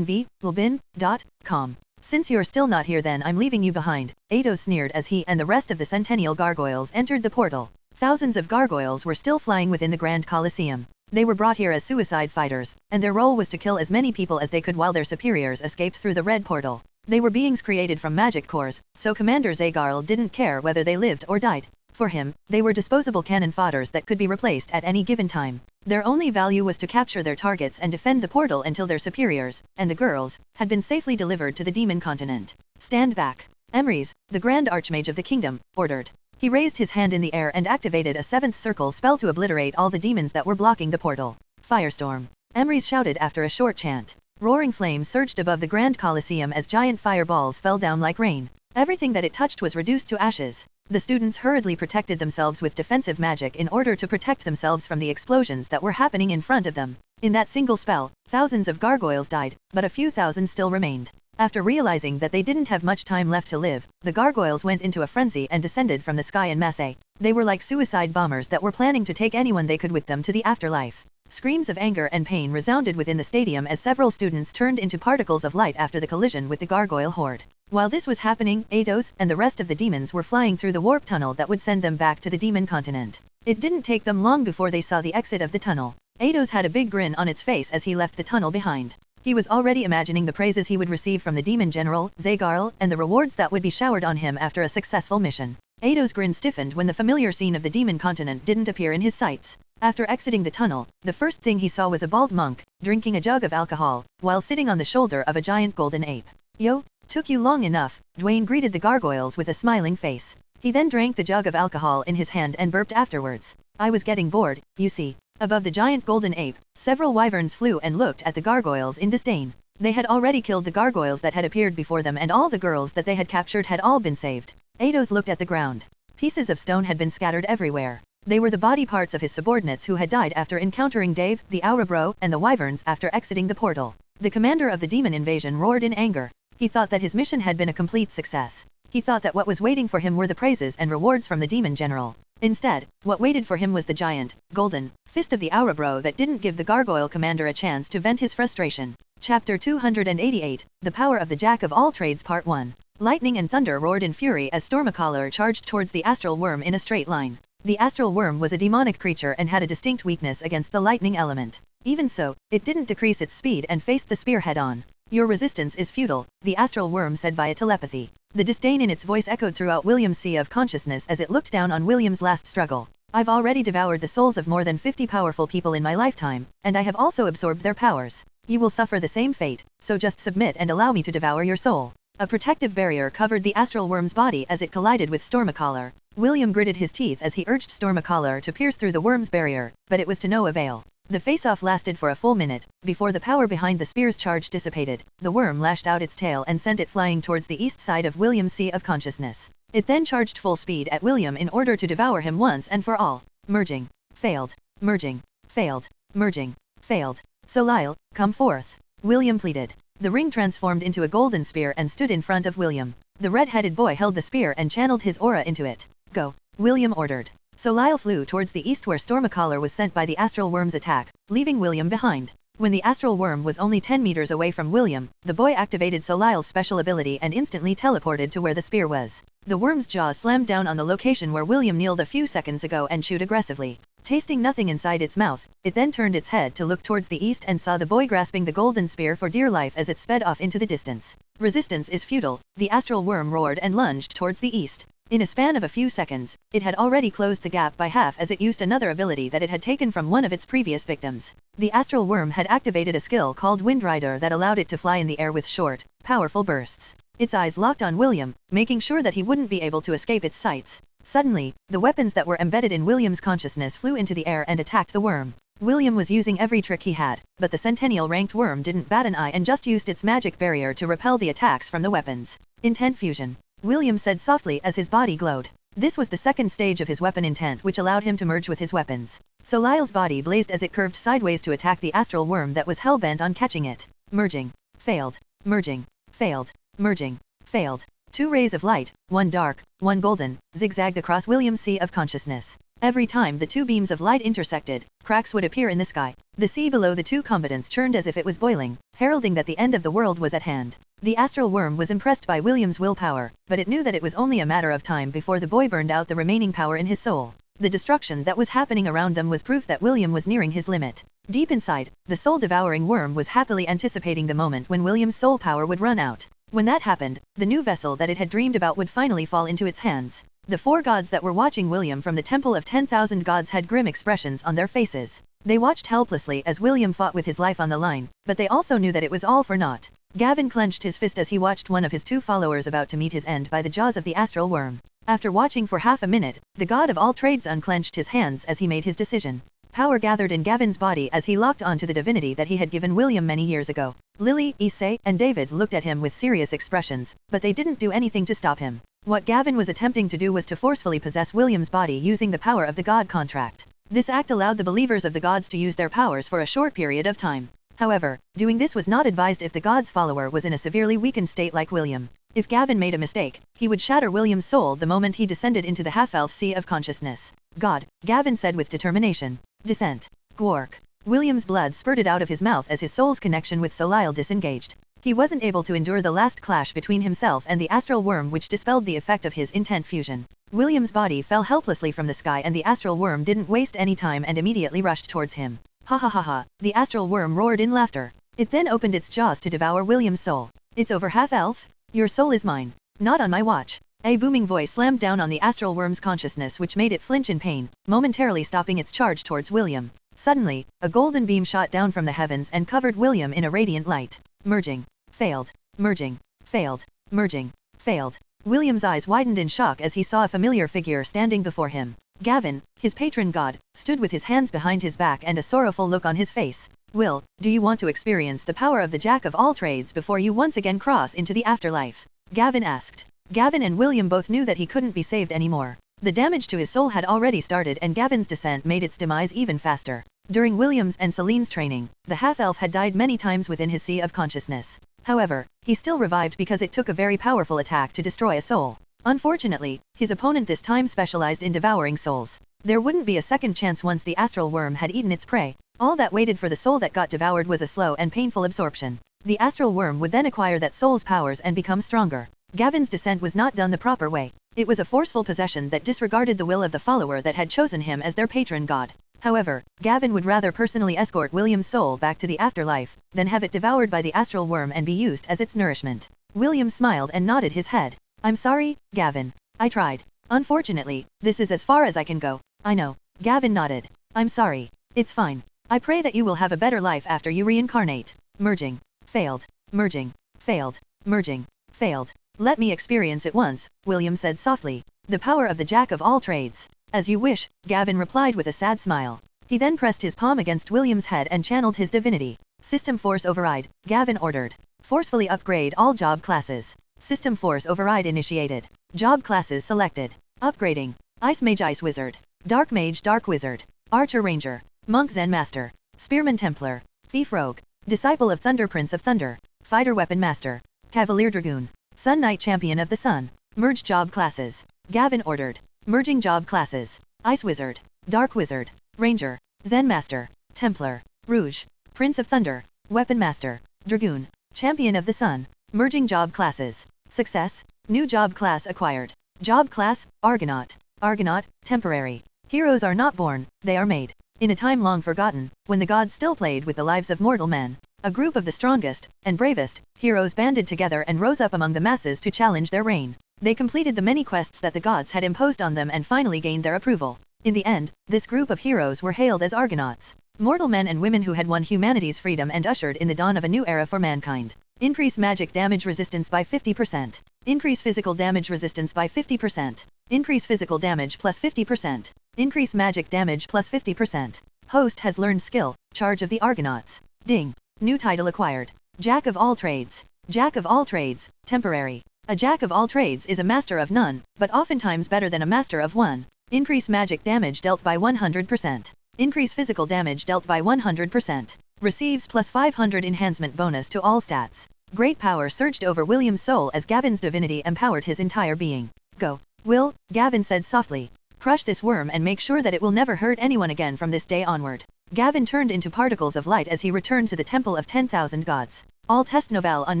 A: Wbnovel.com. Since you're still not here, then I'm leaving you behind, Eidos sneered as he and the rest of the centennial gargoyles entered the portal. Thousands of gargoyles were still flying within the Grand Colosseum. They were brought here as suicide fighters, and their role was to kill as many people as they could while their superiors escaped through the red portal. They were beings created from magic cores, so Commander Zagarl didn't care whether they lived or died. For him, they were disposable cannon fodders that could be replaced at any given time. Their only value was to capture their targets and defend the portal until their superiors, and the girls, had been safely delivered to the demon continent. Stand back. Emrys, the Grand Archmage of the kingdom, ordered. He raised his hand in the air and activated a 7th circle spell to obliterate all the demons that were blocking the portal. Firestorm. Emrys shouted after a short chant. Roaring flames surged above the Grand Colosseum as giant fireballs fell down like rain. Everything that it touched was reduced to ashes. The students hurriedly protected themselves with defensive magic in order to protect themselves from the explosions that were happening in front of them. In that single spell, thousands of gargoyles died, but a few thousand still remained. After realizing that they didn't have much time left to live, the gargoyles went into a frenzy and descended from the sky en masse. They were like suicide bombers that were planning to take anyone they could with them to the afterlife. Screams of anger and pain resounded within the stadium as several students turned into particles of light after the collision with the gargoyle horde. While this was happening, Eidos and the rest of the demons were flying through the warp tunnel that would send them back to the demon continent. It didn't take them long before they saw the exit of the tunnel. Eidos had a big grin on its face as he left the tunnel behind. He was already imagining the praises he would receive from the demon general, Zagarl, and the rewards that would be showered on him after a successful mission. Eidos' grin stiffened when the familiar scene of the demon continent didn't appear in his sights. After exiting the tunnel, the first thing he saw was a bald monk, drinking a jug of alcohol, while sitting on the shoulder of a giant golden ape. Yo, took you long enough, Dwayne greeted the gargoyles with a smiling face. He then drank the jug of alcohol in his hand and burped afterwards. I was getting bored, you see. Above the giant golden ape, several wyverns flew and looked at the gargoyles in disdain. They had already killed the gargoyles that had appeared before them, and all the girls that they had captured had all been saved. Ados looked at the ground. Pieces of stone had been scattered everywhere. They were the body parts of his subordinates who had died after encountering Dave, the Aurabro, and the wyverns after exiting the portal. The commander of the demon invasion roared in anger. He thought that his mission had been a complete success. He thought that what was waiting for him were the praises and rewards from the demon general. Instead, what waited for him was the giant, golden, fist of the Aurabro that didn't give the gargoyle commander a chance to vent his frustration. Chapter 288, The Power of the Jack of All Trades Part 1. Lightning and thunder roared in fury as Stormacaller charged towards the astral worm in a straight line. The astral worm was a demonic creature and had a distinct weakness against the lightning element. Even so, it didn't decrease its speed and faced the spear head-on. Your resistance is futile, the astral worm said via telepathy. The disdain in its voice echoed throughout William's sea of consciousness as it looked down on William's last struggle. I've already devoured the souls of more than 50 powerful people in my lifetime, and I have also absorbed their powers. You will suffer the same fate, so just submit and allow me to devour your soul. A protective barrier covered the astral worm's body as it collided with Stormacaller. William gritted his teeth as he urged Stormacaller to pierce through the worm's barrier, but it was to no avail. The face-off lasted for a full minute. Before the power behind the spear's charge dissipated, the worm lashed out its tail and sent it flying towards the east side of William's sea of consciousness. It then charged full speed at William in order to devour him once and for all. Merging. Failed. Merging. Failed. Merging. Failed. So Lyle, come forth. William pleaded. The ring transformed into a golden spear and stood in front of William. The red-headed boy held the spear and channeled his aura into it. Go. William ordered. So Lyle flew towards the east where Stormacaller was sent by the astral worm's attack, leaving William behind. When the astral worm was only 10 meters away from William, the boy activated Solyle's special ability and instantly teleported to where the spear was. The worm's jaw slammed down on the location where William kneeled a few seconds ago and chewed aggressively. Tasting nothing inside its mouth, it then turned its head to look towards the east and saw the boy grasping the golden spear for dear life as it sped off into the distance. Resistance is futile, the astral worm roared and lunged towards the east. In a span of a few seconds, it had already closed the gap by half as it used another ability that it had taken from one of its previous victims. The astral worm had activated a skill called Wind Rider that allowed it to fly in the air with short, powerful bursts. Its eyes locked on William, making sure that he wouldn't be able to escape its sights. Suddenly, the weapons that were embedded in William's consciousness flew into the air and attacked the worm. William was using every trick he had, but the Centennial-ranked worm didn't bat an eye and just used its magic barrier to repel the attacks from the weapons. Intent fusion. William said softly as his body glowed. This was the second stage of his weapon intent, which allowed him to merge with his weapons. So Lyle's body blazed as it curved sideways to attack the astral worm that was hell-bent on catching it. Merging. Failed. Merging. Failed. Merging. Failed. 2 rays of light, one dark, one golden, zigzagged across William's sea of consciousness. Every time the 2 beams of light intersected, cracks would appear in the sky. The sea below the 2 combatants churned as if it was boiling, heralding that the end of the world was at hand. The astral worm was impressed by William's willpower, but it knew that it was only a matter of time before the boy burned out the remaining power in his soul. The destruction that was happening around them was proof that William was nearing his limit. Deep inside, the soul-devouring worm was happily anticipating the moment when William's soul power would run out. When that happened, the new vessel that it had dreamed about would finally fall into its hands. The 4 gods that were watching William from the Temple of 10,000 Gods had grim expressions on their faces. They watched helplessly as William fought with his life on the line, but they also knew that it was all for naught. Gavin clenched his fist as he watched one of his 2 followers about to meet his end by the jaws of the astral worm. After watching for half a minute, the god of all trades unclenched his hands as he made his decision. Power gathered in Gavin's body as he locked onto the divinity that he had given William many years ago. Lily, Issei, and David looked at him with serious expressions, but they didn't do anything to stop him. What Gavin was attempting to do was to forcefully possess William's body using the power of the god contract. This act allowed the believers of the gods to use their powers for a short period of time. However, doing this was not advised if the god's follower was in a severely weakened state like William. If Gavin made a mistake, he would shatter William's soul the moment he descended into the half-elf sea of consciousness. God, Gavin said with determination. Descent. Gwark. William's blood spurted out of his mouth as his soul's connection with Solile disengaged. He wasn't able to endure the last clash between himself and the astral worm, which dispelled the effect of his intent fusion. William's body fell helplessly from the sky and the astral worm didn't waste any time and immediately rushed towards him. Ha ha ha ha, the astral worm roared in laughter. It then opened its jaws to devour William's soul. It's over, half-elf? Your soul is mine. Not on my watch. A booming voice slammed down on the astral worm's consciousness, which made it flinch in pain, momentarily stopping its charge towards William. Suddenly, a golden beam shot down from the heavens and covered William in a radiant light. Merging. Failed. Merging. Failed. Merging. Failed. William's eyes widened in shock as he saw a familiar figure standing before him. Gavin, his patron god, stood with his hands behind his back and a sorrowful look on his face. Will, do you want to experience the power of the Jack of all trades before you once again cross into the afterlife? Gavin asked. Gavin and William both knew that he couldn't be saved anymore. The damage to his soul had already started and Gavin's descent made its demise even faster. During William's and Celine's training, the half-elf had died many times within his sea of consciousness. However, he still revived because it took a very powerful attack to destroy a soul. Unfortunately, his opponent this time specialized in devouring souls. There wouldn't be a second chance once the astral worm had eaten its prey. All that waited for the soul that got devoured was a slow and painful absorption. The astral worm would then acquire that soul's powers and become stronger. Gavin's descent was not done the proper way. It was a forceful possession that disregarded the will of the follower that had chosen him as their patron god. However, Gavin would rather personally escort William's soul back to the afterlife, than have it devoured by the astral worm and be used as its nourishment. William smiled and nodded his head. I'm sorry, Gavin. I tried. Unfortunately, this is as far as I can go. I know. Gavin nodded. I'm sorry. It's fine. I pray that you will have a better life after you reincarnate. Merging. Failed. Merging. Failed. Merging. Failed. Let me experience it once, William said softly. The power of the Jack of all trades. As you wish, Gavin replied with a sad smile. He then pressed his palm against William's head and channeled his divinity. System Force Override, Gavin ordered. Forcefully upgrade all job classes. System Force Override initiated. Job classes selected. Upgrading. Ice Mage Ice Wizard. Dark Mage Dark Wizard. Archer Ranger. Monk Zen Master. Spearman Templar. Thief Rogue. Disciple of Thunder Prince of Thunder. Fighter Weapon Master. Cavalier Dragoon. Sun Knight Champion of the Sun. Merge job classes. Gavin ordered. Merging job classes. Ice Wizard. Dark Wizard. Ranger. Zen Master. Templar. Rouge. Prince of Thunder. Weapon Master. Dragoon. Champion of the Sun. Merging job classes. Success. New job class acquired. Job class, Argonaut. Argonaut, temporary. Heroes are not born, they are made. In a time long forgotten, when the gods still played with the lives of mortal men, a group of the strongest and bravest heroes banded together and rose up among the masses to challenge their reign. They completed the many quests that the gods had imposed on them and finally gained their approval. In the end, this group of heroes were hailed as Argonauts. Mortal men and women who had won humanity's freedom and ushered in the dawn of a new era for mankind. Increase magic damage resistance by 50%. Increase physical damage resistance by 50%. Increase physical damage plus 50%. Increase magic damage plus 50%. Host has learned skill, Charge of the Argonauts. Ding. New title acquired. Jack of all trades. Jack of all trades, temporary. A jack of all trades is a master of none, but oftentimes better than a master of one. Increase magic damage dealt by 100%. Increase physical damage dealt by 100%. Receives plus 500 enhancement bonus to all stats. Great power surged over William's soul as Gavin's divinity empowered his entire being. Go. Will, Gavin said softly. Crush this worm and make sure that it will never hurt anyone again from this day onward. Gavin turned into particles of light as he returned to the Temple of 10,000 Gods. All test novel on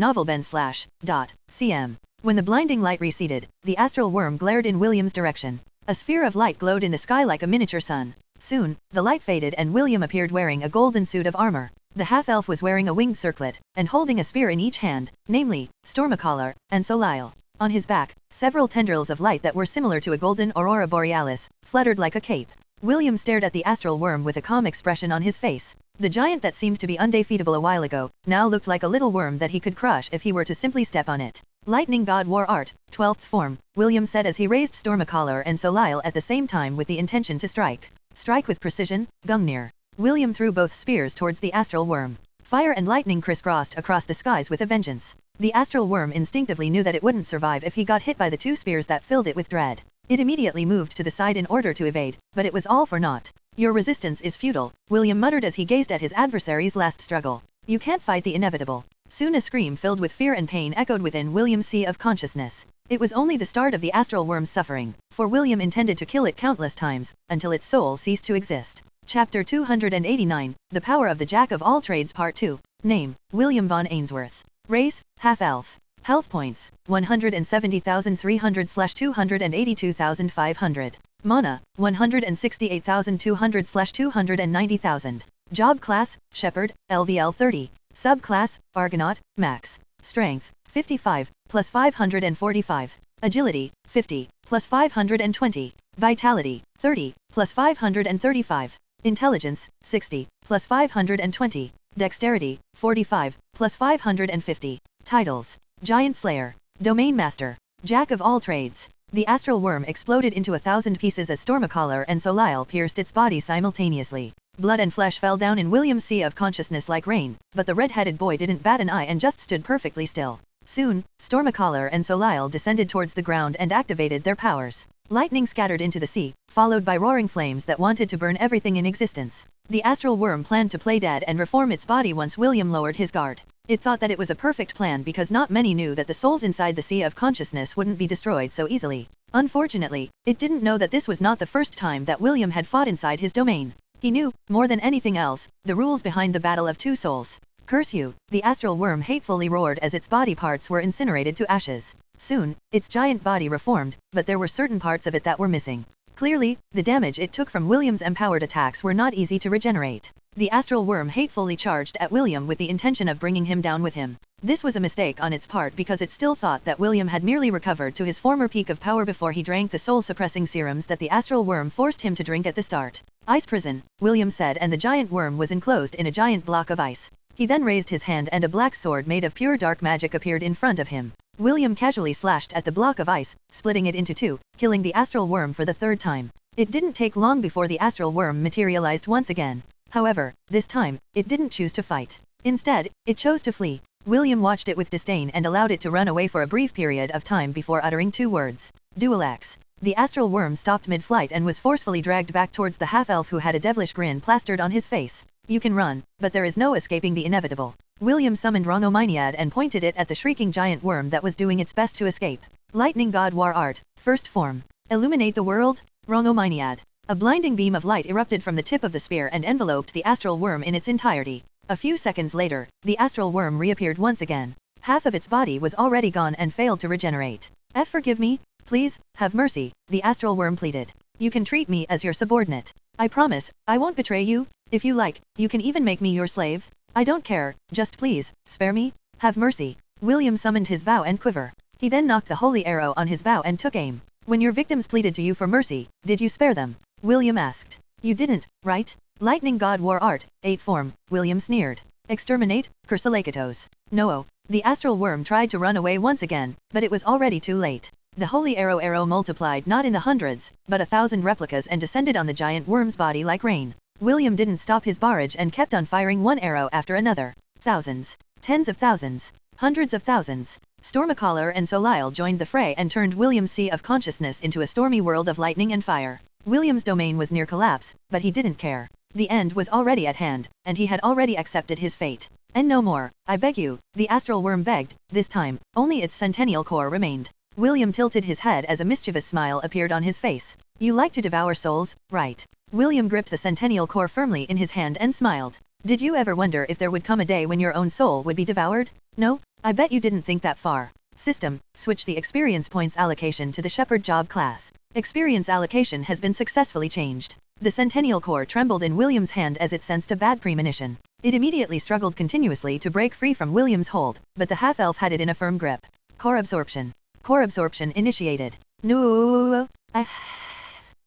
A: novelben/.cm. When the blinding light receded, the astral worm glared in William's direction. A sphere of light glowed in the sky like a miniature sun. Soon, the light faded and William appeared wearing a golden suit of armor. The half-elf was wearing a winged circlet, and holding a spear in each hand, namely, Stormacaller, and Soleil. On his back, several tendrils of light that were similar to a golden aurora borealis, fluttered like a cape. William stared at the astral worm with a calm expression on his face. The giant that seemed to be undefeatable a while ago, now looked like a little worm that he could crush if he were to simply step on it. Lightning God War Art, 12th form, William said as he raised Stormacaller and Soleil at the same time with the intention to strike. Strike with precision, Gungnir. William threw both spears towards the astral worm. Fire and lightning crisscrossed across the skies with a vengeance. The astral worm instinctively knew that it wouldn't survive if he got hit by the two spears that filled it with dread. It immediately moved to the side in order to evade, but it was all for naught. Your resistance is futile, William muttered as he gazed at his adversary's last struggle. You can't fight the inevitable. Soon a scream filled with fear and pain echoed within William's sea of consciousness. It was only the start of the astral worm's suffering, for William intended to kill it countless times, until its soul ceased to exist. Chapter 289, The Power of the Jack of All Trades Part 2. Name, William von Ainsworth. Race, half-elf. Health points, 170,300/282,500. Mana, 168,200/290,000. Job class, Shepherd, LVL 30. Subclass, Argonaut, Max. Strength, 55, plus 545. Agility, 50, plus 520. Vitality, 30, plus 535. Intelligence, 60, plus 520. Dexterity, 45, plus 550. Titles: Giant Slayer, Domain Master, Jack of all trades. The astral worm exploded into 1,000 pieces as Stormacaller and Solile pierced its body simultaneously. Blood and flesh fell down in William's sea of consciousness like rain, but the red-headed boy didn't bat an eye and just stood perfectly still. Soon, Stormacaller and Solile descended towards the ground and activated their powers. Lightning scattered into the sea, followed by roaring flames that wanted to burn everything in existence. The astral worm planned to play dead and reform its body once William lowered his guard. It thought that it was a perfect plan because not many knew that the souls inside the sea of consciousness wouldn't be destroyed so easily. Unfortunately, it didn't know that this was not the first time that William had fought inside his domain. He knew, more than anything else, the rules behind the Battle of Two Souls. Curse you! The astral worm hatefully roared as its body parts were incinerated to ashes. Soon, its giant body reformed, but there were certain parts of it that were missing. Clearly, the damage it took from William's empowered attacks were not easy to regenerate. The astral worm hatefully charged at William with the intention of bringing him down with him. This was a mistake on its part because it still thought that William had merely recovered to his former peak of power before he drank the soul-suppressing serums that the astral worm forced him to drink at the start. Ice prison, William said, and the giant worm was enclosed in a giant block of ice. He then raised his hand and a black sword made of pure dark magic appeared in front of him. William casually slashed at the block of ice, splitting it into two, killing the astral worm for the third time. It didn't take long before the astral worm materialized once again. However, this time, it didn't choose to fight. Instead, it chose to flee. William watched it with disdain and allowed it to run away for a brief period of time before uttering two words. Dual X. The astral worm stopped mid-flight and was forcefully dragged back towards the half-elf who had a devilish grin plastered on his face. You can run, but there is no escaping the inevitable. William summoned r18 and pointed it at the shrieking giant worm that was doing its best to escape. Lightning God War Art, first form. Illuminate the world, r18. A blinding beam of light erupted from the tip of the spear and enveloped the astral worm in its entirety. A few seconds later, the astral worm reappeared once again. Half of its body was already gone and failed to regenerate. Forgive me, please, have mercy, the astral worm pleaded. You can treat me as your subordinate. I promise, I won't betray you. If you like, you can even make me your slave. I don't care, just please, spare me, have mercy. William summoned his bow and quiver. He then knocked the holy arrow on his bow and took aim. When your victims pleaded to you for mercy, did you spare them? William asked. You didn't, right? Lightning God War Art, 8 form, William sneered. Exterminate, Cursalakatos. No. The astral worm tried to run away once again, but it was already too late. The holy arrow multiplied not in the hundreds, but 1,000 replicas and descended on the giant worm's body like rain. William didn't stop his barrage and kept on firing one arrow after another. Thousands. Tens of thousands. Hundreds of thousands. Stormacaller and Solile joined the fray and turned William's sea of consciousness into a stormy world of lightning and fire. William's domain was near collapse, but he didn't care. The end was already at hand, and he had already accepted his fate. And no more, I beg you, the astral worm begged. This time, only its centennial core remained. William tilted his head as a mischievous smile appeared on his face. You like to devour souls, right? William gripped the centennial core firmly in his hand and smiled. Did you ever wonder if there would come a day when your own soul would be devoured? No? I bet you didn't think that far. System, switch the experience points allocation to the Shepherd job class. Experience allocation has been successfully changed. The centennial core trembled in William's hand as it sensed a bad premonition. It immediately struggled continuously to break free from William's hold, but the half-elf had it in a firm grip. Core absorption. Core absorption initiated. No.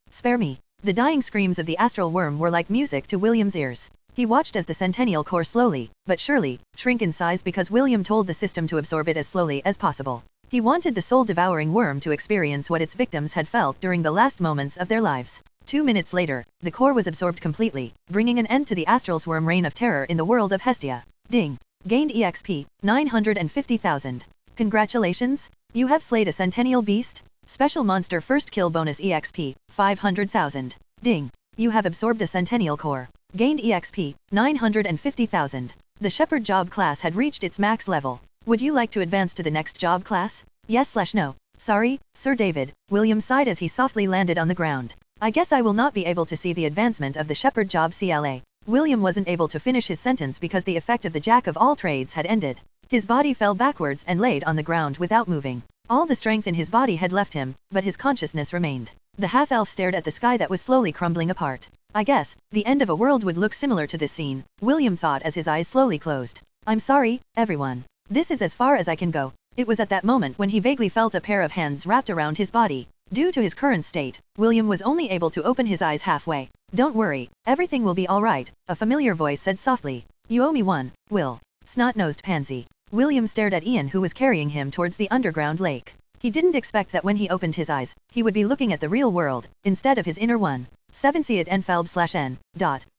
A: Spare me. The dying screams of the astral worm were like music to William's ears. He watched as the centennial core slowly, but surely, shrink in size because William told the system to absorb it as slowly as possible. He wanted the soul-devouring worm to experience what its victims had felt during the last moments of their lives. 2 minutes later, the core was absorbed completely, bringing an end to the astral's worm reign of terror in the world of Hestia. Ding! Gained EXP, 950,000. Congratulations! You have slayed a centennial beast? Special monster first kill bonus EXP, 500,000. Ding! You have absorbed a centennial core. Gained EXP, 950,000. The Shepherd job class had reached its max level. Would you like to advance to the next job class? Yes/no. Sorry, Sir David, William sighed as he softly landed on the ground. I guess I will not be able to see the advancement of the Shepherd job CLA. William wasn't able to finish his sentence because the effect of the jack of all trades had ended. His body fell backwards and laid on the ground without moving. All the strength in his body had left him, but his consciousness remained. The half-elf stared at the sky that was slowly crumbling apart. I guess, the end of a world would look similar to this scene, William thought as his eyes slowly closed. I'm sorry, everyone. This is as far as I can go. It was at that moment when he vaguely felt a pair of hands wrapped around his body. Due to his current state, William was only able to open his eyes halfway. Don't worry, everything will be alright, a familiar voice said softly. You owe me one, Will. Snot-nosed pansy. William stared at Ian who was carrying him towards the underground lake. He didn't expect that when he opened his eyes, he would be looking at the real world, instead of his inner one. 7 See it n/n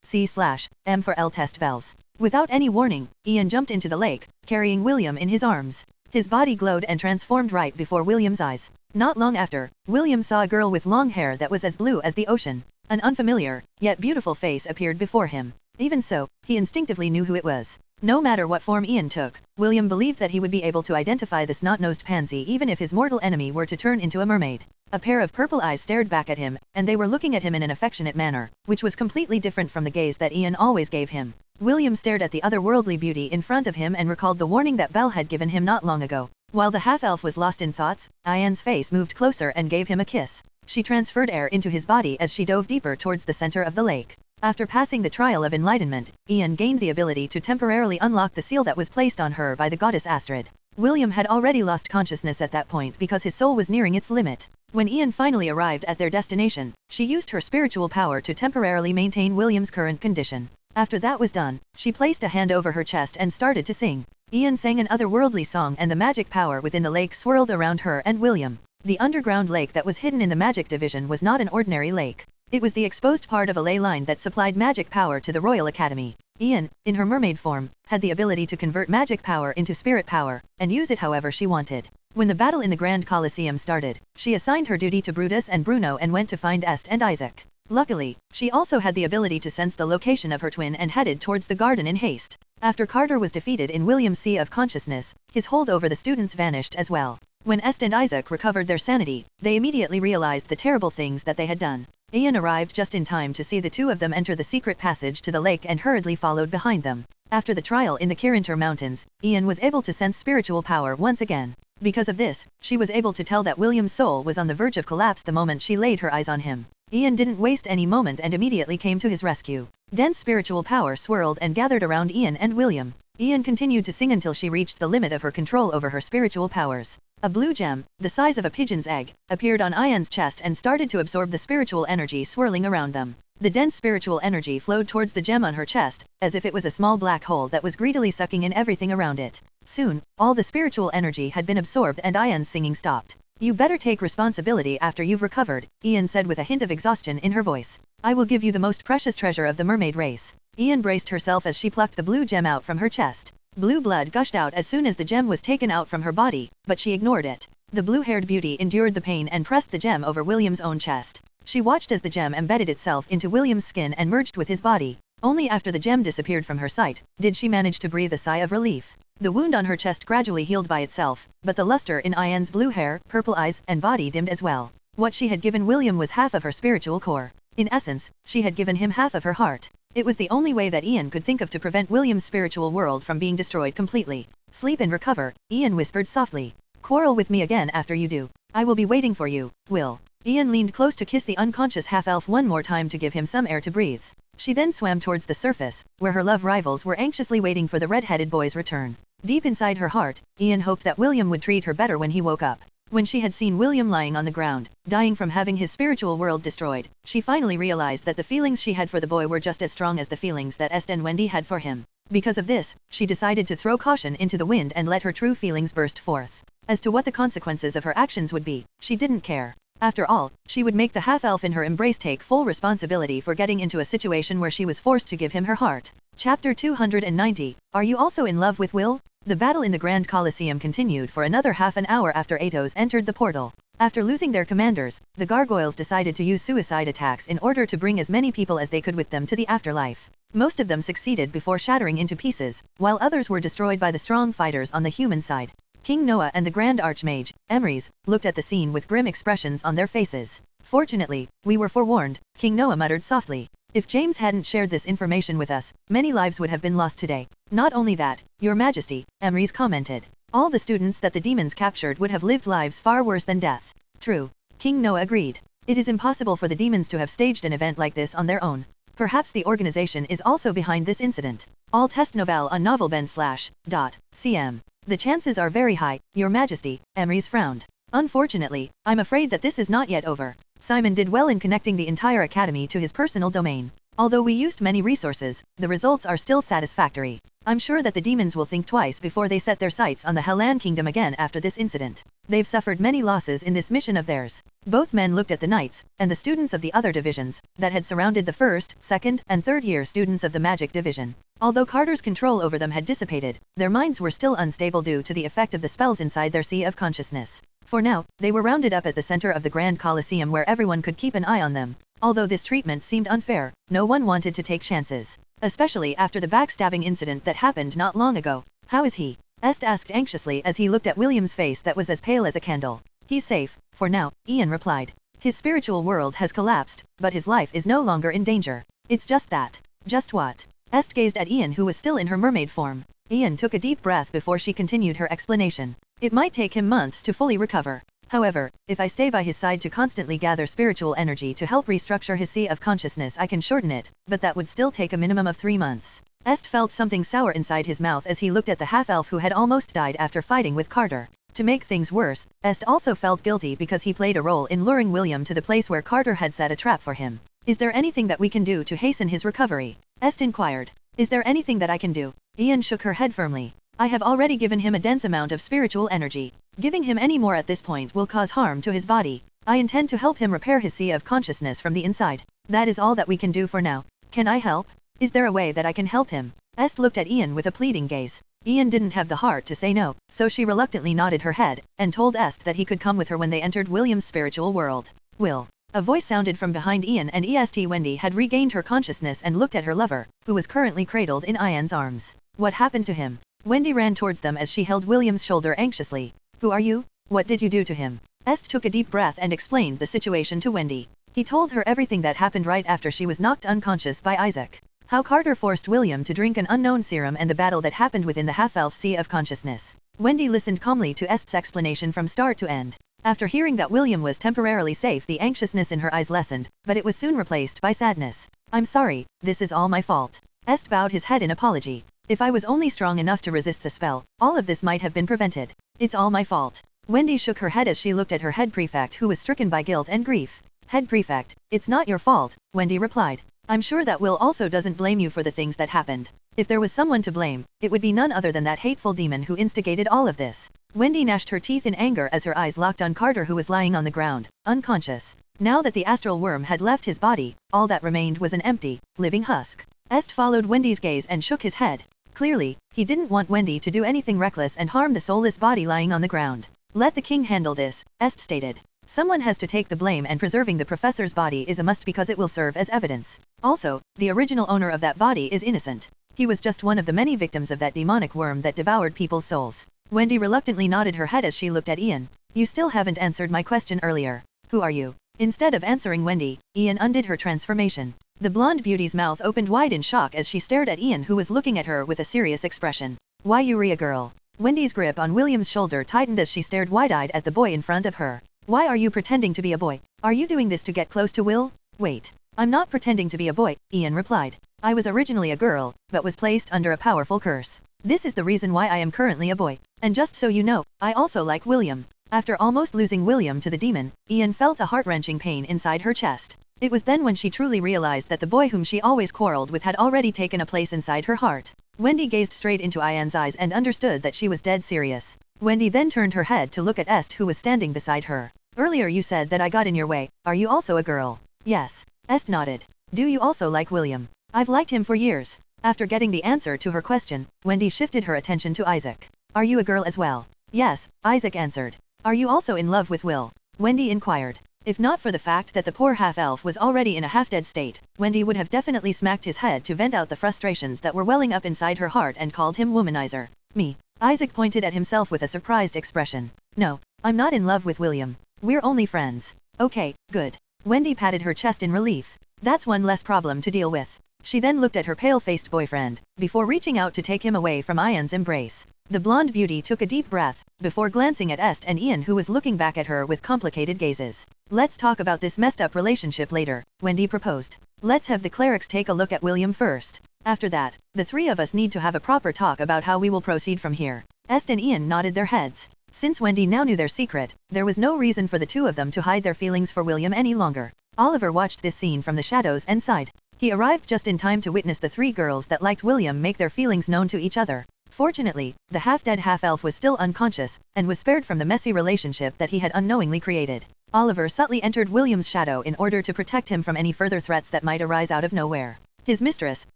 A: c/m for L test bells. Without any warning, Ian jumped into the lake, carrying William in his arms. His body glowed and transformed right before William's eyes. Not long after, William saw a girl with long hair that was as blue as the ocean. An unfamiliar, yet beautiful face appeared before him. Even so, he instinctively knew who it was. No matter what form Ian took, William believed that he would be able to identify the snot-nosed pansy even if his mortal enemy were to turn into a mermaid. A pair of purple eyes stared back at him, and they were looking at him in an affectionate manner, which was completely different from the gaze that Ian always gave him. William stared at the otherworldly beauty in front of him and recalled the warning that Belle had given him not long ago. While the half-elf was lost in thoughts, Ian's face moved closer and gave him a kiss. She transferred air into his body as she dove deeper towards the center of the lake. After passing the trial of enlightenment, Ian gained the ability to temporarily unlock the seal that was placed on her by the goddess Astrid. William had already lost consciousness at that point because his soul was nearing its limit. When Ian finally arrived at their destination, she used her spiritual power to temporarily maintain William's current condition. After that was done, she placed a hand over her chest and started to sing. Ian sang an otherworldly song and the magic power within the lake swirled around her and William. The underground lake that was hidden in the magic division was not an ordinary lake. It was the exposed part of a ley line that supplied magic power to the Royal Academy. Ian, in her mermaid form, had the ability to convert magic power into spirit power, and use it however she wanted. When the battle in the Grand Colosseum started, she assigned her duty to Brutus and Bruno and went to find Est and Isaac. Luckily, she also had the ability to sense the location of her twin and headed towards the garden in haste. After Carter was defeated in William's Sea of Consciousness, his hold over the students vanished as well. When Est and Isaac recovered their sanity, they immediately realized the terrible things that they had done. Ian arrived just in time to see the two of them enter the secret passage to the lake and hurriedly followed behind them. After the trial in the Kirintur Mountains, Ian was able to sense spiritual power once again. Because of this, she was able to tell that William's soul was on the verge of collapse the moment she laid her eyes on him. Ian didn't waste any moment and immediately came to his rescue. Dense spiritual power swirled and gathered around Ian and William. Ian continued to sing until she reached the limit of her control over her spiritual powers. A blue gem, the size of a pigeon's egg, appeared on Ian's chest and started to absorb the spiritual energy swirling around them. The dense spiritual energy flowed towards the gem on her chest, as if it was a small black hole that was greedily sucking in everything around it. Soon, all the spiritual energy had been absorbed and Ian's singing stopped. "You better take responsibility after you've recovered," Ian said with a hint of exhaustion in her voice. "I will give you the most precious treasure of the mermaid race." Ian braced herself as she plucked the blue gem out from her chest. Blue blood gushed out as soon as the gem was taken out from her body, but she ignored it. The blue-haired beauty endured the pain and pressed the gem over William's own chest. She watched as the gem embedded itself into William's skin and merged with his body. Only after the gem disappeared from her sight, did she manage to breathe a sigh of relief. The wound on her chest gradually healed by itself, but the luster in Ian's blue hair, purple eyes, and body dimmed as well. What she had given William was half of her spiritual core. In essence, she had given him half of her heart. It was the only way that Ian could think of to prevent William's spiritual world from being destroyed completely. "Sleep and recover," Ian whispered softly. "Quarrel with me again after you do. I will be waiting for you, Will." Ian leaned close to kiss the unconscious half-elf one more time to give him some air to breathe. She then swam towards the surface, where her love rivals were anxiously waiting for the red-headed boy's return. Deep inside her heart, Ian hoped that William would treat her better when he woke up. When she had seen William lying on the ground, dying from having his spiritual world destroyed, she finally realized that the feelings she had for the boy were just as strong as the feelings that Est and Wendy had for him. Because of this, she decided to throw caution into the wind and let her true feelings burst forth. As to what the consequences of her actions would be, she didn't care. After all, she would make the half-elf in her embrace take full responsibility for getting into a situation where she was forced to give him her heart. Chapter 290. Are you also in love with Will? The battle in the Grand Colosseum continued for another half an hour after Atos entered the portal. After losing their commanders, the gargoyles decided to use suicide attacks in order to bring as many people as they could with them to the afterlife. Most of them succeeded before shattering into pieces, while others were destroyed by the strong fighters on the human side. King Noah and the Grand Archmage, Emrys, looked at the scene with grim expressions on their faces. "Fortunately, we were forewarned," King Noah muttered softly. "If James hadn't shared this information with us, many lives would have been lost today." "Not only that, Your Majesty," Emrys commented. "All the students that the demons captured would have lived lives far worse than death." "True," King Noah agreed. "It is impossible for the demons to have staged an event like this on their own. Perhaps the organization is also behind this incident. All test novel on novelben/.cm. The chances are very high, Your Majesty," Emrys frowned. "Unfortunately, I'm afraid that this is not yet over. Simon did well in connecting the entire academy to his personal domain. Although we used many resources, the results are still satisfactory. I'm sure that the demons will think twice before they set their sights on the Hellan Kingdom again after this incident." They've suffered many losses in this mission of theirs. Both men looked at the knights, and the students of the other divisions, that had surrounded the first, second, and third year students of the magic division. Although Carter's control over them had dissipated, their minds were still unstable due to the effect of the spells inside their sea of consciousness. For now, they were rounded up at the center of the Grand Colosseum where everyone could keep an eye on them. Although this treatment seemed unfair, no one wanted to take chances. Especially after the backstabbing incident that happened not long ago. How is he? Est asked anxiously as he looked at William's face that was as pale as a candle. He's safe, for now, Ian replied. His spiritual world has collapsed, but his life is no longer in danger. It's just that. Just what? Est gazed at Ian who was still in her mermaid form. Ian took a deep breath before she continued her explanation. It might take him months to fully recover. However, if I stay by his side to constantly gather spiritual energy to help restructure his sea of consciousness, I can shorten it, but that would still take a minimum of 3 months. Est felt something sour inside his mouth as he looked at the half-elf who had almost died after fighting with Carter. To make things worse, Est also felt guilty because he played a role in luring William to the place where Carter had set a trap for him. Is there anything that we can do to hasten his recovery? Est inquired. Is there anything that I can do? Ian shook her head firmly. I have already given him a dense amount of spiritual energy. Giving him any more at this point will cause harm to his body. I intend to help him repair his sea of consciousness from the inside. That is all that we can do for now. Can I help? Is there a way that I can help him? Est looked at Ian with a pleading gaze. Ian didn't have the heart to say no, so she reluctantly nodded her head, and told Est that he could come with her when they entered William's spiritual world. Will. A voice sounded from behind Ian and Wendy had regained her consciousness and looked at her lover, who was currently cradled in Ian's arms. What happened to him? Wendy ran towards them as she held William's shoulder anxiously. Who are you? What did you do to him? Est took a deep breath and explained the situation to Wendy. He told her everything that happened right after she was knocked unconscious by Isaac. How Carter forced William to drink an unknown serum and the battle that happened within the half-elf sea of consciousness. Wendy listened calmly to Est's explanation from start to end. After hearing that William was temporarily safe, the anxiousness in her eyes lessened, but it was soon replaced by sadness. I'm sorry, this is all my fault. Est bowed his head in apology. If I was only strong enough to resist the spell, all of this might have been prevented. It's all my fault. Wendy shook her head as she looked at her head prefect who was stricken by guilt and grief. Head prefect, it's not your fault, Wendy replied. I'm sure that Will also doesn't blame you for the things that happened. If there was someone to blame, it would be none other than that hateful demon who instigated all of this. Wendy gnashed her teeth in anger as her eyes locked on Carter who was lying on the ground, unconscious. Now that the astral worm had left his body, all that remained was an empty, living husk. Est followed Wendy's gaze and shook his head. Clearly, he didn't want Wendy to do anything reckless and harm the soulless body lying on the ground. Let the king handle this, Est stated. Someone has to take the blame, and preserving the professor's body is a must because it will serve as evidence. Also, the original owner of that body is innocent. He was just one of the many victims of that demonic worm that devoured people's souls. Wendy reluctantly nodded her head as she looked at Ian. You still haven't answered my question earlier. Who are you? Instead of answering Wendy, Ian undid her transformation. The blonde beauty's mouth opened wide in shock as she stared at Ian who was looking at her with a serious expression. Why you a girl? Wendy's grip on William's shoulder tightened as she stared wide-eyed at the boy in front of her. Why are you pretending to be a boy? Are you doing this to get close to Will? Wait. I'm not pretending to be a boy, Ian replied. I was originally a girl, but was placed under a powerful curse. This is the reason why I am currently a boy. And just so you know, I also like William. After almost losing William to the demon, Ian felt a heart-wrenching pain inside her chest. It was then when she truly realized that the boy whom she always quarreled with had already taken a place inside her heart. Wendy gazed straight into Ian's eyes and understood that she was dead serious. Wendy then turned her head to look at Est who was standing beside her. Earlier you said that I got in your way. Are you also a girl? Yes. Est nodded. Do you also like William? I've liked him for years. After getting the answer to her question, Wendy shifted her attention to Isaac. Are you a girl as well? Yes, Isaac answered. Are you also in love with Will? Wendy inquired. If not for the fact that the poor half-elf was already in a half-dead state, Wendy would have definitely smacked his head to vent out the frustrations that were welling up inside her heart and called him womanizer. Me. Isaac pointed at himself with a surprised expression. No, I'm not in love with William. We're only friends. Okay, good. Wendy patted her chest in relief. That's one less problem to deal with. She then looked at her pale-faced boyfriend, before reaching out to take him away from Ian's embrace. The blonde beauty took a deep breath, before glancing at Est and Ian who was looking back at her with complicated gazes. Let's talk about this messed up relationship later, Wendy proposed. Let's have the clerics take a look at William first. After that, the three of us need to have a proper talk about how we will proceed from here. Est and Ian nodded their heads. Since Wendy now knew their secret, there was no reason for the two of them to hide their feelings for William any longer. Oliver watched this scene from the shadows and sighed. He arrived just in time to witness the three girls that liked William make their feelings known to each other. Fortunately, the half-dead half-elf was still unconscious, and was spared from the messy relationship that he had unknowingly created. Oliver subtly entered William's shadow in order to protect him from any further threats that might arise out of nowhere. His mistress,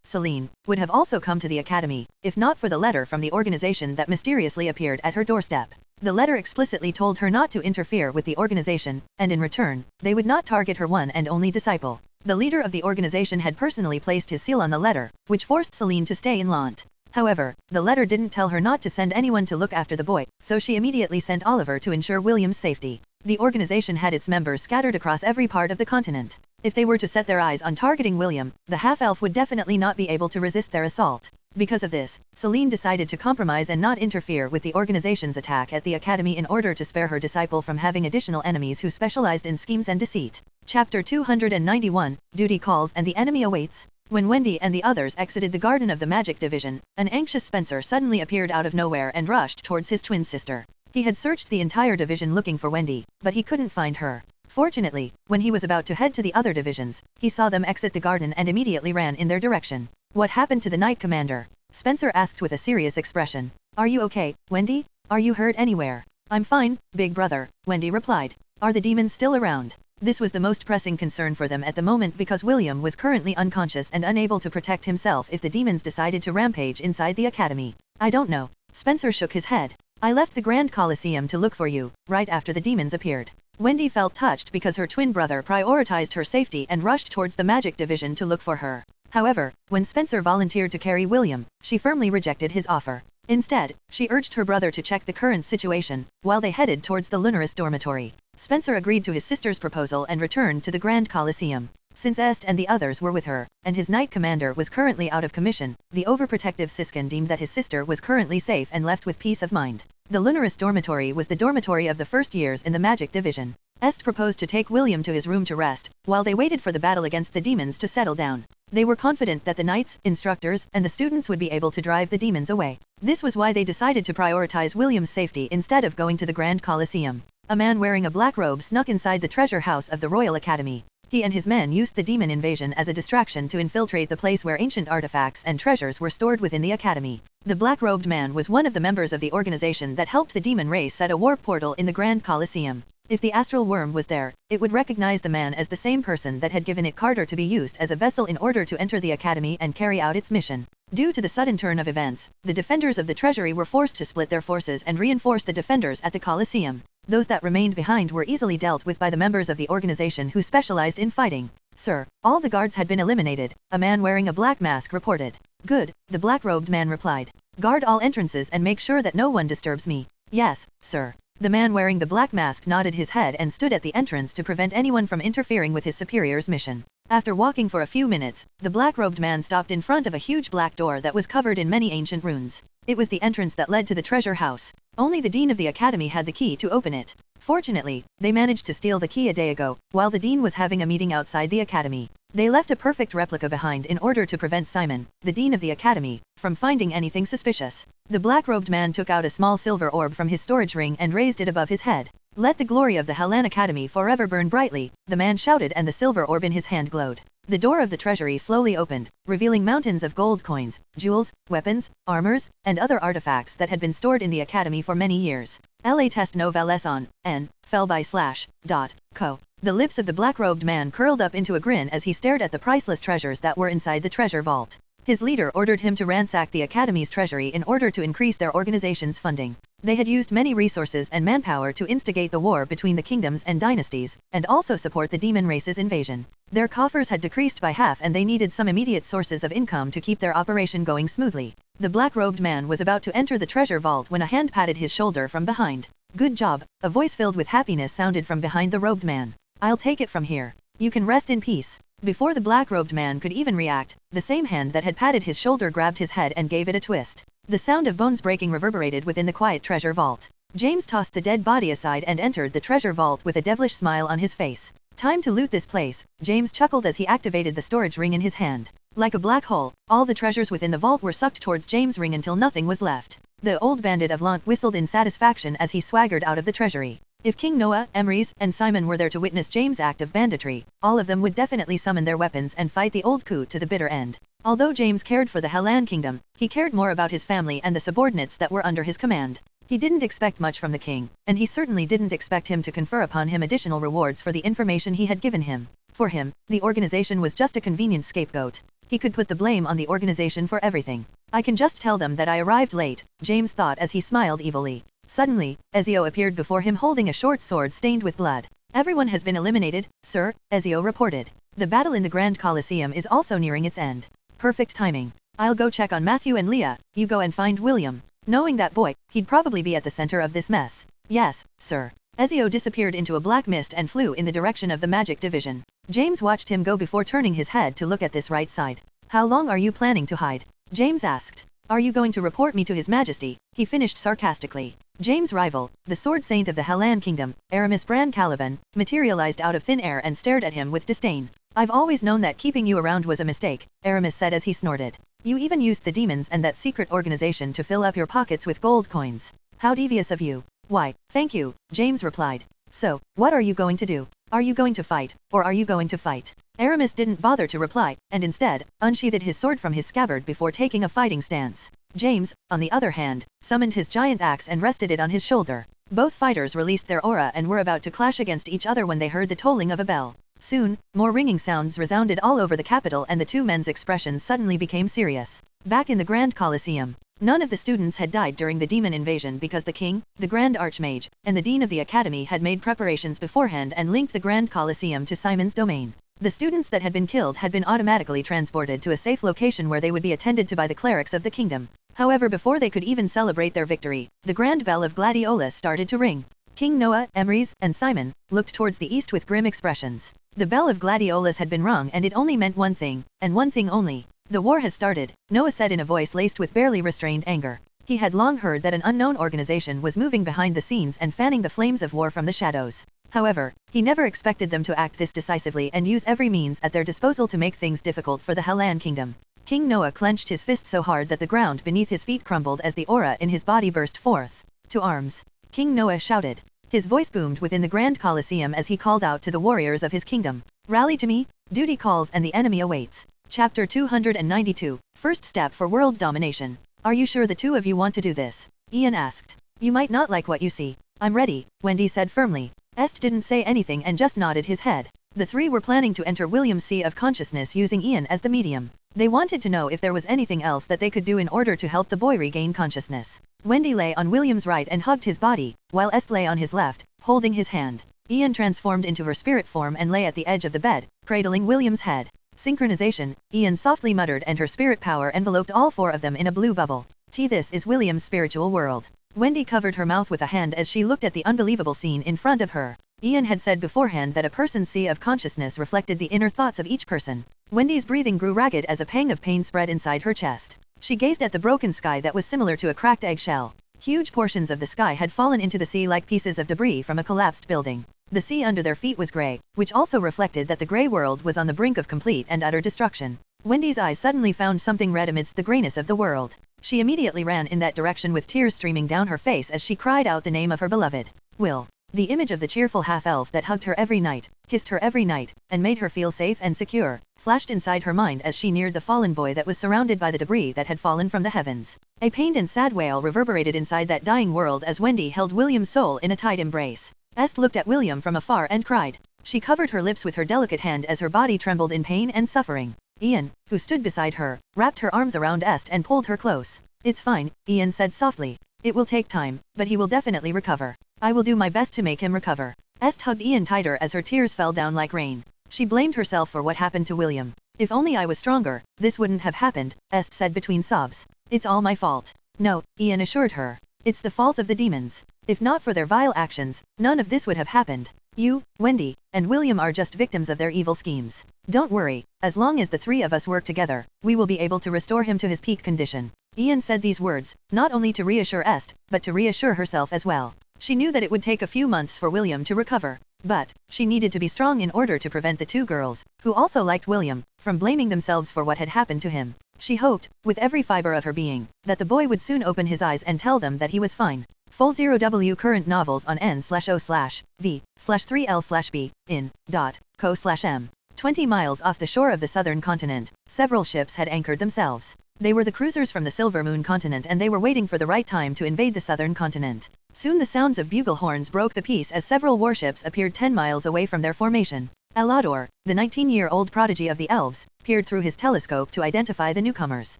A: Celine, would have also come to the academy, if not for the letter from the organization that mysteriously appeared at her doorstep. The letter explicitly told her not to interfere with the organization, and in return, they would not target her one and only disciple. The leader of the organization had personally placed his seal on the letter, which forced Celine to stay in Lant. However, the letter didn't tell her not to send anyone to look after the boy, so she immediately sent Oliver to ensure William's safety. The organization had its members scattered across every part of the continent. If they were to set their eyes on targeting William, the half-elf would definitely not be able to resist their assault. Because of this, Celine decided to compromise and not interfere with the organization's attack at the academy in order to spare her disciple from having additional enemies who specialized in schemes and deceit. Chapter 291, Duty Calls and the Enemy Awaits. When Wendy and the others exited the garden of the magic division, an anxious Spencer suddenly appeared out of nowhere and rushed towards his twin sister. He had searched the entire division looking for Wendy, but he couldn't find her. Fortunately, when he was about to head to the other divisions, he saw them exit the garden and immediately ran in their direction. What happened to the Knight Commander? Spencer asked with a serious expression. Are you okay, Wendy? Are you hurt anywhere? I'm fine, big brother, Wendy replied. Are the demons still around? This was the most pressing concern for them at the moment because William was currently unconscious and unable to protect himself if the demons decided to rampage inside the academy. I don't know. Spencer shook his head. I left the Grand Colosseum to look for you, right after the demons appeared. Wendy felt touched because her twin brother prioritized her safety and rushed towards the magic division to look for her. However, when Spencer volunteered to carry William, she firmly rejected his offer. Instead, she urged her brother to check the current situation, while they headed towards the Lunaris dormitory. Spencer agreed to his sister's proposal and returned to the Grand Colosseum. Since Est and the others were with her, and his Knight Commander was currently out of commission, the overprotective Siskin deemed that his sister was currently safe and left with peace of mind. The Lunaris dormitory was the dormitory of the first years in the magic division. Est proposed to take William to his room to rest, while they waited for the battle against the demons to settle down. They were confident that the knights, instructors, and the students would be able to drive the demons away. This was why they decided to prioritize William's safety instead of going to the Grand Colosseum. A man wearing a black robe snuck inside the treasure house of the Royal Academy. He and his men used the demon invasion as a distraction to infiltrate the place where ancient artifacts and treasures were stored within the academy. The black-robed man was one of the members of the organization that helped the demon race set a warp portal in the Grand Colosseum. If the astral worm was there, it would recognize the man as the same person that had given it Carter to be used as a vessel in order to enter the academy and carry out its mission. Due to the sudden turn of events, the defenders of the treasury were forced to split their forces and reinforce the defenders at the Colosseum. Those that remained behind were easily dealt with by the members of the organization who specialized in fighting. Sir, all the guards had been eliminated, a man wearing a black mask reported. Good, the black-robed man replied. Guard all entrances and make sure that no one disturbs me. Yes, sir. The man wearing the black mask nodded his head and stood at the entrance to prevent anyone from interfering with his superior's mission. After walking for a few minutes, the black-robed man stopped in front of a huge black door that was covered in many ancient runes. It was the entrance that led to the treasure house. Only the dean of the academy had the key to open it. Fortunately, they managed to steal the key a day ago, while the dean was having a meeting outside the academy. They left a perfect replica behind in order to prevent Simon, the dean of the academy, from finding anything suspicious. The black-robed man took out a small silver orb from his storage ring and raised it above his head. Let the glory of the Hellan Academy forever burn brightly, the man shouted, and the silver orb in his hand glowed. The door of the treasury slowly opened, revealing mountains of gold coins, jewels, weapons, armors, and other artifacts that had been stored in the academy for many years. La test novelles on, n, fell by /co. The lips of the black-robed man curled up into a grin as he stared at the priceless treasures that were inside the treasure vault. His leader ordered him to ransack the academy's treasury in order to increase their organization's funding. They had used many resources and manpower to instigate the war between the kingdoms and dynasties, and also support the demon race's invasion. Their coffers had decreased by half and they needed some immediate sources of income to keep their operation going smoothly. The black-robed man was about to enter the treasure vault when a hand patted his shoulder from behind. Good job, a voice filled with happiness sounded from behind the robed man. I'll take it from here. You can rest in peace. Before the black-robed man could even react, the same hand that had patted his shoulder grabbed his head and gave it a twist. The sound of bones breaking reverberated within the quiet treasure vault. James tossed the dead body aside and entered the treasure vault with a devilish smile on his face. Time to loot this place, James chuckled as he activated the storage ring in his hand. Like a black hole, all the treasures within the vault were sucked towards James' ring until nothing was left. The old bandit of Lant whistled in satisfaction as he swaggered out of the treasury. If King Noah, Emrys, and Simon were there to witness James' act of banditry, all of them would definitely summon their weapons and fight the old coot to the bitter end. Although James cared for the Hellan kingdom, he cared more about his family and the subordinates that were under his command. He didn't expect much from the king, and he certainly didn't expect him to confer upon him additional rewards for the information he had given him. For him, the organization was just a convenient scapegoat. He could put the blame on the organization for everything. I can just tell them that I arrived late, James thought as he smiled evilly. Suddenly, Ezio appeared before him holding a short sword stained with blood. Everyone has been eliminated, sir, Ezio reported. The battle in the Grand Colosseum is also nearing its end. Perfect timing. I'll go check on Matthew and Leah, you go and find William. Knowing that boy, he'd probably be at the center of this mess. Yes, sir. Ezio disappeared into a black mist and flew in the direction of the magic division. James watched him go before turning his head to look at this right side. How long are you planning to hide? James asked. Are you going to report me to His Majesty? He finished sarcastically. James' rival, the sword saint of the Hellan kingdom, Aramis Bran Caliban, materialized out of thin air and stared at him with disdain. I've always known that keeping you around was a mistake, Aramis said as he snorted. You even used the demons and that secret organization to fill up your pockets with gold coins. How devious of you. Why, thank you, James replied. So, what are you going to do? Are you going to fight, or are you going to fight? Aramis didn't bother to reply, and instead, unsheathed his sword from his scabbard before taking a fighting stance. James, on the other hand, summoned his giant axe and rested it on his shoulder. Both fighters released their aura and were about to clash against each other when they heard the tolling of a bell. Soon, more ringing sounds resounded all over the capital and the two men's expressions suddenly became serious. Back in the Grand Colosseum, none of the students had died during the demon invasion because the king, the Grand Archmage, and the Dean of the Academy had made preparations beforehand and linked the Grand Colosseum to Simon's domain. The students that had been killed had been automatically transported to a safe location where they would be attended to by the clerics of the kingdom. However, before they could even celebrate their victory, the grand bell of Gladiola started to ring. King Noah, Emrys, and Simon looked towards the east with grim expressions. The bell of Gladiolus had been rung and it only meant one thing, and one thing only. The war has started, Noah said in a voice laced with barely restrained anger. He had long heard that an unknown organization was moving behind the scenes and fanning the flames of war from the shadows. However, he never expected them to act this decisively and use every means at their disposal to make things difficult for the Hellan kingdom. King Noah clenched his fist so hard that the ground beneath his feet crumbled as the aura in his body burst forth. To arms! King Noah shouted. His voice boomed within the Grand Colosseum as he called out to the warriors of his kingdom. Rally to me, duty calls and the enemy awaits. Chapter 292, First Step for World Domination. Are you sure the two of you want to do this? Ian asked. You might not like what you see. I'm ready, Wendy said firmly. Est didn't say anything and just nodded his head. The three were planning to enter William's sea of consciousness using Ian as the medium. They wanted to know if there was anything else that they could do in order to help the boy regain consciousness. Wendy lay on William's right and hugged his body, while Est lay on his left, holding his hand. Ian transformed into her spirit form and lay at the edge of the bed, cradling William's head. Synchronization, Ian softly muttered, and her spirit power enveloped all four of them in a blue bubble. This is William's spiritual world. Wendy covered her mouth with a hand as she looked at the unbelievable scene in front of her. Ian had said beforehand that a person's sea of consciousness reflected the inner thoughts of each person. Wendy's breathing grew ragged as a pang of pain spread inside her chest. She gazed at the broken sky that was similar to a cracked eggshell. Huge portions of the sky had fallen into the sea like pieces of debris from a collapsed building. The sea under their feet was grey, which also reflected that the grey world was on the brink of complete and utter destruction. Wendy's eyes suddenly found something red amidst the greyness of the world. She immediately ran in that direction with tears streaming down her face as she cried out the name of her beloved. Will. The image of the cheerful half-elf that hugged her every night, kissed her every night, and made her feel safe and secure, flashed inside her mind as she neared the fallen boy that was surrounded by the debris that had fallen from the heavens. A pained and sad wail reverberated inside that dying world as Wendy held William's soul in a tight embrace. Est looked at William from afar and cried. She covered her lips with her delicate hand as her body trembled in pain and suffering. Ian, who stood beside her, wrapped her arms around Est and pulled her close. It's fine, Ian said softly. It will take time, but he will definitely recover. I will do my best to make him recover. Est hugged Ian tighter as her tears fell down like rain. She blamed herself for what happened to William. If only I was stronger, this wouldn't have happened, Est said between sobs. It's all my fault. No, Ian assured her. It's the fault of the demons. If not for their vile actions, none of this would have happened. You, Wendy, and William are just victims of their evil schemes. Don't worry, as long as the three of us work together, we will be able to restore him to his peak condition. Ian said these words, not only to reassure Est, but to reassure herself as well. She knew that it would take a few months for William to recover, but she needed to be strong in order to prevent the two girls, who also liked William, from blaming themselves for what had happened to him. She hoped, with every fiber of her being, that the boy would soon open his eyes and tell them that he was fine. Full 0W current novels on n/o/v/3l/b in.co/m. 20 miles off the shore of the southern continent, several ships had anchored themselves. They were the cruisers from the Silver Moon continent, and they were waiting for the right time to invade the southern continent. Soon the sounds of bugle horns broke the peace as several warships appeared 10 miles away from their formation. Alador, the 19-year-old prodigy of the elves, peered through his telescope to identify the newcomers.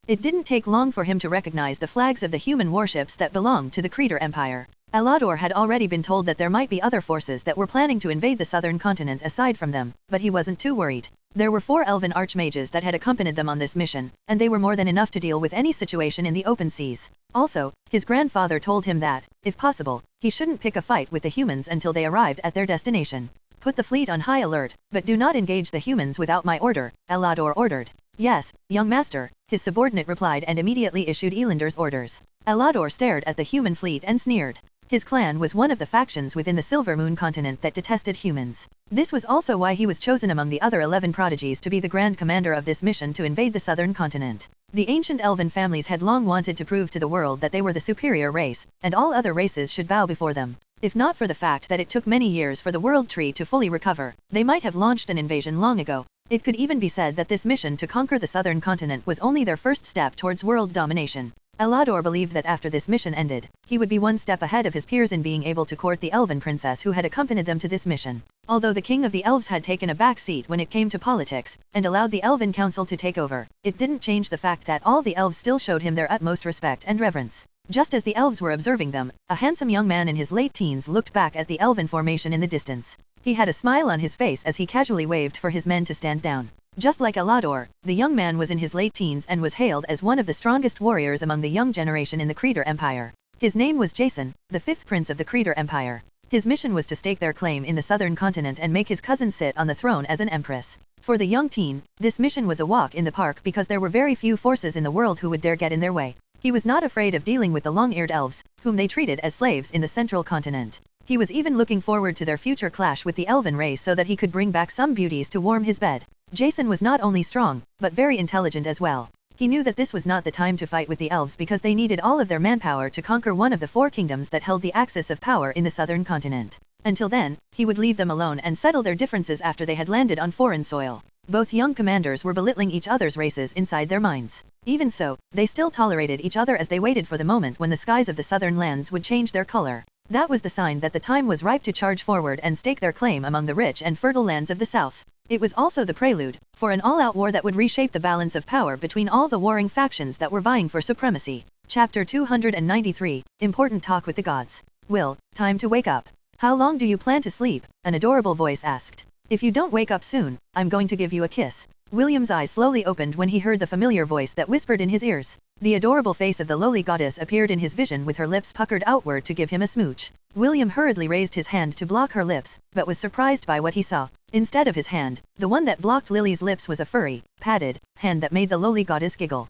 A: It didn't take long for him to recognize the flags of the human warships that belonged to the Creator Empire. Alador had already been told that there might be other forces that were planning to invade the southern continent aside from them, but he wasn't too worried. There were 4 elven archmages that had accompanied them on this mission, and they were more than enough to deal with any situation in the open seas. Also, his grandfather told him that, if possible, he shouldn't pick a fight with the humans until they arrived at their destination. Put the fleet on high alert, but do not engage the humans without my order, Alador ordered. Yes, young master, his subordinate replied and immediately issued Elander's orders. Alador stared at the human fleet and sneered. His clan was one of the factions within the Silver Moon continent that detested humans. This was also why he was chosen among the other 11 prodigies to be the grand commander of this mission to invade the southern continent. The ancient elven families had long wanted to prove to the world that they were the superior race, and all other races should bow before them. If not for the fact that it took many years for the world tree to fully recover, they might have launched an invasion long ago. It could even be said that this mission to conquer the southern continent was only their first step towards world domination. Alador believed that after this mission ended, he would be one step ahead of his peers in being able to court the elven princess who had accompanied them to this mission. Although the king of the elves had taken a back seat when it came to politics, and allowed the elven council to take over, it didn't change the fact that all the elves still showed him their utmost respect and reverence. Just as the elves were observing them, a handsome young man in his late teens looked back at the elven formation in the distance. He had a smile on his face as he casually waved for his men to stand down. Just like Alador, the young man was in his late teens and was hailed as one of the strongest warriors among the young generation in the Creator Empire. His name was Jason, the 5th prince of the Creator Empire. His mission was to stake their claim in the southern continent and make his cousin sit on the throne as an empress. For the young teen, this mission was a walk in the park because there were very few forces in the world who would dare get in their way. He was not afraid of dealing with the long-eared elves, whom they treated as slaves in the central continent. He was even looking forward to their future clash with the elven race so that he could bring back some beauties to warm his bed. Jason was not only strong, but very intelligent as well. He knew that this was not the time to fight with the elves because they needed all of their manpower to conquer one of the 4 kingdoms that held the axis of power in the southern continent. Until then, he would leave them alone and settle their differences after they had landed on foreign soil. Both young commanders were belittling each other's races inside their minds. Even so, they still tolerated each other as they waited for the moment when the skies of the southern lands would change their color. That was the sign that the time was ripe to charge forward and stake their claim among the rich and fertile lands of the south. It was also the prelude for an all-out war that would reshape the balance of power between all the warring factions that were vying for supremacy. Chapter 293, Important Talk with the Gods. Will, time to wake up. How long do you plan to sleep? An adorable voice asked. If you don't wake up soon, I'm going to give you a kiss. William's eyes slowly opened when he heard the familiar voice that whispered in his ears. The adorable face of the lowly goddess appeared in his vision with her lips puckered outward to give him a smooch. William hurriedly raised his hand to block her lips, but was surprised by what he saw. Instead of his hand, the one that blocked Lily's lips was a furry, padded hand that made the lowly goddess giggle.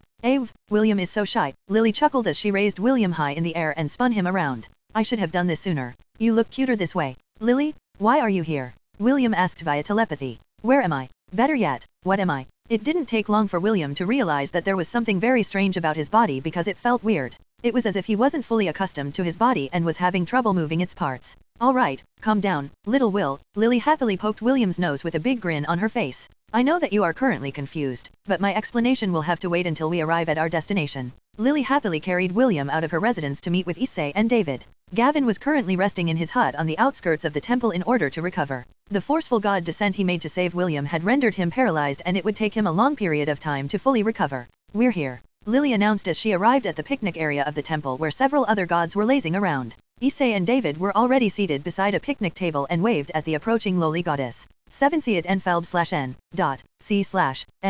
A: William is so shy, Lily chuckled as she raised William high in the air and spun him around. I should have done this sooner. You look cuter this way. Lily, why are you here? William asked via telepathy. Where am I? Better yet, what am I? It didn't take long for William to realize that there was something very strange about his body because it felt weird. It was as if he wasn't fully accustomed to his body and was having trouble moving its parts. All right, calm down, little Will. Lily happily poked William's nose with a big grin on her face. I know that you are currently confused, but my explanation will have to wait until we arrive at our destination. Lily happily carried William out of her residence to meet with Issei and David. Gavin was currently resting in his hut on the outskirts of the temple in order to recover. The forceful god descent he made to save William had rendered him paralyzed and it would take him a long period of time to fully recover. We're here, Lily announced as she arrived at the picnic area of the temple where several other gods were lazing around. Issei and David were already seated beside a picnic table and waved at the approaching lowly goddess. 7c at nfelb/n.c/m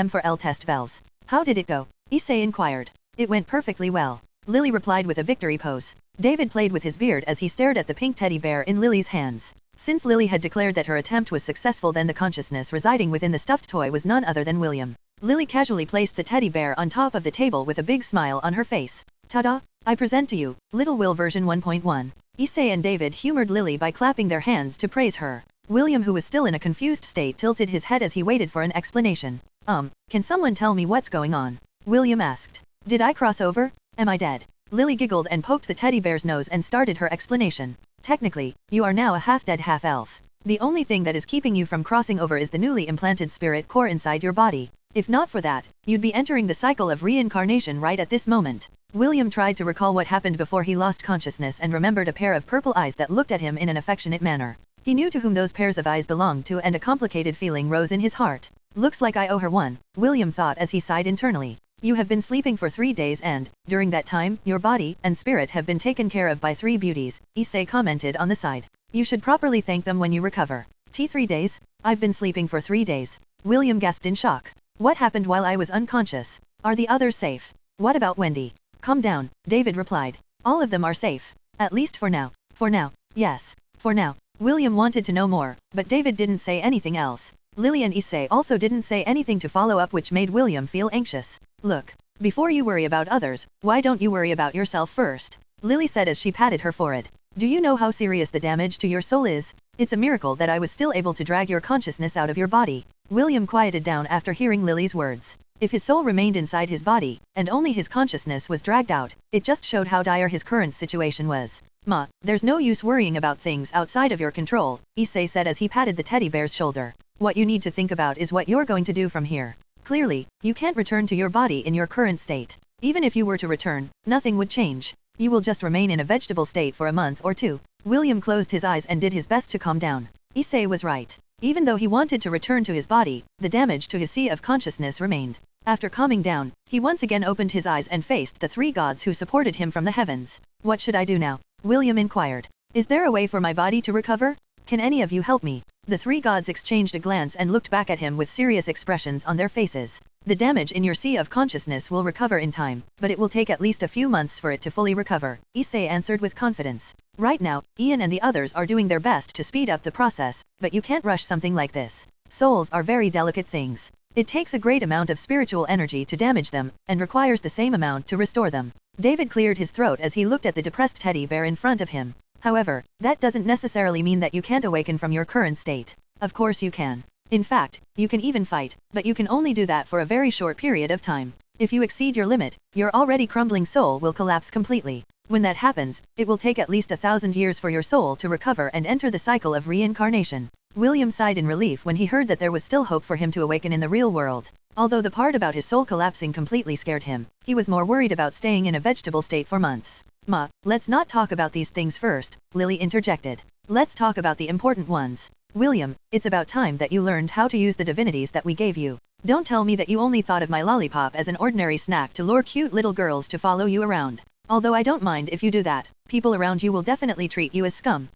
A: for L test vels. How did it go? Issei inquired. It went perfectly well, Lily replied with a victory pose. David played with his beard as he stared at the pink teddy bear in Lily's hands. Since Lily had declared that her attempt was successful, then the consciousness residing within the stuffed toy was none other than William. Lily casually placed the teddy bear on top of the table with a big smile on her face. Ta-da! I present to you, Little Will version 1.1. Issei and David humored Lily by clapping their hands to praise her. William, who was still in a confused state, tilted his head as he waited for an explanation. Can someone tell me what's going on? William asked. Did I cross over? Am I dead? Lily giggled and poked the teddy bear's nose and started her explanation. Technically, you are now a half-dead half-elf. The only thing that is keeping you from crossing over is the newly implanted spirit core inside your body. If not for that, you'd be entering the cycle of reincarnation right at this moment. William tried to recall what happened before he lost consciousness and remembered a pair of purple eyes that looked at him in an affectionate manner. He knew to whom those pairs of eyes belonged to, and a complicated feeling rose in his heart. Looks like I owe her one, William thought as he sighed internally. You have been sleeping for 3 days and, during that time, your body and spirit have been taken care of by 3 beauties, Issei commented on the side. You should properly thank them when you recover. 3 days? I've been sleeping for 3 days. William gasped in shock. What happened while I was unconscious? Are the others safe? What about Wendy? Calm down, David replied. All of them are safe. At least for now. For now. Yes. For now. William wanted to know more, but David didn't say anything else. Lily and Issei also didn't say anything to follow up, which made William feel anxious. Look, before you worry about others, why don't you worry about yourself first? Lily said as she patted her forehead. Do you know how serious the damage to your soul is? It's a miracle that I was still able to drag your consciousness out of your body. William quieted down after hearing Lily's words. If his soul remained inside his body, and only his consciousness was dragged out, it just showed how dire his current situation was. Ma, there's no use worrying about things outside of your control, Issei said as he patted the teddy bear's shoulder. What you need to think about is what you're going to do from here. Clearly, you can't return to your body in your current state. Even if you were to return, nothing would change. You will just remain in a vegetable state for a month or 2. William closed his eyes and did his best to calm down. Issei was right. Even though he wanted to return to his body, the damage to his sea of consciousness remained. After calming down, he once again opened his eyes and faced the 3 gods who supported him from the heavens. What should I do now? William inquired. Is there a way for my body to recover? Can any of you help me? The 3 gods exchanged a glance and looked back at him with serious expressions on their faces. The damage in your sea of consciousness will recover in time, but it will take at least a few months for it to fully recover, Issei answered with confidence. Right now, Ian and the others are doing their best to speed up the process, but you can't rush something like this. Souls are very delicate things. It takes a great amount of spiritual energy to damage them, and requires the same amount to restore them. David cleared his throat as he looked at the depressed teddy bear in front of him. However, that doesn't necessarily mean that you can't awaken from your current state. Of course you can. In fact, you can even fight, but you can only do that for a very short period of time. If you exceed your limit, your already crumbling soul will collapse completely. When that happens, it will take at least 1,000 years for your soul to recover and enter the cycle of reincarnation. William sighed in relief when he heard that there was still hope for him to awaken in the real world. Although the part about his soul collapsing completely scared him, he was more worried about staying in a vegetable state for months. Ma, let's not talk about these things first, Lily interjected. Let's talk about the important ones. William, it's about time that you learned how to use the divinities that we gave you. Don't tell me that you only thought of my lollipop as an ordinary snack to lure cute little girls to follow you around. Although I don't mind if you do that, people around you will definitely treat you as scum.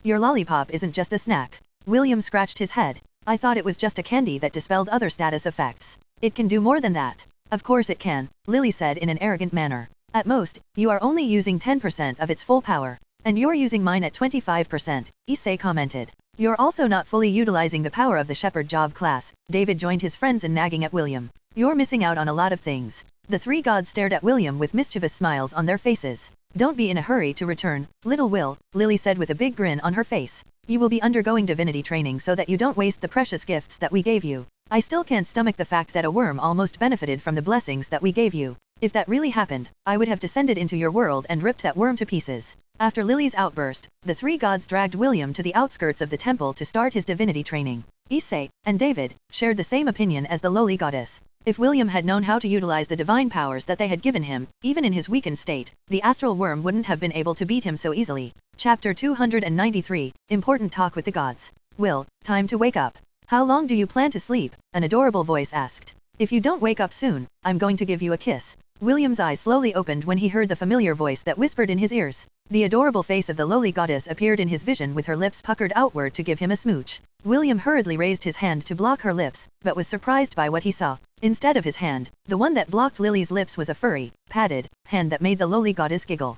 A: Your lollipop isn't just a snack. William scratched his head. I thought it was just a candy that dispelled other status effects. It can do more than that. Of course it can, Lily said in an arrogant manner. At most, you are only using 10% of its full power. And you're using mine at 25%, Issei commented. You're also not fully utilizing the power of the shepherd job class, David joined his friends in nagging at William. You're missing out on a lot of things. The 3 gods stared at William with mischievous smiles on their faces. Don't be in a hurry to return, little Will, Lily said with a big grin on her face. You will be undergoing divinity training so that you don't waste the precious gifts that we gave you. I still can't stomach the fact that a worm almost benefited from the blessings that we gave you. If that really happened, I would have descended into your world and ripped that worm to pieces. After Lily's outburst, the 3 gods dragged William to the outskirts of the temple to start his divinity training. Issei and David shared the same opinion as the lowly goddess. If William had known how to utilize the divine powers that they had given him, even in his weakened state, the astral worm wouldn't have been able to beat him so easily. Chapter 293, Important Talk with the Gods. Will, time to wake up. How long do you plan to sleep? An adorable voice asked. If you don't wake up soon, I'm going to give you a kiss. William's eyes slowly opened when he heard the familiar voice that whispered in his ears. The adorable face of the lowly goddess appeared in his vision with her lips puckered outward to give him a smooch. William hurriedly raised his hand to block her lips, but was surprised by what he saw. Instead of his hand, the one that blocked Lily's lips was a furry, padded hand that made the lowly goddess giggle.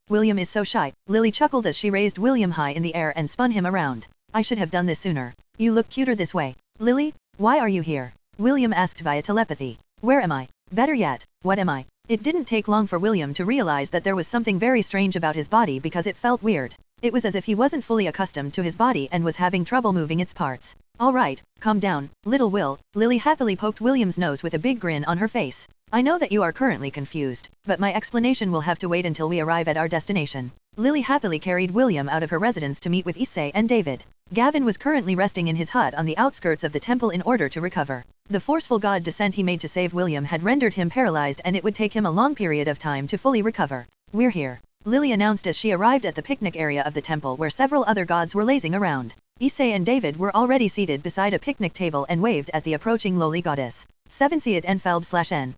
A: William is so shy, Lily chuckled as she raised William high in the air and spun him around. I should have done this sooner. You look cuter this way. Lily, why are you here? William asked via telepathy. Where am I? Better yet, what am I? It didn't take long for William to realize that there was something very strange about his body because it felt weird. It was as if he wasn't fully accustomed to his body and was having trouble moving its parts. All right, calm down, little Will. Lily happily poked William's nose with a big grin on her face. I know that you are currently confused, but my explanation will have to wait until we arrive at our destination. Lily happily carried William out of her residence to meet with Issei and David. Gavin was currently resting in his hut on the outskirts of the temple in order to recover. The forceful god descent he made to save William had rendered him paralyzed, and it would take him a long period of time to fully recover. "We're here," Lily announced as she arrived at the picnic area of the temple where several other gods were lazing around. Issei and David were already seated beside a picnic table and waved at the approaching lowly goddess. 7 See it N/N/C/M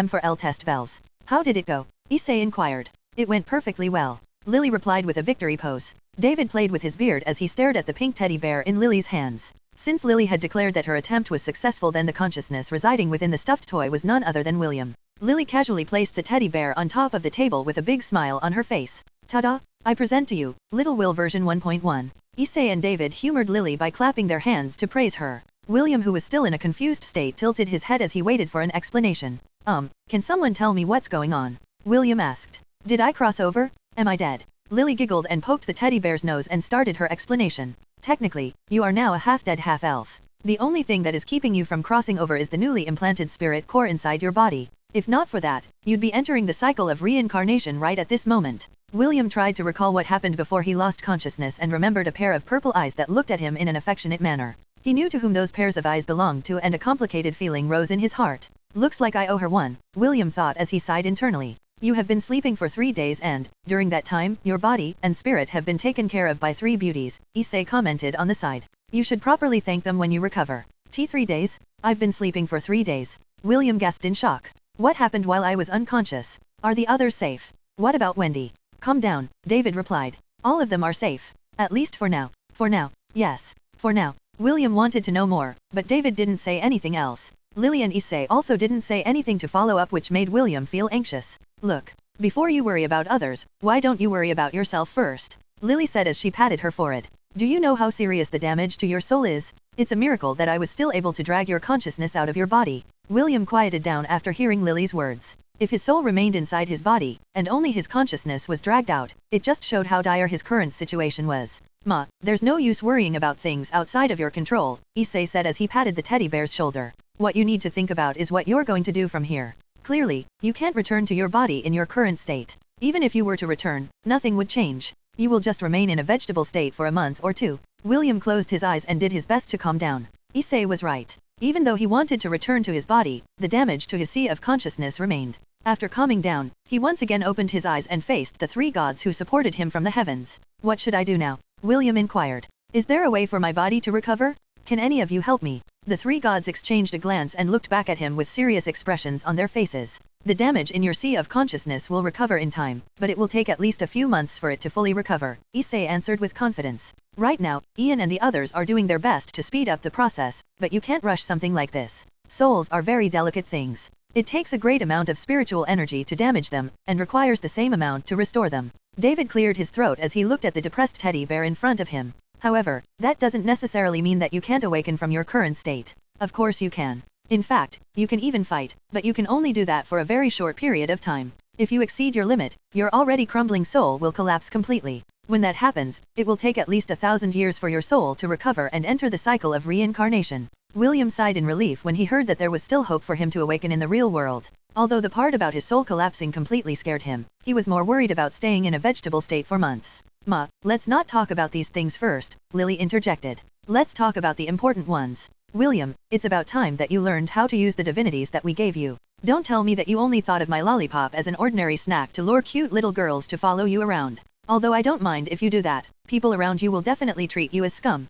A: for L test bells. "How did it go?" Issei inquired. "It went perfectly well," Lily replied with a victory pose. David played with his beard as he stared at the pink teddy bear in Lily's hands. Since Lily had declared that her attempt was successful, then the consciousness residing within the stuffed toy was none other than William. Lily casually placed the teddy bear on top of the table with a big smile on her face. "Ta-da! I present to you, Little Will version 1.1. Issei and David humored Lily by clapping their hands to praise her. William, who was still in a confused state, tilted his head as he waited for an explanation. Can someone tell me what's going on?" William asked. "Did I cross over? Am I dead?" Lily giggled and poked the teddy bear's nose and started her explanation. "Technically, you are now a half-dead half-elf. The only thing that is keeping you from crossing over is the newly implanted spirit core inside your body. If not for that, you'd be entering the cycle of reincarnation right at this moment." William tried to recall what happened before he lost consciousness and remembered a pair of purple eyes that looked at him in an affectionate manner. He knew to whom those pairs of eyes belonged to, and a complicated feeling rose in his heart. "Looks like I owe her one," William thought as he sighed internally. "You have been sleeping for 3 days and, during that time, your body and spirit have been taken care of by 3 beauties," Issei commented on the side. "You should properly thank them when you recover." "3 days? I've been sleeping for 3 days." William gasped in shock. "What happened while I was unconscious? Are the others safe? What about Wendy?" "Calm down," David replied. "All of them are safe. At least for now." "For now? Yes. For now." William wanted to know more, but David didn't say anything else. Lily and Issei also didn't say anything to follow up, which made William feel anxious. "Look, before you worry about others, why don't you worry about yourself first?" Lily said as she patted her forehead. "Do you know how serious the damage to your soul is? It's a miracle that I was still able to drag your consciousness out of your body." William quieted down after hearing Lily's words. If his soul remained inside his body, and only his consciousness was dragged out, it just showed how dire his current situation was. "Ma, there's no use worrying about things outside of your control," Issei said as he patted the teddy bear's shoulder. "What you need to think about is what you're going to do from here. Clearly, you can't return to your body in your current state. Even if you were to return, nothing would change. You will just remain in a vegetable state for a month or 2. William closed his eyes and did his best to calm down. Issei was right. Even though he wanted to return to his body, the damage to his sea of consciousness remained. After calming down, he once again opened his eyes and faced the 3 gods who supported him from the heavens. "What should I do now?" William inquired. "Is there a way for my body to recover? Can any of you help me?" The 3 gods exchanged a glance and looked back at him with serious expressions on their faces. "The damage in your sea of consciousness will recover in time, but it will take at least a few months for it to fully recover," Issei answered with confidence. "Right now, Ian and the others are doing their best to speed up the process, but you can't rush something like this. Souls are very delicate things. It takes a great amount of spiritual energy to damage them, and requires the same amount to restore them." David cleared his throat as he looked at the depressed teddy bear in front of him. "However, that doesn't necessarily mean that you can't awaken from your current state. Of course you can. In fact, you can even fight, but you can only do that for a very short period of time. If you exceed your limit, your already crumbling soul will collapse completely. When that happens, it will take at least 1,000 years for your soul to recover and enter the cycle of reincarnation." William sighed in relief when he heard that there was still hope for him to awaken in the real world. Although the part about his soul collapsing completely scared him, he was more worried about staying in a vegetable state for months. "Ma, let's not talk about these things first," Lily interjected. "Let's talk about the important ones. William, it's about time that you learned how to use the divinities that we gave you. Don't tell me that you only thought of my lollipop as an ordinary snack to lure cute little girls to follow you around. Although I don't mind if you do that, people around you will definitely treat you as scum."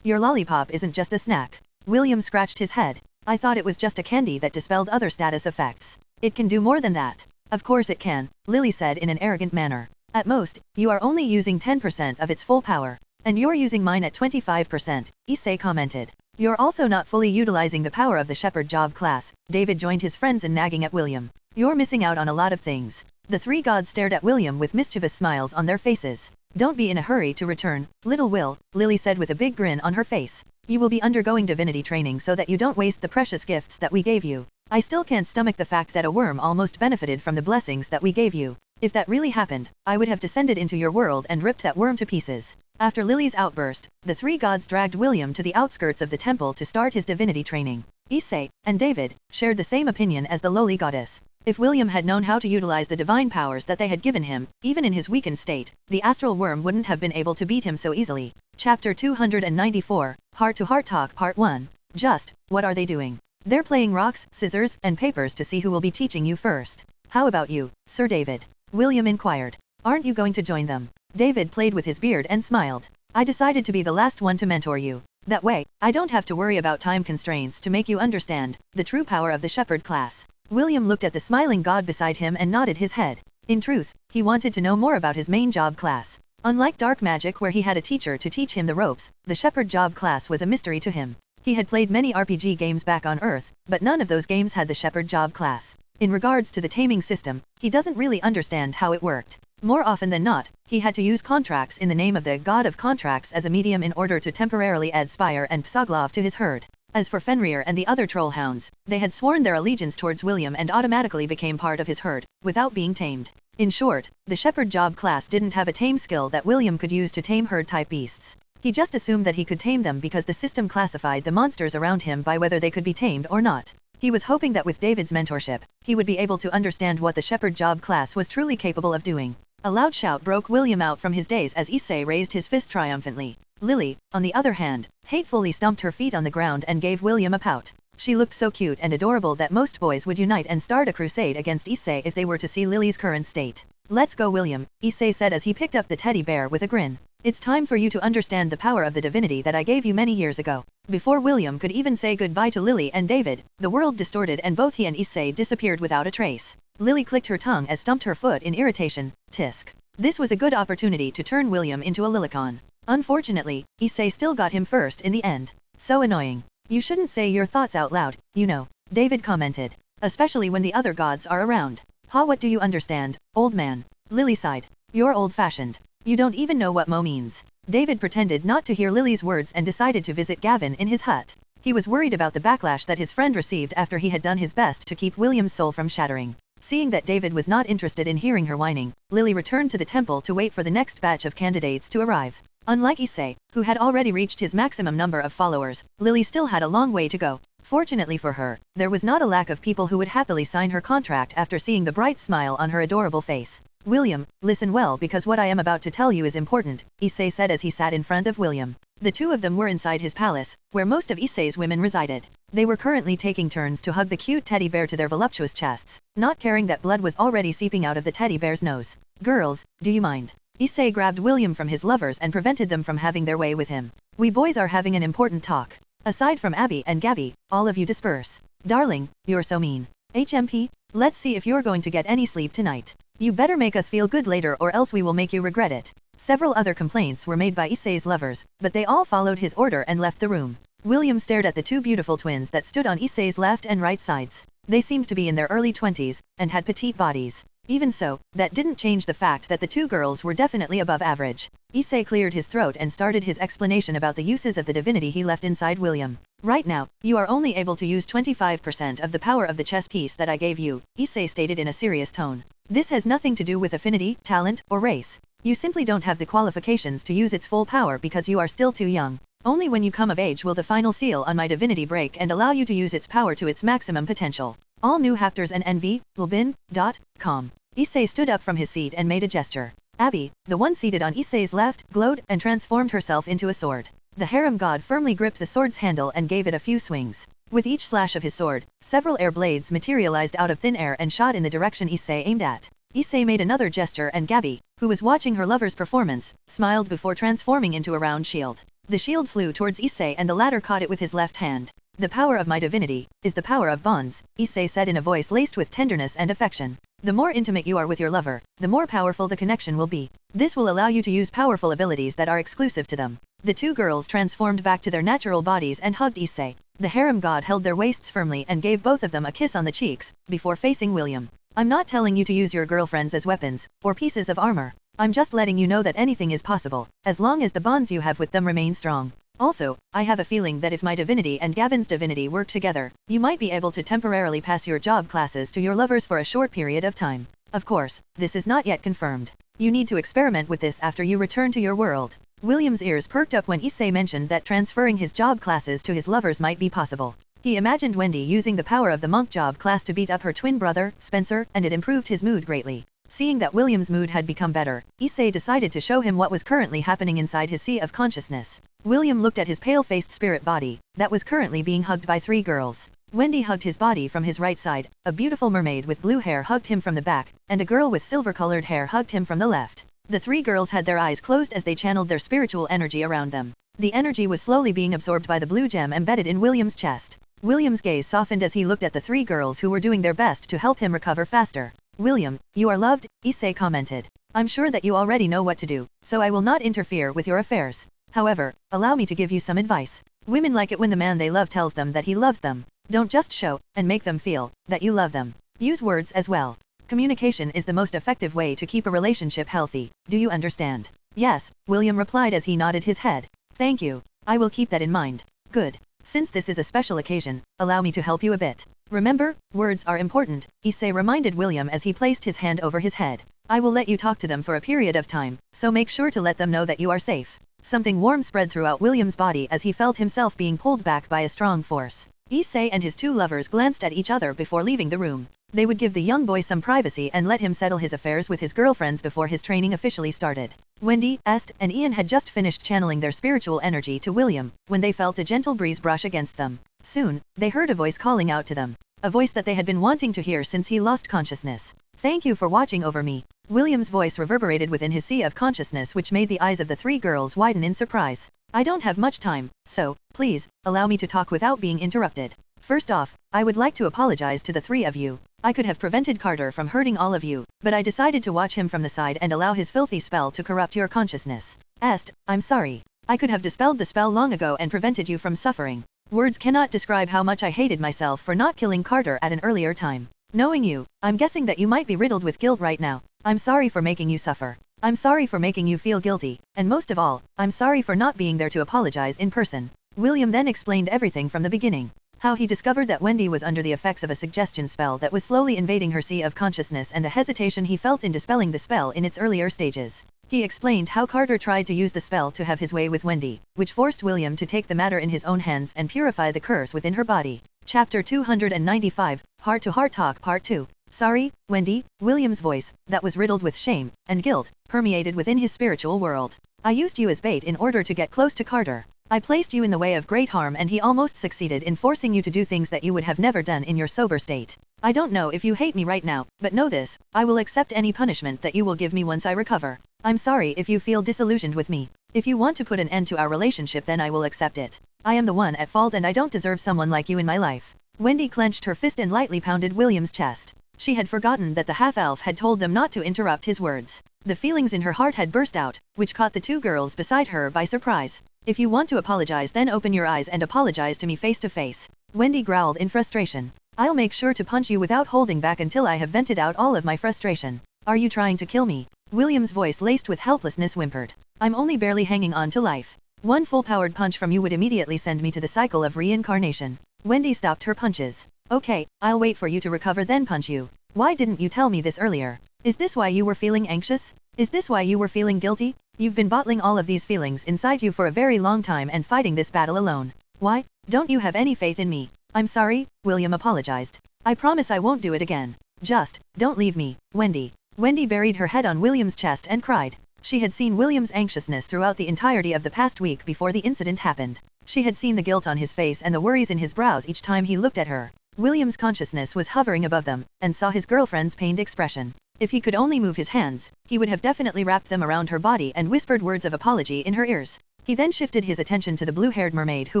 A: Your lollipop isn't just a snack." William scratched his head. "I thought it was just a candy that dispelled other status effects. It can do more than that." "Of course it can," Lily said in an arrogant manner. "At most, you are only using 10% of its full power. And you're using mine at 25%, Issei commented. "You're also not fully utilizing the power of the shepherd job class." David joined his friends in nagging at William. "You're missing out on a lot of things." The 3 gods stared at William with mischievous smiles on their faces. "Don't be in a hurry to return, little Will," Lily said with a big grin on her face. "You will be undergoing divinity training so that you don't waste the precious gifts that we gave you. I still can't stomach the fact that a worm almost benefited from the blessings that we gave you. If that really happened, I would have descended into your world and ripped that worm to pieces." After Lily's outburst, the 3 gods dragged William to the outskirts of the temple to start his divinity training. Issei and David shared the same opinion as the lowly goddess. If William had known how to utilize the divine powers that they had given him, even in his weakened state, the astral worm wouldn't have been able to beat him so easily. Chapter 294, Heart-to-Heart Talk Part 1. Just, what are they doing? They're playing rocks, scissors, and papers to see who will be teaching you first. How about you, Sir David? William inquired. Aren't you going to join them? David played with his beard and smiled. I decided to be the last one to mentor you. That way, I don't have to worry about time constraints to make you understand the true power of the shepherd class. William looked at the smiling god beside him and nodded his head. In truth, he wanted to know more about his main job class. Unlike dark magic where he had a teacher to teach him the ropes, the shepherd job class was a mystery to him. He had played many RPG games back on Earth, but none of those games had the shepherd job class. In regards to the taming system, he doesn't really understand how it worked. More often than not, he had to use contracts in the name of the god of contracts as a medium in order to temporarily add Spire and Psoglov to his herd. As for Fenrir and the other trollhounds, they had sworn their allegiance towards William and automatically became part of his herd, without being tamed. In short, the shepherd job class didn't have a tame skill that William could use to tame herd-type beasts. He just assumed that he could tame them because the system classified the monsters around him by whether they could be tamed or not. He was hoping that with David's mentorship, he would be able to understand what the shepherd job class was truly capable of doing. A loud shout broke William out from his daze as Issei raised his fist triumphantly. Lily, on the other hand, hatefully stomped her feet on the ground and gave William a pout. She looked so cute and adorable that most boys would unite and start a crusade against Issei if they were to see Lily's current state. Let's go, William, Issei said as he picked up the teddy bear with a grin. It's time for you to understand the power of the divinity that I gave you many years ago. Before William could even say goodbye to Lily and David, the world distorted and both he and Issei disappeared without a trace. Lily clicked her tongue as stomped her foot in irritation. Tisk. This was a good opportunity to turn William into a Lilicon. Unfortunately, Issei still got him first in the end. So annoying. You shouldn't say your thoughts out loud, you know, David commented. Especially when the other gods are around. Ha, what do you understand, old man? Lily sighed. You're old-fashioned. You don't even know what mo means. David pretended not to hear Lily's words and decided to visit Gavin in his hut. He was worried about the backlash that his friend received after he had done his best to keep William's soul from shattering. Seeing that David was not interested in hearing her whining, Lily returned to the temple to wait for the next batch of candidates to arrive. Unlike Issei, who had already reached his maximum number of followers, Lily still had a long way to go. Fortunately for her, there was not a lack of people who would happily sign her contract after seeing the bright smile on her adorable face. William, listen well because what I am about to tell you is important, Issei said as he sat in front of William. The two of them were inside his palace, where most of Issei's women resided. They were currently taking turns to hug the cute teddy bear to their voluptuous chests, not caring that blood was already seeping out of the teddy bear's nose. Girls, do you mind? Issei grabbed William from his lovers and prevented them from having their way with him. We boys are having an important talk. Aside from Abby and Gabby, all of you disperse. Darling, you're so mean. HMP, let's see if you're going to get any sleep tonight. You better make us feel good later or else we will make you regret it. Several other complaints were made by Issei's lovers, but they all followed his order and left the room. William stared at the two beautiful twins that stood on Issei's left and right sides. They seemed to be in their early 20s, and had petite bodies. Even so, that didn't change the fact that the two girls were definitely above average. Issei cleared his throat and started his explanation about the uses of the divinity he left inside William. Right now, you are only able to use 25% of the power of the chess piece that I gave you, Issei stated in a serious tone. This has nothing to do with affinity, talent, or race. You simply don't have the qualifications to use its full power because you are still too young. Only when you come of age will the final seal on my divinity break and allow you to use its power to its maximum potential. All new hafters and Wbnovel.com. Issei stood up from his seat and made a gesture. Abby, the one seated on Issei's left, glowed and transformed herself into a sword. The harem god firmly gripped the sword's handle and gave it a few swings. With each slash of his sword, several air blades materialized out of thin air and shot in the direction Issei aimed at. Issei made another gesture and Gabby, who was watching her lover's performance, smiled before transforming into a round shield. The shield flew towards Issei and the latter caught it with his left hand. The power of my divinity is the power of bonds, Issei said in a voice laced with tenderness and affection. The more intimate you are with your lover, the more powerful the connection will be. This will allow you to use powerful abilities that are exclusive to them. The two girls transformed back to their natural bodies and hugged Issei. The harem god held their waists firmly and gave both of them a kiss on the cheeks, before facing William. I'm not telling you to use your girlfriends as weapons, or pieces of armor. I'm just letting you know that anything is possible, as long as the bonds you have with them remain strong. Also, I have a feeling that if my divinity and Gavin's divinity work together, you might be able to temporarily pass your job classes to your lovers for a short period of time. Of course, this is not yet confirmed. You need to experiment with this after you return to your world. William's ears perked up when Issei mentioned that transferring his job classes to his lovers might be possible. He imagined Wendy using the power of the monk job class to beat up her twin brother, Spencer, and it improved his mood greatly. Seeing that William's mood had become better, Issei decided to show him what was currently happening inside his sea of consciousness. William looked at his pale-faced spirit body, that was currently being hugged by 3 girls. Wendy hugged his body from his right side, a beautiful mermaid with blue hair hugged him from the back, and a girl with silver-colored hair hugged him from the left. The 3 girls had their eyes closed as they channeled their spiritual energy around them. The energy was slowly being absorbed by the blue gem embedded in William's chest. William's gaze softened as he looked at the 3 girls who were doing their best to help him recover faster. William, you are loved, Issei commented. I'm sure that you already know what to do, so I will not interfere with your affairs. However, allow me to give you some advice. Women like it when the man they love tells them that he loves them. Don't just show, and make them feel, that you love them. Use words as well. Communication is the most effective way to keep a relationship healthy. Do you understand? Yes, William replied as he nodded his head. Thank you. I will keep that in mind. Good. Since this is a special occasion, allow me to help you a bit. Remember, words are important, Issei reminded William as he placed his hand over his head. I will let you talk to them for a period of time, so make sure to let them know that you are safe. Something warm spread throughout William's body as he felt himself being pulled back by a strong force. Issei and his 2 lovers glanced at each other before leaving the room. They would give the young boy some privacy and let him settle his affairs with his girlfriends before his training officially started. Wendy, Est, and Ian had just finished channeling their spiritual energy to William, when they felt a gentle breeze brush against them. Soon, they heard a voice calling out to them. A voice that they had been wanting to hear since he lost consciousness. Thank you for watching over me. William's voice reverberated within his sea of consciousness, which made the eyes of the 3 girls widen in surprise. I don't have much time, so, please, allow me to talk without being interrupted. First off, I would like to apologize to the 3 of you. I could have prevented Carter from hurting all of you, but I decided to watch him from the side and allow his filthy spell to corrupt your consciousness. Est, I'm sorry. I could have dispelled the spell long ago and prevented you from suffering. Words cannot describe how much I hated myself for not killing Carter at an earlier time. Knowing you, I'm guessing that you might be riddled with guilt right now. I'm sorry for making you suffer. I'm sorry for making you feel guilty, and most of all, I'm sorry for not being there to apologize in person. William then explained everything from the beginning. How he discovered that Wendy was under the effects of a suggestion spell that was slowly invading her sea of consciousness and the hesitation he felt in dispelling the spell in its earlier stages. He explained how Carter tried to use the spell to have his way with Wendy, which forced William to take the matter in his own hands and purify the curse within her body. Chapter 295, Heart-to-Heart Talk Part 2. Sorry, Wendy, William's voice, that was riddled with shame and guilt, permeated within his spiritual world. I used you as bait in order to get close to Carter. I placed you in the way of great harm and he almost succeeded in forcing you to do things that you would have never done in your sober state. I don't know if you hate me right now, but know this, I will accept any punishment that you will give me once I recover. I'm sorry if you feel disillusioned with me. If you want to put an end to our relationship, then I will accept it. I am the one at fault and I don't deserve someone like you in my life. Wendy clenched her fist and lightly pounded William's chest. She had forgotten that the half-elf had told them not to interrupt his words. The feelings in her heart had burst out, which caught the 2 girls beside her by surprise. If you want to apologize, then open your eyes and apologize to me face to face. Wendy growled in frustration. I'll make sure to punch you without holding back until I have vented out all of my frustration. Are you trying to kill me? William's voice laced with helplessness whimpered. I'm only barely hanging on to life. One full-powered punch from you would immediately send me to the cycle of reincarnation. Wendy stopped her punches. Okay, I'll wait for you to recover then punch you. Why didn't you tell me this earlier? Is this why you were feeling anxious? Is this why you were feeling guilty? You've been bottling all of these feelings inside you for a very long time and fighting this battle alone. Why? Don't you have any faith in me? I'm sorry, William apologized. I promise I won't do it again. Just, don't leave me, Wendy. Wendy buried her head on William's chest and cried. She had seen William's anxiousness throughout the entirety of the past week before the incident happened. She had seen the guilt on his face and the worries in his brows each time he looked at her. William's consciousness was hovering above them, and saw his girlfriend's pained expression. If he could only move his hands, he would have definitely wrapped them around her body and whispered words of apology in her ears. He then shifted his attention to the blue-haired mermaid who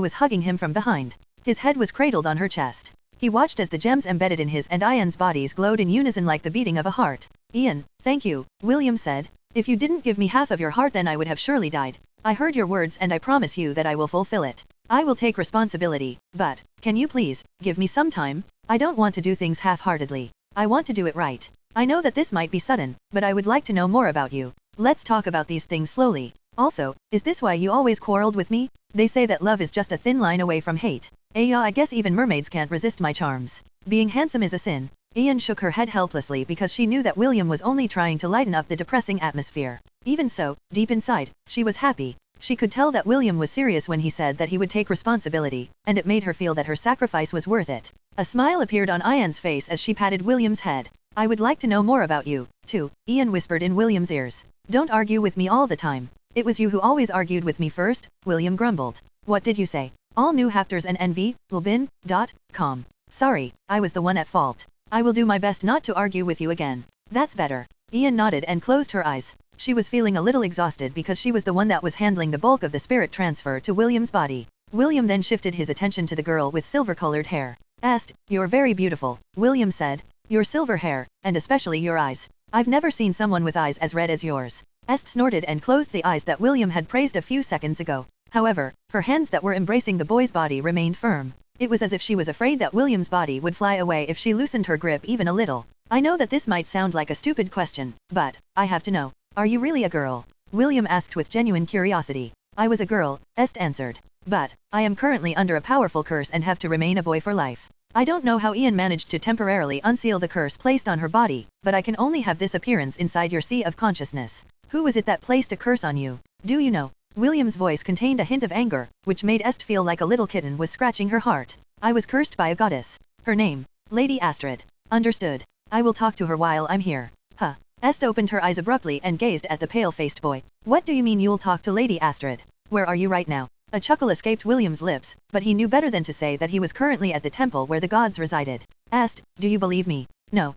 A: was hugging him from behind. His head was cradled on her chest. He watched as the gems embedded in his and Ian's bodies glowed in unison like the beating of a heart. Ian, thank you, William said. If you didn't give me half of your heart, then I would have surely died. I heard your words and I promise you that I will fulfill it. I will take responsibility, but, can you please, give me some time? I don't want to do things half-heartedly. I want to do it right. I know that this might be sudden, but I would like to know more about you. Let's talk about these things slowly. Also, is this why you always quarreled with me? They say that love is just a thin line away from hate. Yeah, I guess even mermaids can't resist my charms. Being handsome is a sin. Ian shook her head helplessly because she knew that William was only trying to lighten up the depressing atmosphere. Even so, deep inside, she was happy. She could tell that William was serious when he said that he would take responsibility, and it made her feel that her sacrifice was worth it. A smile appeared on Ian's face as she patted William's head. I would like to know more about you, too, Ian whispered in William's ears. Don't argue with me all the time. It was you who always argued with me first, William grumbled. What did you say? All new hafters and Wbnovel.com. Sorry, I was the one at fault. I will do my best not to argue with you again. That's better. Ian nodded and closed her eyes. She was feeling a little exhausted because she was the one that was handling the bulk of the spirit transfer to William's body. William then shifted his attention to the girl with silver-colored hair. You're very beautiful, William said. Your silver hair, and especially your eyes. I've never seen someone with eyes as red as yours. Snorted and closed the eyes that William had praised a few seconds ago. However, her hands that were embracing the boy's body remained firm. It was as if she was afraid that William's body would fly away if she loosened her grip even a little. I know that this might sound like a stupid question, but I have to know. Are you really a girl? William asked with genuine curiosity. I was a girl, answered. But I am currently under a powerful curse and have to remain a boy for life. I don't know how Ian managed to temporarily unseal the curse placed on her body, but I can only have this appearance inside your sea of consciousness. Who was it that placed a curse on you? Do you know? William's voice contained a hint of anger, which made Est feel like a little kitten was scratching her heart. I was cursed by a goddess. Her name? Lady Astrid. Understood. I will talk to her while I'm here. Huh. Est opened her eyes abruptly and gazed at the pale-faced boy. What do you mean you'll talk to Lady Astrid? Where are you right now? A chuckle escaped William's lips, but he knew better than to say that he was currently at the temple where the gods resided. Est, do you believe me? No.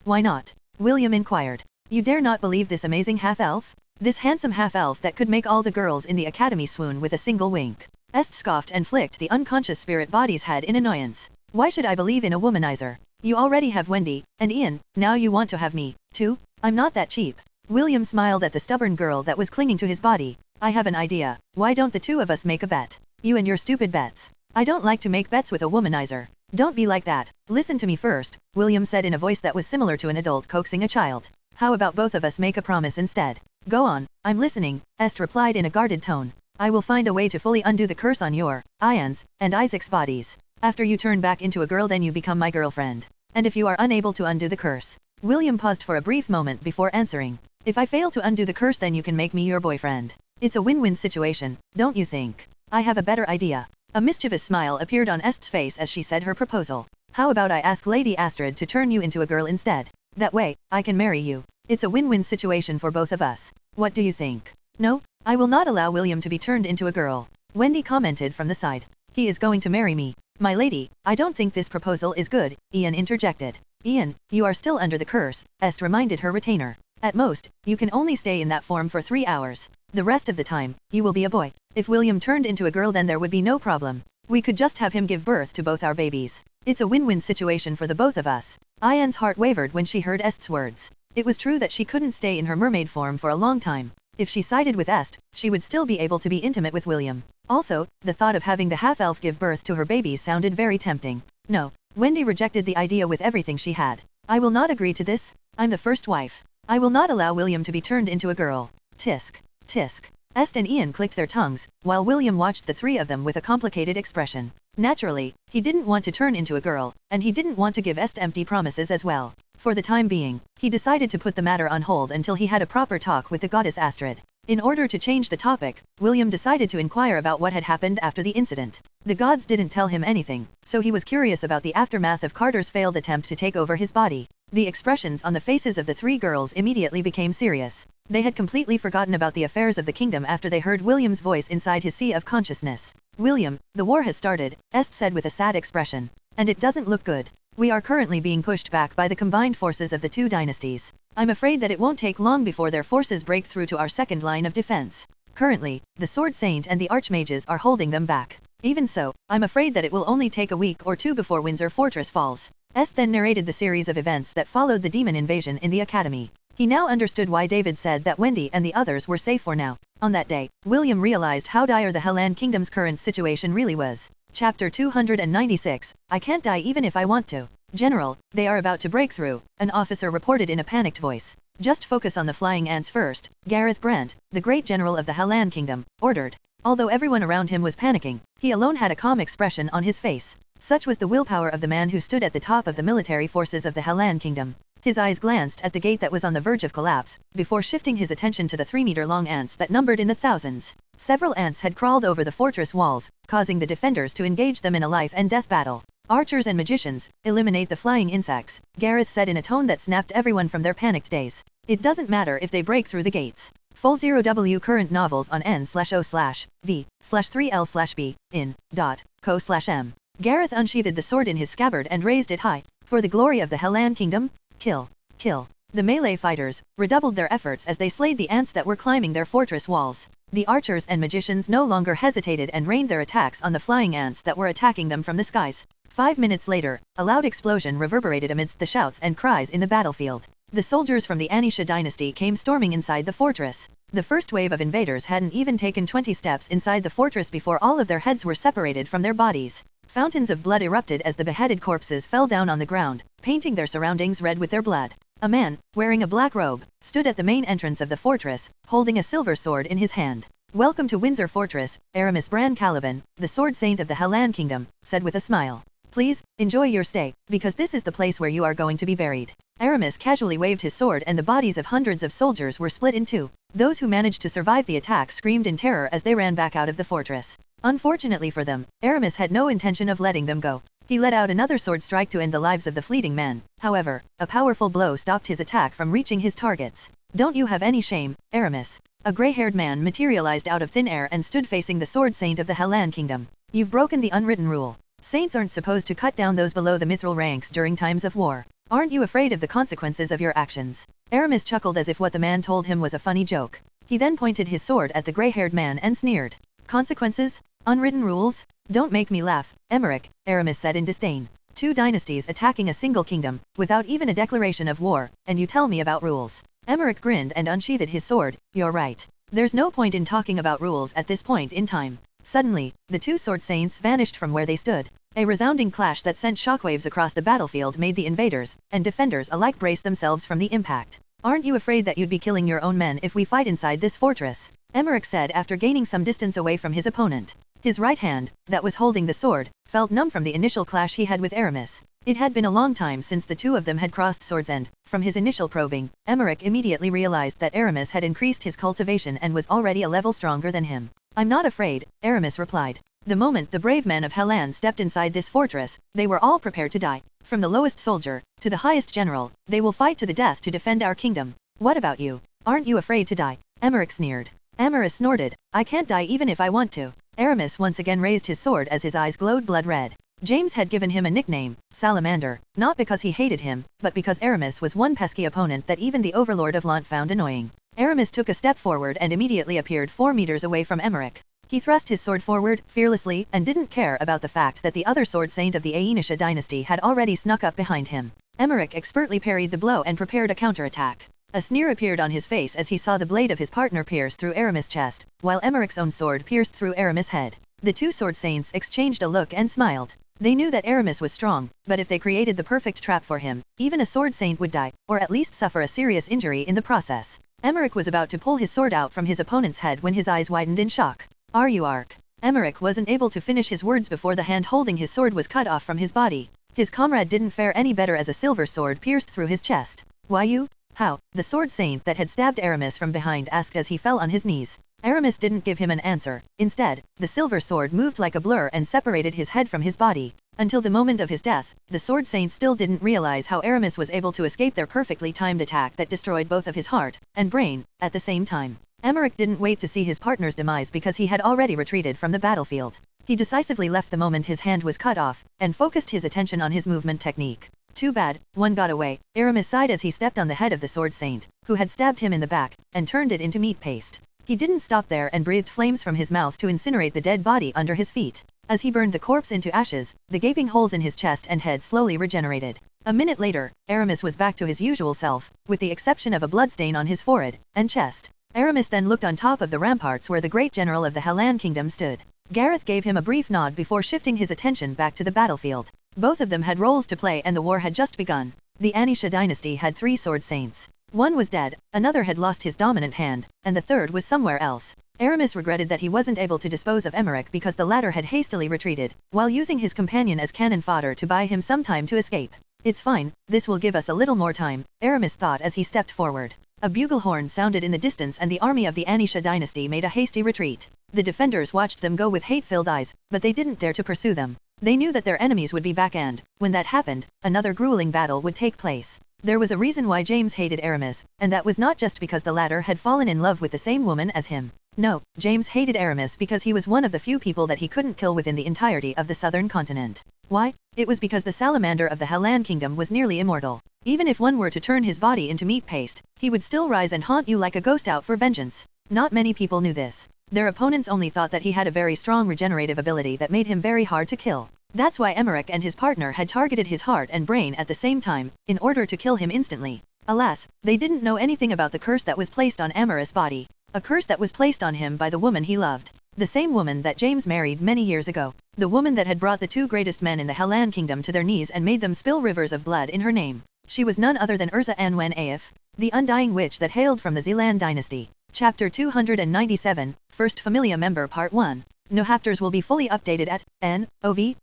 A: Why not? William inquired. You dare not believe this amazing half-elf? This handsome half-elf that could make all the girls in the academy swoon with a single wink. Est scoffed and flicked the unconscious spirit body's head in annoyance. Why should I believe in a womanizer? You already have Wendy, and Ian, now you want to have me, too? I'm not that cheap. William smiled at the stubborn girl that was clinging to his body. I have an idea. Why don't the two of us make a bet? You and your stupid bets. I don't like to make bets with a womanizer. Don't be like that. Listen to me first, William said in a voice that was similar to an adult coaxing a child. How about both of us make a promise instead? Go on, I'm listening, Est replied in a guarded tone. I will find a way to fully undo the curse on your, Ian's, and Isaac's bodies. After you turn back into a girl, then you become my girlfriend. And if you are unable to undo the curse. William paused for a brief moment before answering. If I fail to undo the curse, then you can make me your boyfriend. It's a win-win situation, don't you think? I have a better idea. A mischievous smile appeared on Est's face as she said her proposal. How about I ask Lady Astrid to turn you into a girl instead? That way, I can marry you. It's a win-win situation for both of us. What do you think? No, I will not allow William to be turned into a girl. Wendy commented from the side. He is going to marry me. My lady, I don't think this proposal is good, Ian interjected. Ian, you are still under the curse, Est reminded her retainer. At most, you can only stay in that form for 3 hours. The rest of the time, you will be a boy. If William turned into a girl, then there would be no problem. We could just have him give birth to both our babies. It's a win-win situation for the both of us. Ian's heart wavered when she heard Est's words. It was true that she couldn't stay in her mermaid form for a long time. If she sided with Est, she would still be able to be intimate with William. Also, the thought of having the half-elf give birth to her babies sounded very tempting. No, Wendy rejected the idea with everything she had. I will not agree to this. I'm the first wife. I will not allow William to be turned into a girl. Tisk. Tisk. Est and Ian clicked their tongues, while William watched the three of them with a complicated expression. Naturally, he didn't want to turn into a girl, and he didn't want to give Est empty promises as well. For the time being, he decided to put the matter on hold until he had a proper talk with the goddess Astrid. In order to change the topic, William decided to inquire about what had happened after the incident. The gods didn't tell him anything, so he was curious about the aftermath of Carter's failed attempt to take over his body. The expressions on the faces of the three girls immediately became serious. They had completely forgotten about the affairs of the kingdom after they heard William's voice inside his sea of consciousness. William, the war has started, Est said with a sad expression. And it doesn't look good. We are currently being pushed back by the combined forces of the two dynasties. I'm afraid that it won't take long before their forces break through to our second line of defense. Currently, the Sword Saint and the Archmages are holding them back. Even so, I'm afraid that it will only take a week or two before Windsor Fortress falls. Est then narrated the series of events that followed the demon invasion in the academy. He now understood why David said that Wendy and the others were safe for now. On that day, William realized how dire the Helland Kingdom's current situation really was. Chapter 296, I can't die even if I want to. General, they are about to break through, an officer reported in a panicked voice. Just focus on the flying ants first, Gareth Brandt, the great general of the Helland Kingdom, ordered. Although everyone around him was panicking, he alone had a calm expression on his face. Such was the willpower of the man who stood at the top of the military forces of the Helland Kingdom. His eyes glanced at the gate that was on the verge of collapse, before shifting his attention to the 3-meter-long ants that numbered in the thousands. Several ants had crawled over the fortress walls, causing the defenders to engage them in a life and death battle. Archers and magicians, eliminate the flying insects, Gareth said in a tone that snapped everyone from their panicked daze. It doesn't matter if they break through the gates. Full 0W current novels on n/o/v/3l/b in.co/m. Gareth unsheathed the sword in his scabbard and raised it high. For the glory of the Hellan Kingdom, kill, kill. The melee fighters redoubled their efforts as they slayed the ants that were climbing their fortress walls. The archers and magicians no longer hesitated and rained their attacks on the flying ants that were attacking them from the skies. 5 minutes later, a loud explosion reverberated amidst the shouts and cries in the battlefield. The soldiers from the Anisha dynasty came storming inside the fortress. The first wave of invaders hadn't even taken 20 steps inside the fortress before all of their heads were separated from their bodies. Fountains of blood erupted as the beheaded corpses fell down on the ground, painting their surroundings red with their blood. A man, wearing a black robe, stood at the main entrance of the fortress, holding a silver sword in his hand. "Welcome to Windsor Fortress, Aramis Bran Caliban, the sword saint of the Hellan Kingdom," said with a smile. "Please, enjoy your stay, because this is the place where you are going to be buried." Aramis casually waved his sword and the bodies of hundreds of soldiers were split in two. Those who managed to survive the attack screamed in terror as they ran back out of the fortress. Unfortunately for them, Aramis had no intention of letting them go. He let out another sword strike to end the lives of the fleeting men. However, a powerful blow stopped his attack from reaching his targets. "Don't you have any shame, Aramis?" A gray-haired man materialized out of thin air and stood facing the sword saint of the Hellan Kingdom. "You've broken the unwritten rule. Saints aren't supposed to cut down those below the mithril ranks during times of war. Aren't you afraid of the consequences of your actions?" Aramis chuckled as if what the man told him was a funny joke. He then pointed his sword at the gray-haired man and sneered. "Consequences? Unwritten rules? Don't make me laugh, Emmerich," Aramis said in disdain. "Two dynasties attacking a single kingdom, without even a declaration of war, and you tell me about rules." Emmerich grinned and unsheathed his sword. "You're right. There's no point in talking about rules at this point in time." Suddenly, the two sword saints vanished from where they stood. A resounding clash that sent shockwaves across the battlefield made the invaders and defenders alike brace themselves from the impact. "Aren't you afraid that you'd be killing your own men if we fight inside this fortress?" Emmerich said after gaining some distance away from his opponent. His right hand, that was holding the sword, felt numb from the initial clash he had with Aramis. It had been a long time since the two of them had crossed swords and, from his initial probing, Emmerich immediately realized that Aramis had increased his cultivation and was already a level stronger than him. "I'm not afraid," Aramis replied. The moment the brave men of Hellan stepped inside this fortress, they were all prepared to die. From the lowest soldier, to the highest general, they will fight to the death to defend our kingdom. "What about you? Aren't you afraid to die?" Emmerich sneered. Amaris snorted. "I can't die even if I want to." Aramis once again raised his sword as his eyes glowed blood red. James had given him a nickname, Salamander, not because he hated him, but because Aramis was one pesky opponent that even the overlord of Lant found annoying. Aramis took a step forward and immediately appeared 4 meters away from Emmerich. He thrust his sword forward, fearlessly, and didn't care about the fact that the other sword saint of the Aenisha dynasty had already snuck up behind him. Emmerich expertly parried the blow and prepared a counterattack. A sneer appeared on his face as he saw the blade of his partner pierce through Aramis' chest, while Emmerich's own sword pierced through Aramis' head. The two sword saints exchanged a look and smiled. They knew that Aramis was strong, but if they created the perfect trap for him, even a sword saint would die, or at least suffer a serious injury in the process. Emmerich was about to pull his sword out from his opponent's head when his eyes widened in shock. "Are you Ark?" Emmerich wasn't able to finish his words before the hand holding his sword was cut off from his body. His comrade didn't fare any better as a silver sword pierced through his chest. "Why you? How?" the sword saint that had stabbed Aramis from behind asked as he fell on his knees. Aramis didn't give him an answer. Instead, the silver sword moved like a blur and separated his head from his body. Until the moment of his death, the sword saint still didn't realize how Aramis was able to escape their perfectly timed attack that destroyed both of his heart and brain at the same time. Emmerich didn't wait to see his partner's demise because he had already retreated from the battlefield. He decisively left the moment his hand was cut off, and focused his attention on his movement technique. "Too bad, one got away," Aramis sighed as he stepped on the head of the sword saint, who had stabbed him in the back, and turned it into meat paste. He didn't stop there and breathed flames from his mouth to incinerate the dead body under his feet. As he burned the corpse into ashes, the gaping holes in his chest and head slowly regenerated. A minute later, Aramis was back to his usual self, with the exception of a bloodstain on his forehead and chest. Aramis then looked on top of the ramparts where the great general of the Hellan kingdom stood. Gareth gave him a brief nod before shifting his attention back to the battlefield. Both of them had roles to play and the war had just begun. The Anisha dynasty had 3 sword saints. One was dead, another had lost his dominant hand, and the third was somewhere else. Aramis regretted that he wasn't able to dispose of Emmerich because the latter had hastily retreated, while using his companion as cannon fodder to buy him some time to escape. "It's fine, this will give us a little more time," Aramis thought as he stepped forward. A bugle horn sounded in the distance and the army of the Anisha dynasty made a hasty retreat. The defenders watched them go with hate-filled eyes, but they didn't dare to pursue them. They knew that their enemies would be back and, when that happened, another grueling battle would take place. There was a reason why James hated Aramis, and that was not just because the latter had fallen in love with the same woman as him. No, James hated Aramis because he was one of the few people that he couldn't kill within the entirety of the southern continent. Why? It was because the salamander of the Hellan kingdom was nearly immortal. Even if one were to turn his body into meat paste, he would still rise and haunt you like a ghost out for vengeance. Not many people knew this. Their opponents only thought that he had a very strong regenerative ability that made him very hard to kill. That's why Emmerich and his partner had targeted his heart and brain at the same time, in order to kill him instantly. Alas, they didn't know anything about the curse that was placed on Emerich's body. A curse that was placed on him by the woman he loved. The same woman that James married many years ago. The woman that had brought the two greatest men in the Hellan kingdom to their knees and made them spill rivers of blood in her name. She was none other than Urza Anwen Aif, the undying witch that hailed from the Zealand dynasty. Chapter 297, First Familia Member Part 1. No chapters will be fully updated at novl/bin.com.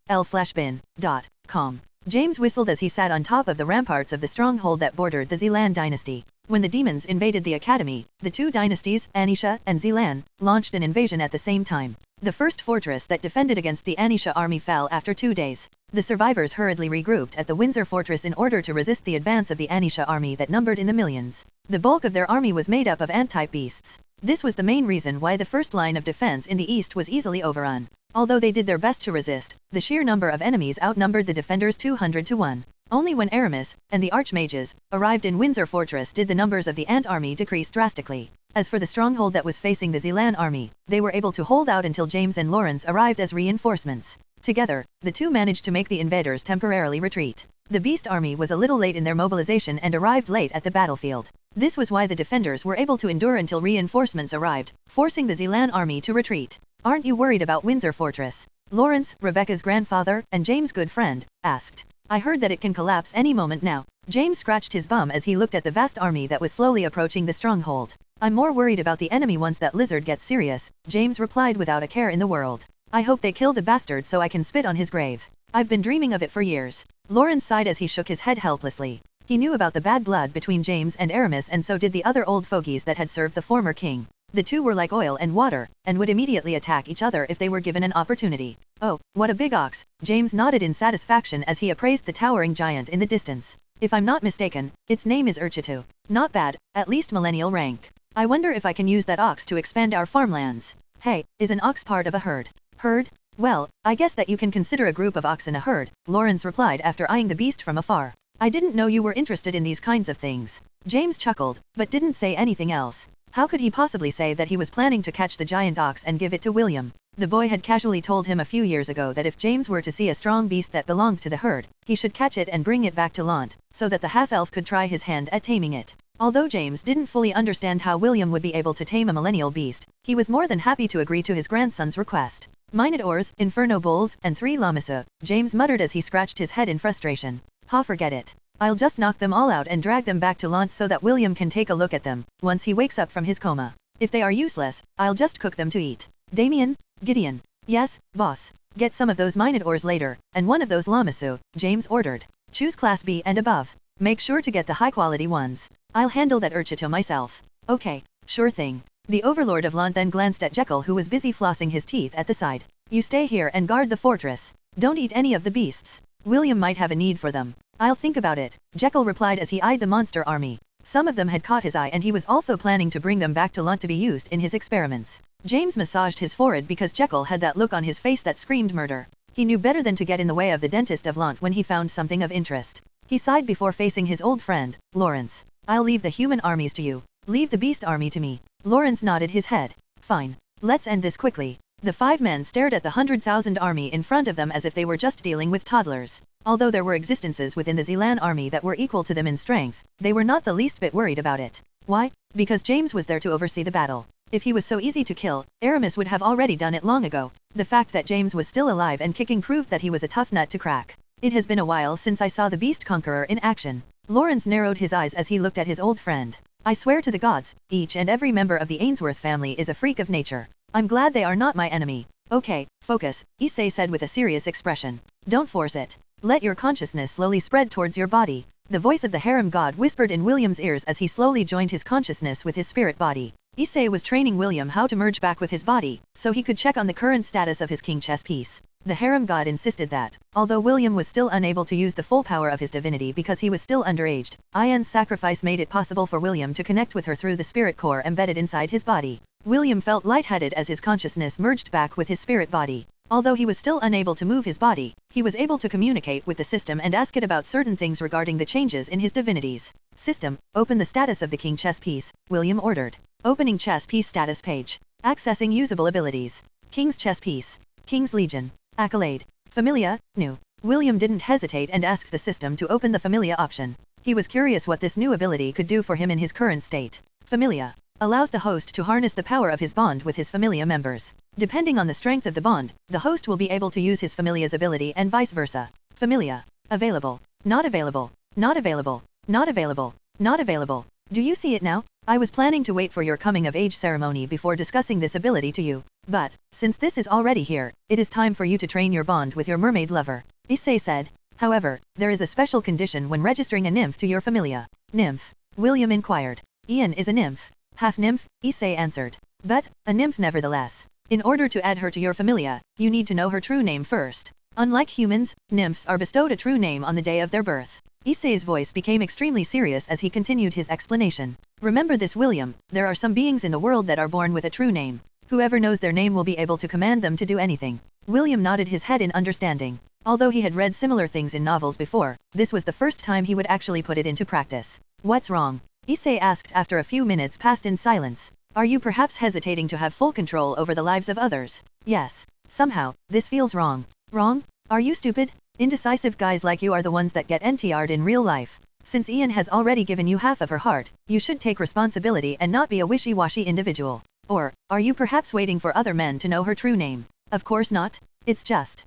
A: James whistled as he sat on top of the ramparts of the stronghold that bordered the Zealand dynasty. When the demons invaded the academy, the two dynasties, Anisha and Zealand, launched an invasion at the same time. The first fortress that defended against the Anisha army fell after 2 days. The survivors hurriedly regrouped at the Windsor fortress in order to resist the advance of the Anisha army that numbered in the millions. The bulk of their army was made up of ant-type beasts. This was the main reason why the first line of defense in the east was easily overrun. Although they did their best to resist, the sheer number of enemies outnumbered the defenders 200 to 1. Only when Aramis, and the archmages, arrived in Windsor fortress did the numbers of the ant army decrease drastically. As for the stronghold that was facing the Zealand army, they were able to hold out until James and Lawrence arrived as reinforcements. Together, the two managed to make the invaders temporarily retreat. The Beast army was a little late in their mobilization and arrived late at the battlefield. This was why the defenders were able to endure until reinforcements arrived, forcing the Zealand army to retreat. Aren't you worried about Windsor Fortress? Lawrence, Rebecca's grandfather, and James' good friend, asked. I heard that it can collapse any moment now. James scratched his bum as he looked at the vast army that was slowly approaching the stronghold. I'm more worried about the enemy once that lizard gets serious, James replied without a care in the world. I hope they kill the bastard so I can spit on his grave. I've been dreaming of it for years. Lawrence sighed as he shook his head helplessly. He knew about the bad blood between James and Aramis, and so did the other old fogies that had served the former king. The two were like oil and water, and would immediately attack each other if they were given an opportunity. Oh, what a big ox! James nodded in satisfaction as he appraised the towering giant in the distance. If I'm not mistaken, its name is r18. Not bad, at least millennial rank. I wonder if I can use that ox to expand our farmlands. Hey, is an ox part of a herd? Herd? Well, I guess that you can consider a group of oxen a herd, Lawrence replied after eyeing the beast from afar. I didn't know you were interested in these kinds of things. James chuckled, but didn't say anything else. How could he possibly say that he was planning to catch the giant ox and give it to William? The boy had casually told him a few years ago that if James were to see a strong beast that belonged to the herd, he should catch it and bring it back to Lant, so that the half-elf could try his hand at taming it. Although James didn't fully understand how William would be able to tame a millennial beast, he was more than happy to agree to his grandson's request. Minotaurs, inferno bulls, and 3 llamasu, James muttered as he scratched his head in frustration. Ha, forget it. I'll just knock them all out and drag them back to Lant so that William can take a look at them, once he wakes up from his coma. If they are useless, I'll just cook them to eat. Damien? Gideon? Yes, boss. Get some of those Minotaurs later, and one of those llamasu, James ordered. Choose class B and above. Make sure to get the high-quality ones. I'll handle that r18 myself. Okay, sure thing. The overlord of Lant then glanced at Jekyll, who was busy flossing his teeth at the side. You stay here and guard the fortress. Don't eat any of the beasts. William might have a need for them. I'll think about it, Jekyll replied as he eyed the monster army. Some of them had caught his eye and he was also planning to bring them back to Lant to be used in his experiments. James massaged his forehead because Jekyll had that look on his face that screamed murder. He knew better than to get in the way of the dentist of Lant when he found something of interest. He sighed before facing his old friend, Lawrence. I'll leave the human armies to you. Leave the beast army to me. Lawrence nodded his head. Fine. Let's end this quickly. The 5 men stared at the 100,000 army in front of them as if they were just dealing with toddlers. Although there were existences within the Zealand army that were equal to them in strength, they were not the least bit worried about it. Why? Because James was there to oversee the battle. If he was so easy to kill, Aramis would have already done it long ago. The fact that James was still alive and kicking proved that he was a tough nut to crack. It has been a while since I saw the Beast Conqueror in action. Lawrence narrowed his eyes as he looked at his old friend. I swear to the gods, each and every member of the Ainsworth family is a freak of nature. I'm glad they are not my enemy. Okay, focus, Issei said with a serious expression. Don't force it. Let your consciousness slowly spread towards your body. The voice of the harem god whispered in William's ears as he slowly joined his consciousness with his spirit body. Issei was training William how to merge back with his body, so he could check on the current status of his king chess piece. The harem god insisted that, although William was still unable to use the full power of his divinity because he was still underaged, Ian's sacrifice made it possible for William to connect with her through the spirit core embedded inside his body. William felt lightheaded as his consciousness merged back with his spirit body. Although he was still unable to move his body, he was able to communicate with the system and ask it about certain things regarding the changes in his divinities. System, open the status of the king chess piece, William ordered. Opening chess piece status page. Accessing usable abilities. King's chess piece. King's Legion. Accolade. Familia, new. William didn't hesitate and asked the system to open the Familia option. He was curious what this new ability could do for him in his current state. Familia allows the host to harness the power of his bond with his Familia members. Depending on the strength of the bond, the host will be able to use his Familia's ability and vice versa. Familia. Available. Not available. Not available. Not available. Not available. Do you see it now? I was planning to wait for your coming of age ceremony before discussing this ability to you. But, since this is already here, it is time for you to train your bond with your mermaid lover. Issei said. However, there is a special condition when registering a nymph to your Familia. Nymph? William inquired. Ian is a nymph. Half nymph, Issei answered. But, a nymph nevertheless. In order to add her to your Familia, you need to know her true name first. Unlike humans, nymphs are bestowed a true name on the day of their birth. Issei's voice became extremely serious as he continued his explanation. Remember this, William, there are some beings in the world that are born with a true name. Whoever knows their name will be able to command them to do anything. William nodded his head in understanding. Although he had read similar things in novels before, this was the first time he would actually put it into practice. What's wrong? Issei asked after a few minutes passed in silence. Are you perhaps hesitating to have full control over the lives of others? Yes. Somehow, this feels wrong. Wrong? Are you stupid? Indecisive guys like you are the ones that get NTR'd in real life. Since Ian has already given you half of her heart, you should take responsibility and not be a wishy-washy individual. Or, are you perhaps waiting for other men to know her true name? Of course not. It's just.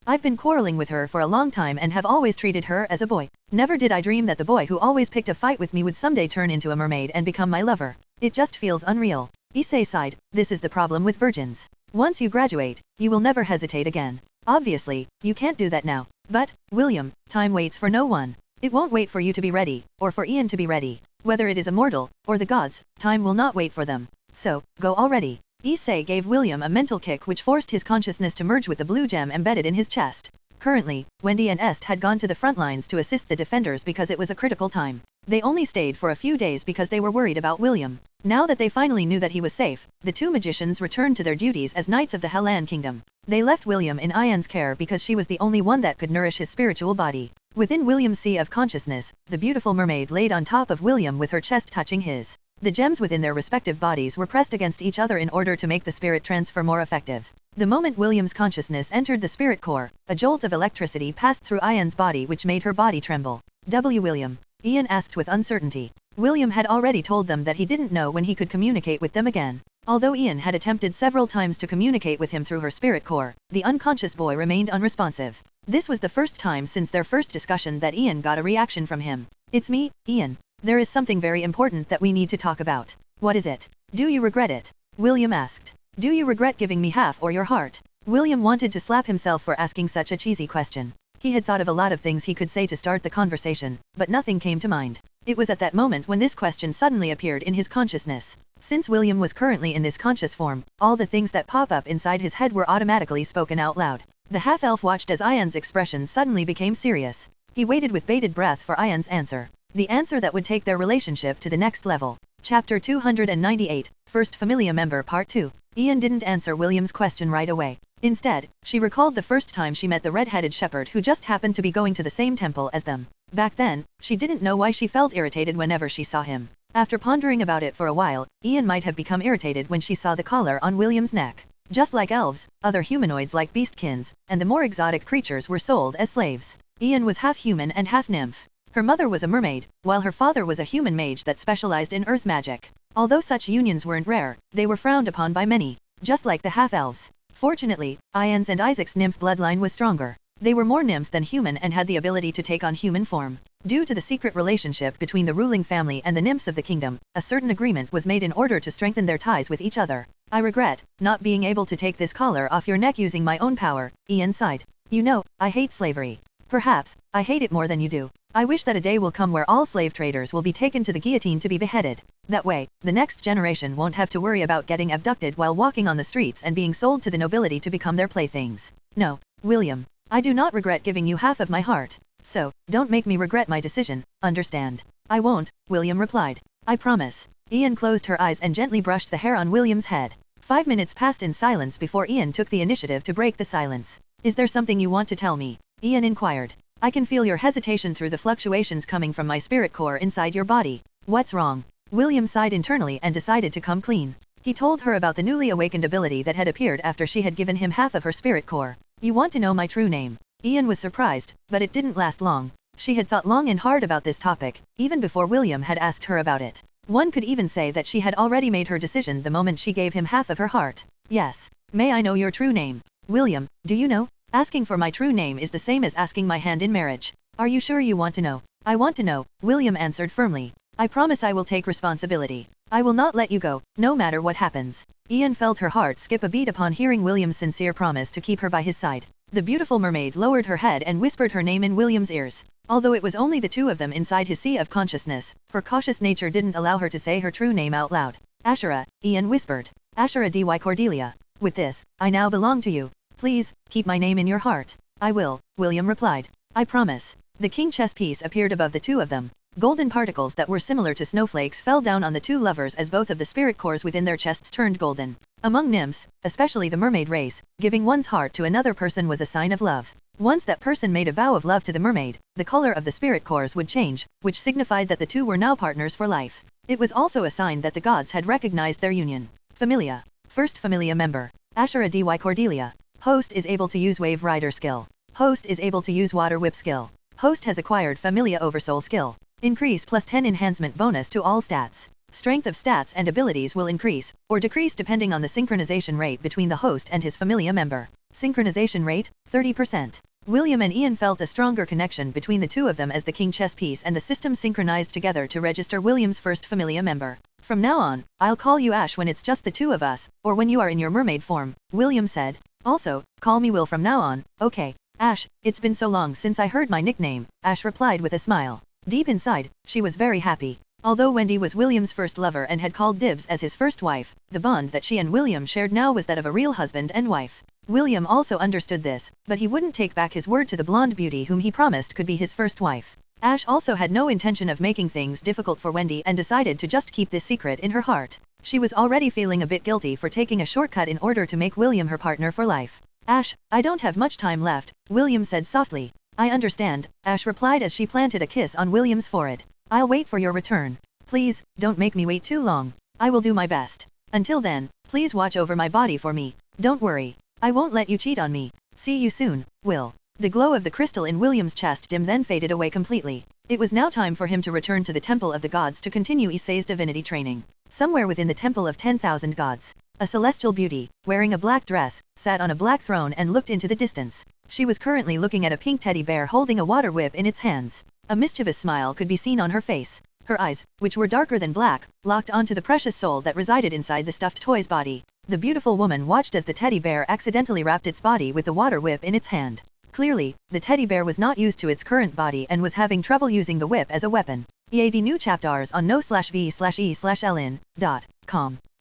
A: I've been quarreling with her for a long time and have always treated her as a boy. Never did I dream that the boy who always picked a fight with me would someday turn into a mermaid and become my lover. It just feels unreal. Issei sighed. This is the problem with virgins. Once you graduate, you will never hesitate again. Obviously, you can't do that now. But, William, time waits for no one. It won't wait for you to be ready, or for Ian to be ready. Whether it is a mortal, or the gods, time will not wait for them. So, go already. Issei gave William a mental kick which forced his consciousness to merge with the blue gem embedded in his chest. Currently, Wendy and Est had gone to the front lines to assist the defenders because it was a critical time. They only stayed for a few days because they were worried about William. Now that they finally knew that he was safe, the two magicians returned to their duties as knights of the Hellan Kingdom. They left William in Ian's care because she was the only one that could nourish his spiritual body. Within William's sea of consciousness, the beautiful mermaid laid on top of William with her chest touching his. The gems within their respective bodies were pressed against each other in order to make the spirit transfer more effective. The moment William's consciousness entered the spirit core, a jolt of electricity passed through Ian's body which made her body tremble. William? Ian asked with uncertainty. William had already told them that he didn't know when he could communicate with them again. Although Ian had attempted several times to communicate with him through her spirit core, the unconscious boy remained unresponsive. This was the first time since their first discussion that Ian got a reaction from him. It's me, Ian. There is something very important that we need to talk about. What is it? Do you regret it? William asked. Do you regret giving me half or your heart? William wanted to slap himself for asking such a cheesy question. He had thought of a lot of things he could say to start the conversation, but nothing came to mind. It was at that moment when this question suddenly appeared in his consciousness. Since William was currently in this conscious form, all the things that pop up inside his head were automatically spoken out loud. The half-elf watched as Ian's expression suddenly became serious. He waited with bated breath for Ian's answer. The answer that would take their relationship to the next level. Chapter 298, First Familia Member Part 2. Ian didn't answer William's question right away. Instead, she recalled the first time she met the red-headed shepherd who just happened to be going to the same temple as them. Back then, she didn't know why she felt irritated whenever she saw him. After pondering about it for a while, Ian might have become irritated when she saw the collar on William's neck. Just like elves, other humanoids like beastkins, and the more exotic creatures were sold as slaves. Ian was half human and half nymph. Her mother was a mermaid, while her father was a human mage that specialized in earth magic. Although such unions weren't rare, they were frowned upon by many, just like the half-elves. Fortunately, Ian's and Isaac's nymph bloodline was stronger. They were more nymph than human and had the ability to take on human form. Due to the secret relationship between the ruling family and the nymphs of the kingdom, a certain agreement was made in order to strengthen their ties with each other. I regret not being able to take this collar off your neck using my own power, Ian sighed. You know, I hate slavery. Perhaps, I hate it more than you do. I wish that a day will come where all slave traders will be taken to the guillotine to be beheaded. That way, the next generation won't have to worry about getting abducted while walking on the streets and being sold to the nobility to become their playthings. No, William. I do not regret giving you half of my heart. So, don't make me regret my decision, understand? I won't, William replied. I promise. Ian closed her eyes and gently brushed the hair on William's head. 5 minutes passed in silence before Ian took the initiative to break the silence. Is there something you want to tell me? Ian inquired. I can feel your hesitation through the fluctuations coming from my spirit core inside your body. What's wrong? William sighed internally and decided to come clean. He told her about the newly awakened ability that had appeared after she had given him half of her spirit core. You want to know my true name? Ian was surprised, but it didn't last long. She had thought long and hard about this topic, even before William had asked her about it. One could even say that she had already made her decision the moment she gave him half of her heart. Yes. May I know your true name? William, do you know? Asking for my true name is the same as asking my hand in marriage. Are you sure you want to know? I want to know, William answered firmly. I promise I will take responsibility. I will not let you go, no matter what happens. Ian felt her heart skip a beat upon hearing William's sincere promise to keep her by his side. The beautiful mermaid lowered her head and whispered her name in William's ears. Although it was only the two of them inside his sea of consciousness, her cautious nature didn't allow her to say her true name out loud. Ashura, Ian whispered. Ashura dy Cordelia. With this, I now belong to you. Please, keep my name in your heart. I will, William replied. I promise. The king chess piece appeared above the two of them. Golden particles that were similar to snowflakes fell down on the two lovers as both of the spirit cores within their chests turned golden. Among nymphs, especially the mermaid race, giving one's heart to another person was a sign of love. Once that person made a vow of love to the mermaid, the color of the spirit cores would change, which signified that the two were now partners for life. It was also a sign that the gods had recognized their union. Familia. First Familia member. Ashura dy Cordelia. Host is able to use Wave Rider skill. Host is able to use Water Whip skill. Host has acquired Familia Oversoul skill. Increase +10 enhancement bonus to all stats. Strength of stats and abilities will increase, or decrease depending on the synchronization rate between the host and his Familia member. Synchronization rate, 30%. William and Ian felt a stronger connection between the two of them as the king chess piece and the system synchronized together to register William's first Familia member. From now on, I'll call you Ash when it's just the two of us, or when you are in your mermaid form, William said. Also, call me Will from now on, okay? Ash, it's been so long since I heard my nickname, Ash replied with a smile. Deep inside, she was very happy. Although Wendy was William's first lover and had called dibs as his first wife, the bond that she and William shared now was that of a real husband and wife. William also understood this, but he wouldn't take back his word to the blonde beauty whom he promised could be his first wife. Ash also had no intention of making things difficult for Wendy and decided to just keep this secret in her heart. She was already feeling a bit guilty for taking a shortcut in order to make William her partner for life. Ash, I don't have much time left, William said softly. I understand, Ash replied as she planted a kiss on William's forehead. I'll wait for your return. Please, don't make me wait too long. I will do my best. Until then, please watch over my body for me. Don't worry. I won't let you cheat on me. See you soon, Will. The glow of the crystal in William's chest dim then faded away completely. It was now time for him to return to the Temple of the Gods to continue Issei's divinity training. Somewhere within the Temple of 10,000 Gods, a celestial beauty, wearing a black dress, sat on a black throne and looked into the distance. She was currently looking at a pink teddy bear holding a water whip in its hands. A mischievous smile could be seen on her face. Her eyes, which were darker than black, locked onto the precious soul that resided inside the stuffed toy's body. The beautiful woman watched as the teddy bear accidentally wrapped its body with the water whip in its hand. Clearly, the teddy bear was not used to its current body and was having trouble using the whip as a weapon. EAD new chapters on no/v/e/ln.com.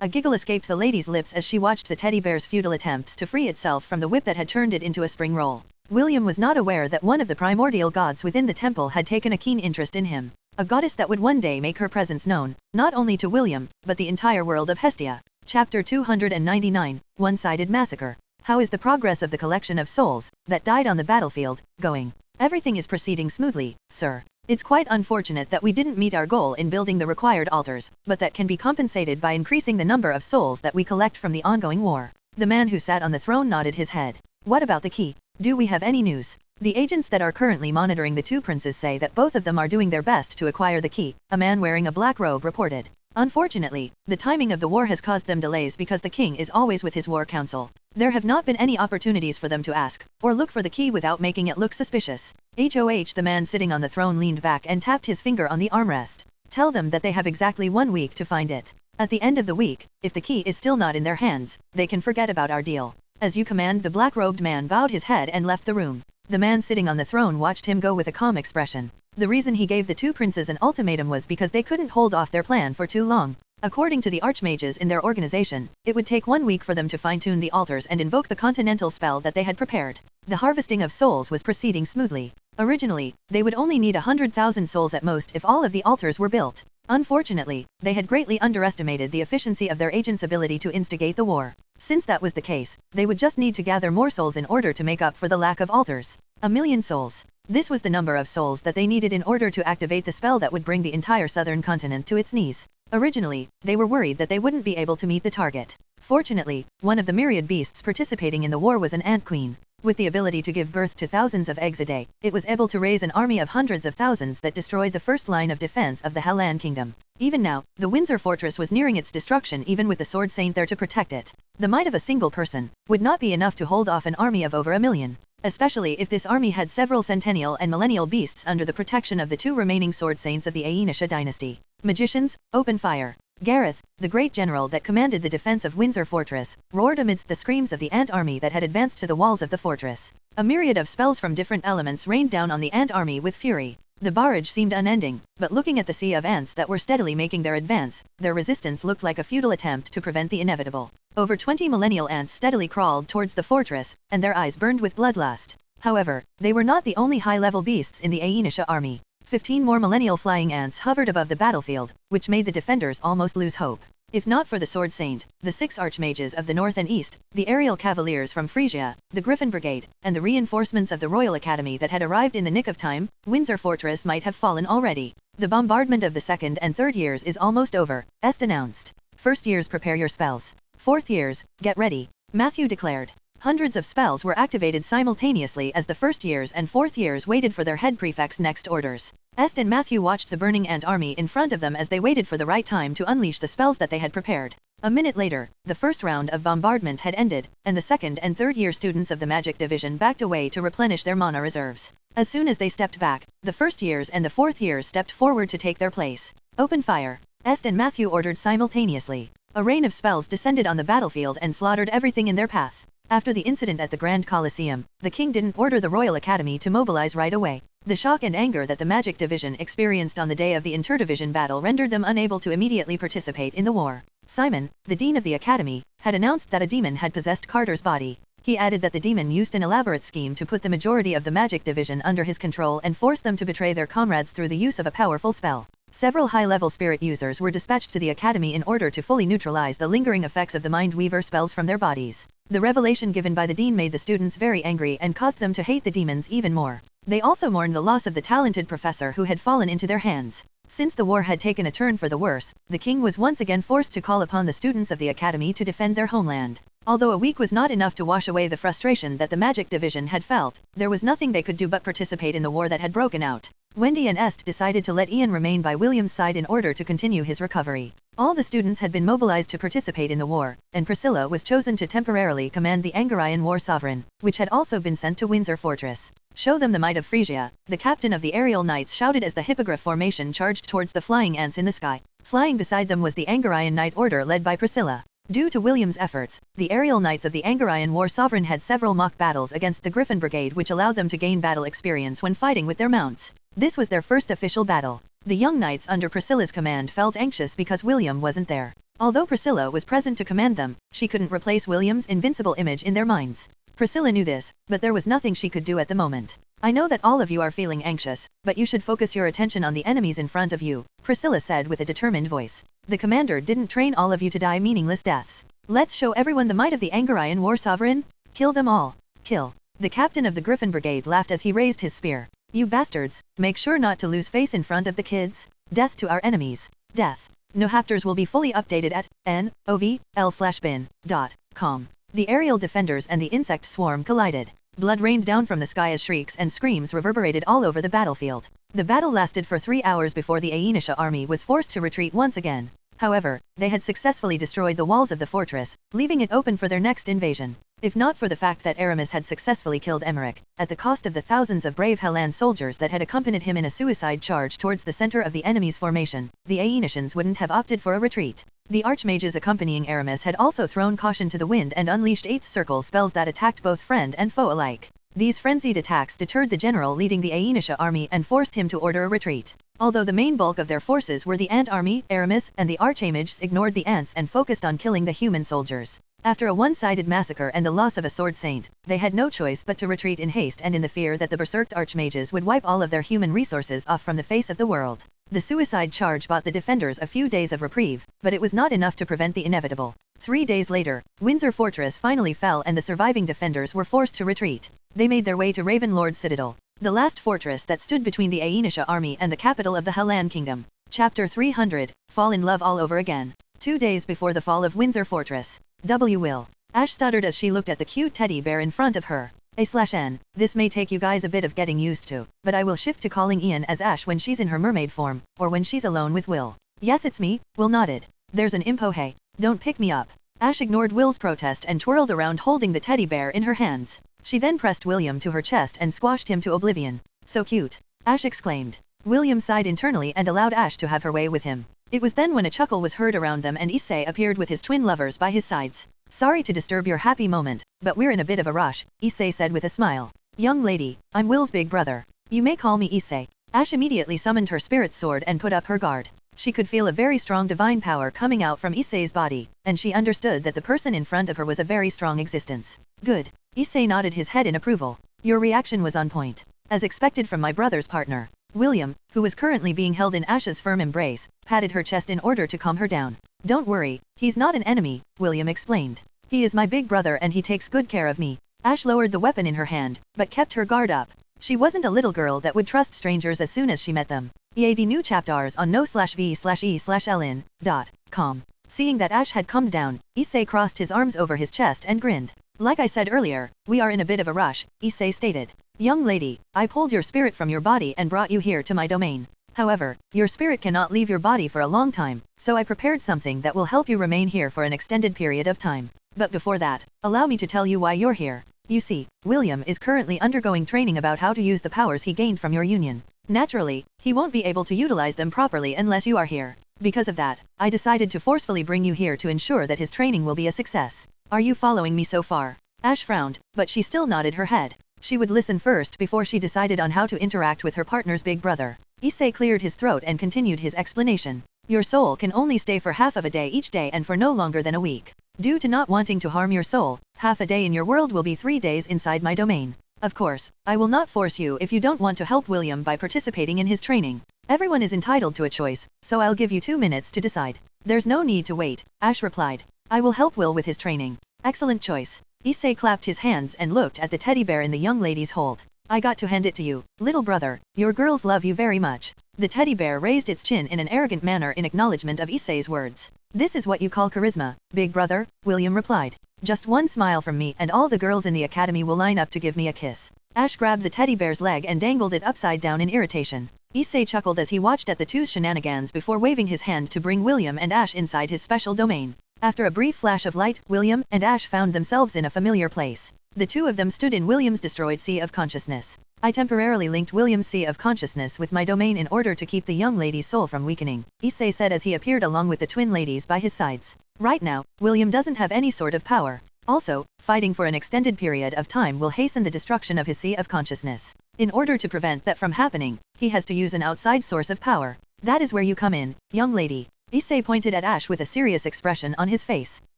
A: A giggle escaped the lady's lips as she watched the teddy bear's futile attempts to free itself from the whip that had turned it into a spring roll. William was not aware that one of the primordial gods within the temple had taken a keen interest in him. A goddess that would one day make her presence known, not only to William, but the entire world of Hestia. Chapter 299, One-Sided Massacre. How is the progress of the collection of souls that died on the battlefield going? Everything is proceeding smoothly, sir. It's quite unfortunate that we didn't meet our goal in building the required altars, but that can be compensated by increasing the number of souls that we collect from the ongoing war. The man who sat on the throne nodded his head. What about the key? Do we have any news? The agents that are currently monitoring the two princes say that both of them are doing their best to acquire the key, a man wearing a black robe reported. Unfortunately, the timing of the war has caused them delays because the king is always with his war council. There have not been any opportunities for them to ask, or look for the key without making it look suspicious. The man sitting on the throne leaned back and tapped his finger on the armrest. Tell them that they have exactly 1 week to find it. At the end of the week, if the key is still not in their hands, they can forget about our deal. As you command, the black-robed man bowed his head and left the room. The man sitting on the throne watched him go with a calm expression. The reason he gave the two princes an ultimatum was because they couldn't hold off their plan for too long. According to the archmages in their organization, it would take 1 week for them to fine-tune the altars and invoke the continental spell that they had prepared. The harvesting of souls was proceeding smoothly. Originally, they would only need 100,000 souls at most if all of the altars were built. Unfortunately, they had greatly underestimated the efficiency of their agent's ability to instigate the war. Since that was the case, they would just need to gather more souls in order to make up for the lack of altars. 1,000,000 souls. This was the number of souls that they needed in order to activate the spell that would bring the entire southern continent to its knees. Originally, they were worried that they wouldn't be able to meet the target. Fortunately, one of the myriad beasts participating in the war was an ant queen. With the ability to give birth to thousands of eggs a day, it was able to raise an army of hundreds of thousands that destroyed the first line of defense of the Hellan kingdom. Even now, the Windsor fortress was nearing its destruction even with the sword saint there to protect it. The might of a single person would not be enough to hold off an army of over 1,000,000. Especially if this army had several centennial and millennial beasts under the protection of the two remaining sword saints of the Aenisha dynasty. Magicians, open fire. Gareth, the great general that commanded the defense of Windsor fortress, roared amidst the screams of the ant army that had advanced to the walls of the fortress. A myriad of spells from different elements rained down on the ant army with fury. The barrage seemed unending, but looking at the sea of ants that were steadily making their advance, their resistance looked like a futile attempt to prevent the inevitable. Over 20 millennial ants steadily crawled towards the fortress, and their eyes burned with bloodlust. However, they were not the only high-level beasts in the Aenisha army. 15 more millennial flying ants hovered above the battlefield, which made the defenders almost lose hope. If not for the Sword Saint, the 6 archmages of the north and east, the aerial cavaliers from Frisia, the Griffin Brigade, and the reinforcements of the Royal Academy that had arrived in the nick of time, Windsor Fortress might have fallen already. The bombardment of the 2nd and 3rd years is almost over, Est announced. 1st years prepare your spells. 4th years, get ready, Matthew declared. Hundreds of spells were activated simultaneously as the 1st years and 4th years waited for their head prefect's next orders. Est and Matthew watched the burning ant army in front of them as they waited for the right time to unleash the spells that they had prepared. A minute later, the first round of bombardment had ended, and the 2nd and 3rd year students of the magic division backed away to replenish their mana reserves. As soon as they stepped back, the 1st years and the 4th years stepped forward to take their place. Open fire, Est and Matthew ordered simultaneously. A rain of spells descended on the battlefield and slaughtered everything in their path. After the incident at the Grand Colosseum, the king didn't order the Royal Academy to mobilize right away. The shock and anger that the Magic Division experienced on the day of the Interdivision battle rendered them unable to immediately participate in the war. Simon, the dean of the Academy, had announced that a demon had possessed Carter's body. He added that the demon used an elaborate scheme to put the majority of the Magic Division under his control and force them to betray their comrades through the use of a powerful spell. Several high-level spirit users were dispatched to the Academy in order to fully neutralize the lingering effects of the Mind Weaver spells from their bodies. The revelation given by the dean made the students very angry and caused them to hate the demons even more. They also mourned the loss of the talented professor who had fallen into their hands. Since the war had taken a turn for the worse, the king was once again forced to call upon the students of the Academy to defend their homeland. Although a week was not enough to wash away the frustration that the Magic Division had felt, there was nothing they could do but participate in the war that had broken out. Wendy and Est decided to let Ian remain by William's side in order to continue his recovery. All the students had been mobilized to participate in the war, and Priscilla was chosen to temporarily command the Angarayan War Sovereign, which had also been sent to Windsor Fortress. Show them the might of Frisia, the captain of the aerial knights shouted as the hippogriff formation charged towards the flying ants in the sky. Flying beside them was the Angarayan Knight Order led by Priscilla. Due to William's efforts, the aerial knights of the Angarayan War Sovereign had several mock battles against the Griffin Brigade which allowed them to gain battle experience when fighting with their mounts. This was their first official battle. The young knights under Priscilla's command felt anxious because William wasn't there. Although Priscilla was present to command them, she couldn't replace William's invincible image in their minds. Priscilla knew this, but there was nothing she could do at the moment. I know that all of you are feeling anxious, but you should focus your attention on the enemies in front of you, Priscilla said with a determined voice. The commander didn't train all of you to die meaningless deaths. Let's show everyone the might of the Angarayan War Sovereign. Kill them all. Kill. The captain of the Griffin Brigade laughed as he raised his spear. You bastards, make sure not to lose face in front of the kids. Death to our enemies. Death. No chapters will be fully updated at novl/bin.com. The aerial defenders and the insect swarm collided. Blood rained down from the sky as shrieks and screams reverberated all over the battlefield. The battle lasted for 3 hours before the Aenisha army was forced to retreat once again. However, they had successfully destroyed the walls of the fortress, leaving it open for their next invasion. If not for the fact that Aramis had successfully killed Emmerich, at the cost of the thousands of brave Hellan soldiers that had accompanied him in a suicide charge towards the center of the enemy's formation, the Aenicians wouldn't have opted for a retreat. The archmages accompanying Aramis had also thrown caution to the wind and unleashed 8th circle spells that attacked both friend and foe alike. These frenzied attacks deterred the general leading the Aenisha army and forced him to order a retreat. Although the main bulk of their forces were the ant army, Aramis and the archmages ignored the ants and focused on killing the human soldiers. After a one-sided massacre and the loss of a sword saint, they had no choice but to retreat in haste and in the fear that the berserked archmages would wipe all of their human resources off from the face of the world. The suicide charge bought the defenders a few days of reprieve, but it was not enough to prevent the inevitable. 3 days later, Windsor Fortress finally fell and the surviving defenders were forced to retreat. They made their way to Ravenlord's Citadel, the last fortress that stood between the Aenisha army and the capital of the Hellan Kingdom. Chapter 300, Fall in Love All Over Again. 2 days before the fall of Windsor Fortress. Will. Ash stuttered as she looked at the cute teddy bear in front of her. A/N, this may take you guys a bit of getting used to, but I will shift to calling Ian as Ash when she's in her mermaid form, or when she's alone with Will. Yes, it's me, Will nodded. There's an impo, hey, don't pick me up. Ash ignored Will's protest and twirled around holding the teddy bear in her hands. She then pressed William to her chest and squashed him to oblivion. So cute, Ash exclaimed. William sighed internally and allowed Ash to have her way with him. It was then when a chuckle was heard around them and Issei appeared with his twin lovers by his sides. Sorry to disturb your happy moment, but we're in a bit of a rush, Issei said with a smile. Young lady, I'm Will's big brother. You may call me Issei. Ash immediately summoned her spirit sword and put up her guard. She could feel a very strong divine power coming out from Issei's body, and she understood that the person in front of her was a very strong existence. Good. Issei nodded his head in approval. Your reaction was on point. As expected from my brother's partner. William, who was currently being held in Ash's firm embrace, patted her chest in order to calm her down. Don't worry, he's not an enemy, William explained. He is my big brother and he takes good care of me. Ash lowered the weapon in her hand, but kept her guard up. She wasn't a little girl that would trust strangers as soon as she met them. EAD new chapters on no/v/e/ln.com. Seeing that Ash had calmed down, Issei crossed his arms over his chest and grinned. Like I said earlier, we are in a bit of a rush, Issei stated. Young lady, I pulled your spirit from your body and brought you here to my domain. However, your spirit cannot leave your body for a long time, so I prepared something that will help you remain here for an extended period of time. But before that, allow me to tell you why you're here. You see, William is currently undergoing training about how to use the powers he gained from your union. Naturally, he won't be able to utilize them properly unless you are here. Because of that, I decided to forcefully bring you here to ensure that his training will be a success. Are you following me so far? Ash frowned, but she still nodded her head. She would listen first before she decided on how to interact with her partner's big brother. Issei cleared his throat and continued his explanation. Your soul can only stay for half of a day each day and for no longer than a week. Due to not wanting to harm your soul, half a day in your world will be 3 days inside my domain. Of course, I will not force you if you don't want to help William by participating in his training. Everyone is entitled to a choice, so I'll give you 2 minutes to decide. There's no need to wait, Ash replied. I will help Will with his training. Excellent choice. Issei clapped his hands and looked at the teddy bear in the young lady's hold. I got to hand it to you, little brother. Your girls love you very much. The teddy bear raised its chin in an arrogant manner in acknowledgement of Issei's words. This is what you call charisma, big brother, William replied. Just one smile from me and all the girls in the academy will line up to give me a kiss. Ash grabbed the teddy bear's leg and dangled it upside down in irritation. Issei chuckled as he watched at the two's shenanigans before waving his hand to bring William and Ash inside his special domain. After a brief flash of light, William and Ash found themselves in a familiar place. The two of them stood in William's destroyed Sea of Consciousness. I temporarily linked William's Sea of Consciousness with my domain in order to keep the young lady's soul from weakening, Issei said as he appeared along with the twin ladies by his sides. Right now, William doesn't have any sort of power. Also, fighting for an extended period of time will hasten the destruction of his Sea of Consciousness. In order to prevent that from happening, he has to use an outside source of power. That is where you come in, young lady. Issei pointed at Ash with a serious expression on his face.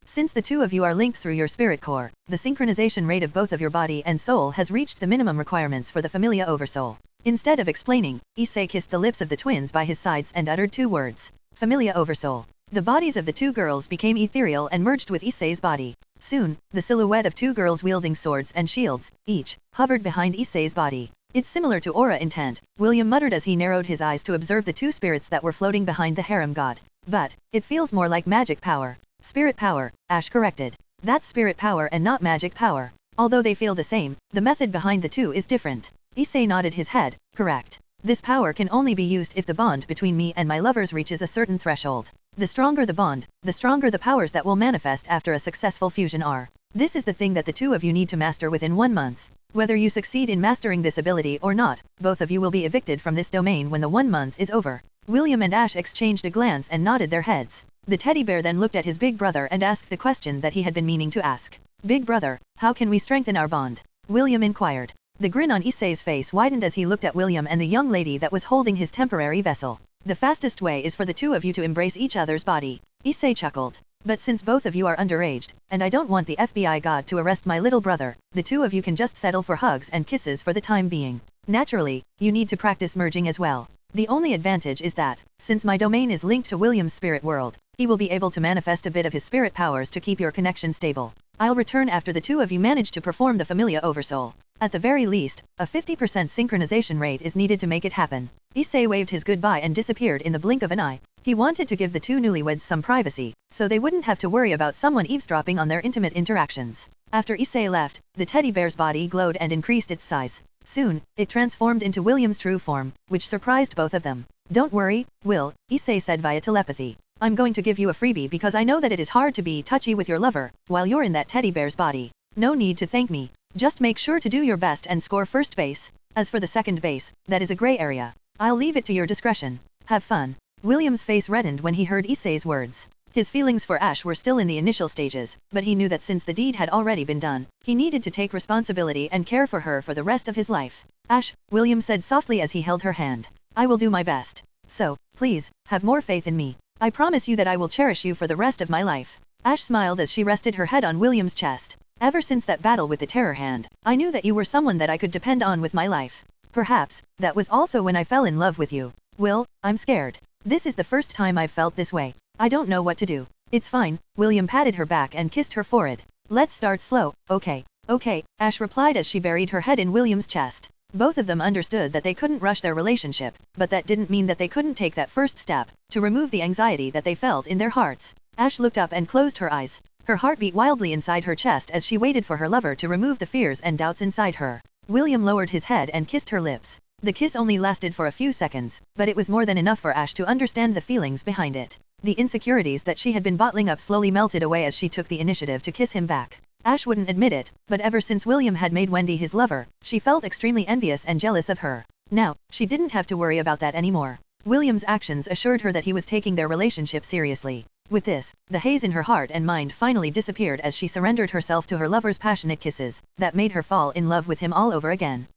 A: Since the two of you are linked through your spirit core, the synchronization rate of both of your body and soul has reached the minimum requirements for the Familia Oversoul. Instead of explaining, Issei kissed the lips of the twins by his sides and uttered 2 words. Familia Oversoul. The bodies of the 2 girls became ethereal and merged with Issei's body. Soon, the silhouette of 2 girls wielding swords and shields, each, hovered behind Issei's body. It's similar to aura intent, William muttered as he narrowed his eyes to observe the 2 spirits that were floating behind the harem god. But, it feels more like magic power. Spirit power, Ash corrected. That's spirit power and not magic power. Although they feel the same, the method behind the 2 is different. Issei nodded his head, correct. This power can only be used if the bond between me and my lovers reaches a certain threshold. The stronger the bond, the stronger the powers that will manifest after a successful fusion are. This is the thing that the 2 of you need to master within 1 month. Whether you succeed in mastering this ability or not, both of you will be evicted from this domain when the 1 month is over. William and Ash exchanged a glance and nodded their heads. The teddy bear then looked at his big brother and asked the question that he had been meaning to ask. Big brother, how can we strengthen our bond? William inquired. The grin on Issei's face widened as he looked at William and the young lady that was holding his temporary vessel. The fastest way is for the two of you to embrace each other's body. Issei chuckled. But since both of you are underaged, and I don't want the FBI god to arrest my little brother, the two of you can just settle for hugs and kisses for the time being. Naturally, you need to practice merging as well. The only advantage is that, since my domain is linked to William's spirit world, he will be able to manifest a bit of his spirit powers to keep your connection stable. I'll return after the two of you manage to perform the Familia Oversoul. At the very least, a 50% synchronization rate is needed to make it happen. Issei waved his goodbye and disappeared in the blink of an eye. He wanted to give the two newlyweds some privacy, so they wouldn't have to worry about someone eavesdropping on their intimate interactions. After Issei left, the teddy bear's body glowed and increased its size. Soon, it transformed into William's true form, which surprised both of them. Don't worry, Will, Issei said via telepathy. I'm going to give you a freebie because I know that it is hard to be touchy with your lover, while you're in that teddy bear's body. No need to thank me. Just make sure to do your best and score first base. As for the second base, that is a gray area. I'll leave it to your discretion. Have fun. William's face reddened when he heard Issei's words. His feelings for Ash were still in the initial stages, but he knew that since the deed had already been done, he needed to take responsibility and care for her for the rest of his life. Ash, William said softly as he held her hand. I will do my best. So, please, have more faith in me. I promise you that I will cherish you for the rest of my life. Ash smiled as she rested her head on William's chest. Ever since that battle with the Terror Hand, I knew that you were someone that I could depend on with my life. Perhaps, that was also when I fell in love with you. Will, I'm scared. This is the first time I've felt this way. I don't know what to do. It's fine, William patted her back and kissed her forehead. Let's start slow, okay? Okay, Ash replied as she buried her head in William's chest. Both of them understood that they couldn't rush their relationship, but that didn't mean that they couldn't take that first step, to remove the anxiety that they felt in their hearts. Ash looked up and closed her eyes. Her heart beat wildly inside her chest as she waited for her lover to remove the fears and doubts inside her. William lowered his head and kissed her lips. The kiss only lasted for a few seconds, but it was more than enough for Ash to understand the feelings behind it. The insecurities that she had been bottling up slowly melted away as she took the initiative to kiss him back. Ash wouldn't admit it, but ever since William had made Wendy his lover, she felt extremely envious and jealous of her. Now, she didn't have to worry about that anymore. William's actions assured her that he was taking their relationship seriously. With this, the haze in her heart and mind finally disappeared as she surrendered herself to her lover's passionate kisses, that made her fall in love with him all over again.